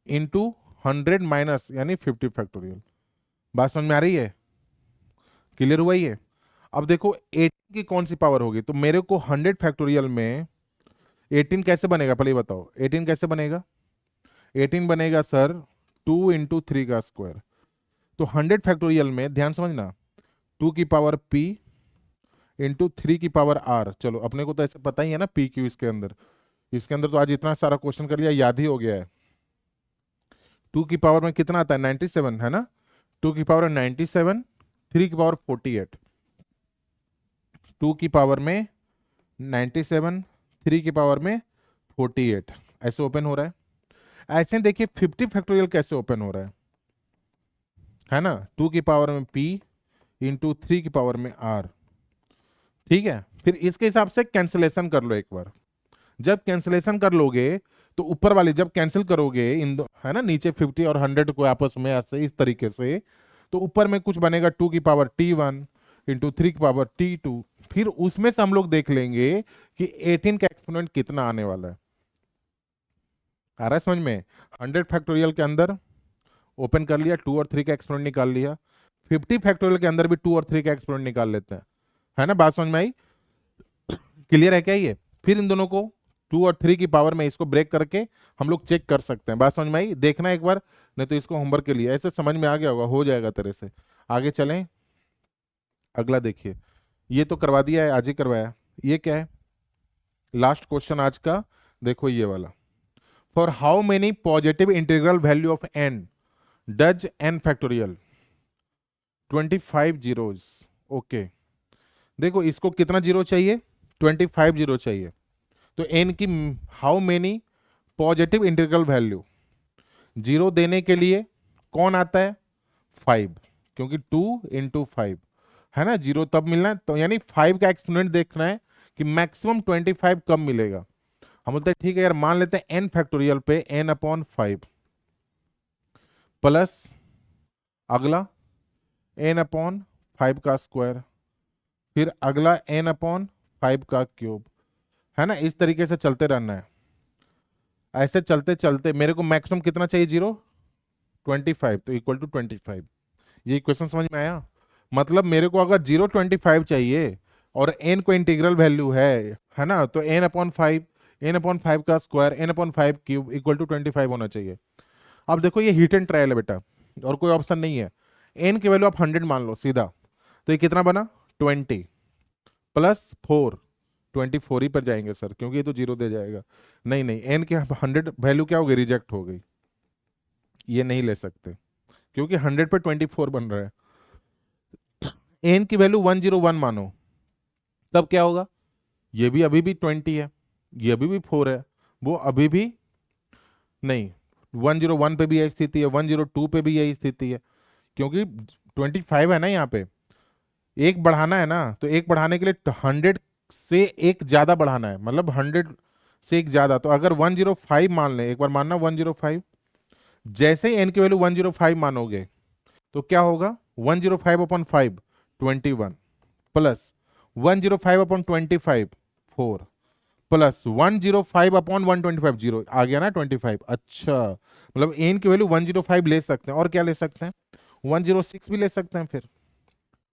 S1: into 100 minus यानी 50 फैक्टोरियल। बात समझ में आ रही है, क्लियर हुआ ये। अब देखो 18 की कौन सी पावर होगी, तो मेरे को 100 फैक्टोरियल में 18 कैसे बनेगा, पहले बताओ 18 कैसे बनेगा। 18 बनेगा सर 2 इंटू 3 का स्क्वायर। तो 100 फैक्टोरियल में ध्यान समझना 2 की पावर p इंटू 3 की पावर r। चलो अपने को तो ऐसे पता ही है ना p क्यू, इसके अंदर तो आज इतना सारा क्वेश्चन कर लिया, याद ही हो गया है। 2 की पावर में कितना आता है, 97, है ना। 2 की पावर 97, 3 की पावर 48। 2 की पावर में 97, 3 की पावर में 48, ऐसे ओपन हो रहा है। ऐसे देखिए 50 फैक्टोरियल कैसे ओपन हो रहा है ना। 2 की पावर में p इंटू 3 की पावर में r, ठीक है। फिर इसके हिसाब से कैंसिलेशन कर लो एक बार। जब कैंसिलेशन कर लोगे तो ऊपर वाली जब कैंसिल करोगे इन दो, है ना, नीचे 50 और 100 को आपस में ऐसे इस तरीके से, तो ऊपर में कुछ बनेगा 2 की पावर t1 इंटू 3 की पावर t2। फिर उसमें से हम लोग देख लेंगे कि 18 का एक्सपोनेंट कितना आने वाला है। आ रहा है समझ में। 100 फैक्टोरियल के अंदर ओपन कर लिया, 2 और 3 का एक्सपोनेंट निकाल लिया। 50 फैक्टोरियल के अंदर भी 2 और 3 का एक्सपोनेंट निकाल लेते हैं, है ना। बात समझ में आई, क्लियर है क्या ये। फिर इन दोनों को 2 और 3 की पावर में इसको ब्रेक करके हम लोग चेक कर सकते हैं। बात समझ में आई, देखना एक बार, नहीं तो इसको होमवर्क के लिए ऐसे समझ में आ गया होगा, हो जाएगा तेरे से। आगे चलें, अगला देखिए, ये तो करवा दिया है, आज ही करवाया। ये क्या है, लास्ट क्वेश्चन आज का, देखो ये वाला। For how many positive integral value of n does n factorial 25 zeros. Okay, देखो इसको कितना जीरो चाहिए, 25 जीरो चाहिए। तो एन की how many positive integral value, zero देने के लिए कौन आता है, 5, क्योंकि 2 इंटू 5, है ना, जीरो तब मिलना है। तो यानी 5 का एक्सपोनेंट देखना है कि मैक्सिमम 25 कब मिलेगा। हम बोलते हैं ठीक है यार, मान लेते हैं एन फैक्टोरियल पे n अपॉन 5 प्लस अगला n अपॉन 5 का स्क्वायर, फिर अगला n अपॉन 5 का क्यूब, है ना। इस तरीके से चलते रहना है। ऐसे चलते चलते मेरे को मैक्सिमम कितना चाहिए, 0 25, तो इक्वल टू 25। ये इक्वेशन समझ में आया। मतलब मेरे को अगर 0 25 चाहिए और n को इंटीग्रल वैल्यू है ना, तो n अपॉन 5 का square n/5 cube equal to 25 होना चाहिए। अब देखो ये हिट एंड ट्रायल है बेटा, और कोई ऑप्शन नहीं है। n की वैल्यू आप 100 मान लो सीधा, तो ये कितना बना, 20 प्लस 4 24 ही पर जाएंगे सर, क्योंकि ये तो जीरो दे जाएगा। नहीं नहीं, एन के 100 वैल्यू क्या हो गई, रिजेक्ट हो गई, ये नहीं ले सकते, क्योंकि 100 पे 24 बन रहा है। एन की वैल्यू 101 मानो, तब क्या होगा, ये भी अभी भी 20 है, ये अभी भी 4 है, वो अभी भी नहीं, 101 पे भी यही स्थिति है, 102 पे भी यही स्थिति है, क्योंकि 25 है ना यहाँ पे, एक बढ़ाना है ना, तो एक बढ़ाने के लिए 100 से एक ज्यादा बढ़ाना है, मतलब 100 से एक ज्यादा। तो अगर 105 मान लें, एक बार मानना 105, जैसे ही एन की वैल्यू 105 मानोगे तो क्या होगा, 105 upon 5 21, plus 105 upon 25 4, plus 105 upon 125 0 आ गया ना 25। अच्छा, मतलब एन की वैल्यू 105 ले सकते हैं, और क्या ले सकते हैं, 106 भी ले सकते हैं, फिर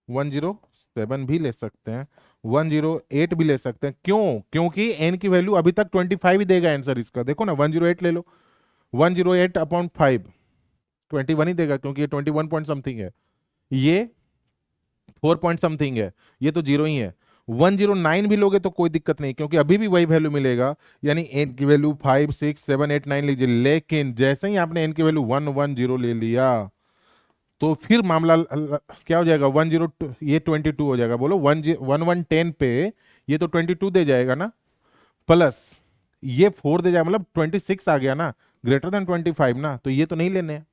S1: 107 भी ले सकते हैं, 108 भी ले सकते हैं। क्यों, क्योंकि एन की वैल्यू अभी तक 25 ही देगा आंसर इसका, देखो ना 108 ले लो, 108 अपॉन 5 21 ही देगा, क्योंकि ये 21 पॉइंट समथिंग है, ये 4 पॉइंट समथिंग है, ये तो जीरो ही है। 109 भी लोगे तो कोई दिक्कत नहीं, क्योंकि अभी भी वही वैल्यू मिलेगा, यानी एन की वैल्यू 5 6 7 8 9 लीजिए। लेकिन जैसे ही आपने एन की वैल्यू 110 ले लिया, तो फिर मामला क्या हो जाएगा, 102, ये 22 हो जाएगा, बोलो 1110 पे ये तो 22 दे जाएगा ना, प्लस ये 4 दे जाएगा, मतलब 26 आ गया ना, ग्रेटर देन 25 ना, तो ये तो नहीं लेने हैं।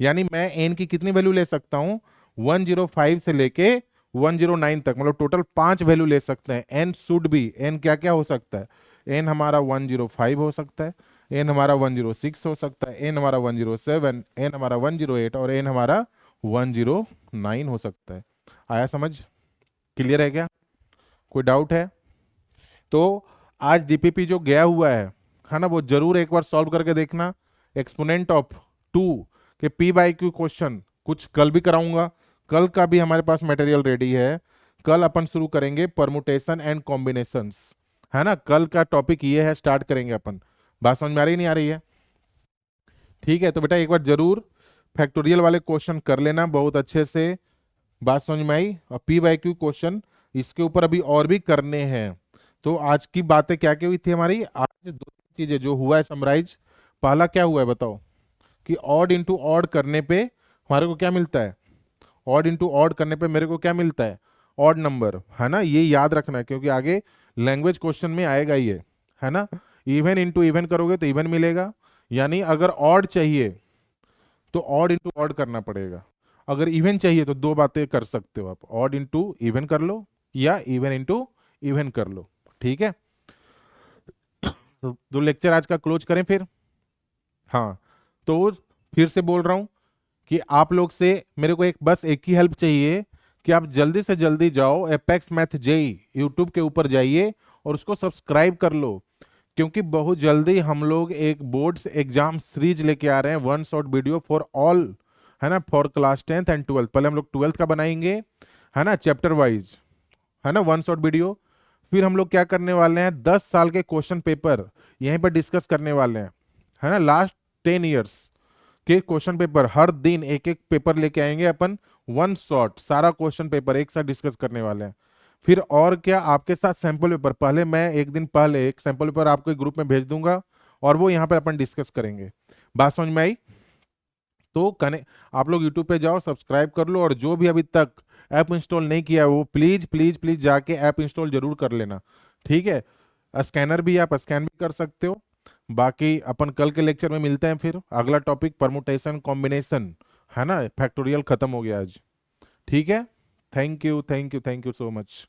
S1: यानी मैं एन की कितनी वैल्यू ले सकता हूं, 105 से लेके 109 तक, मतलब टोटल 5 वैल्यू ले सकते हैं। एन शुड बी, एन क्या क्या हो सकता है, एन हमारा 105 हो सकता है, एन हमारा 106 हो सकता है, एन हमारा 107, एन हमारा 108, और एन हमारा 109 हो सकता है। आया समझ, क्लियर है क्या, कोई डाउट है? तो आज डीपीपी जो गया हुआ है ना, वो जरूर एक बार सॉल्व करके देखना। एक्सपोनेंट ऑफ 2 के पी बाई क्यू क्वेश्चन कुछ कल भी कराऊंगा, कल का भी हमारे पास मटेरियल रेडी है। कल अपन शुरू करेंगे परमुटेशन एंड कॉम्बिनेशंस, है ना, कल का टॉपिक ये है, स्टार्ट करेंगे अपन। बात समझ में आ रही नहीं आ रही है? ठीक है, तो बेटा एक बार जरूर फैक्टोरियल वाले क्वेश्चन कर लेना बहुत अच्छे से। बात समझ में आई? और पी बाई क्यू क्वेश्चन इसके ऊपर अभी और भी करने हैं। तो आज की बातें क्या क्या हुई थी हमारी, आज दो चीजें जो हुआ है समराइज। पहला क्या हुआ है बताओ, कि ऑड इंटू ऑड करने पे हमारे को क्या मिलता है, ऑड इंटू ऑड करने पे मेरे को क्या मिलता है, ऑड नंबर, है ना, ये याद रखना है, क्योंकि आगे लैंग्वेज क्वेश्चन में आएगा ये, है ना। इवन इंटू इवन करोगे तो इवन मिलेगा, यानी अगर ऑड चाहिए तो ऑड इंटू ऑड करना पड़ेगा, अगर इवन चाहिए तो दो बातें कर सकते हो आप, ऑड इंटू इवन कर लो या इवन इंटू इवन कर लो, ठीक है। तो दो लेक्चर आज का क्लोज करें फिर। हाँ, तो फिर से बोल रहा हूं कि आप लोग से मेरे को बस एक ही हेल्प चाहिए, कि आप जल्दी से जल्दी जाओ एपेक्स मैथ जेई यूट्यूब के ऊपर जाइए और उसको सब्सक्राइब कर लो, क्योंकि बहुत जल्दी हम लोग एक बोर्ड्स एग्जाम सीरीज लेके आ रहे हैं, one shot video for all, है ना, for class 10th and 12th। पहले हम लोग 12th का बनाएंगे, है ना, चैप्टर वाइज, है ना, वन शॉट वीडियो। फिर हम लोग क्या करने वाले हैं, 10 साल के क्वेश्चन पेपर यहीं पर डिस्कस करने वाले हैं, है ना, लास्ट 10 ईयर्स के क्वेश्चन पेपर, हर दिन एक एक पेपर लेके आएंगे अपन, वन शॉट सारा क्वेश्चन पेपर एक साथ डिस्कस करने वाले हैं। फिर और क्या, आपके साथ सैंपल पेपर, पहले मैं एक दिन पहले एक सैंपल पेपर आपको ग्रुप में भेज दूंगा, और वो यहाँ पे अपन डिस्कस करेंगे। बात समझ में आई? तो कने आप लोग यूट्यूब पे जाओ, सब्सक्राइब कर लो, और जो भी अभी तक ऐप इंस्टॉल नहीं किया वो प्लीज प्लीज प्लीज जाके ऐप इंस्टॉल जरूर कर लेना, ठीक है। स्कैनर भी, आप स्कैन भी कर सकते हो। बाकी अपन कल के लेक्चर में मिलते हैं, फिर अगला टॉपिक परमुटेशन कॉम्बिनेशन, है ना, फैक्टोरियल खत्म हो गया आज, ठीक है। Thank you thank you thank you so much.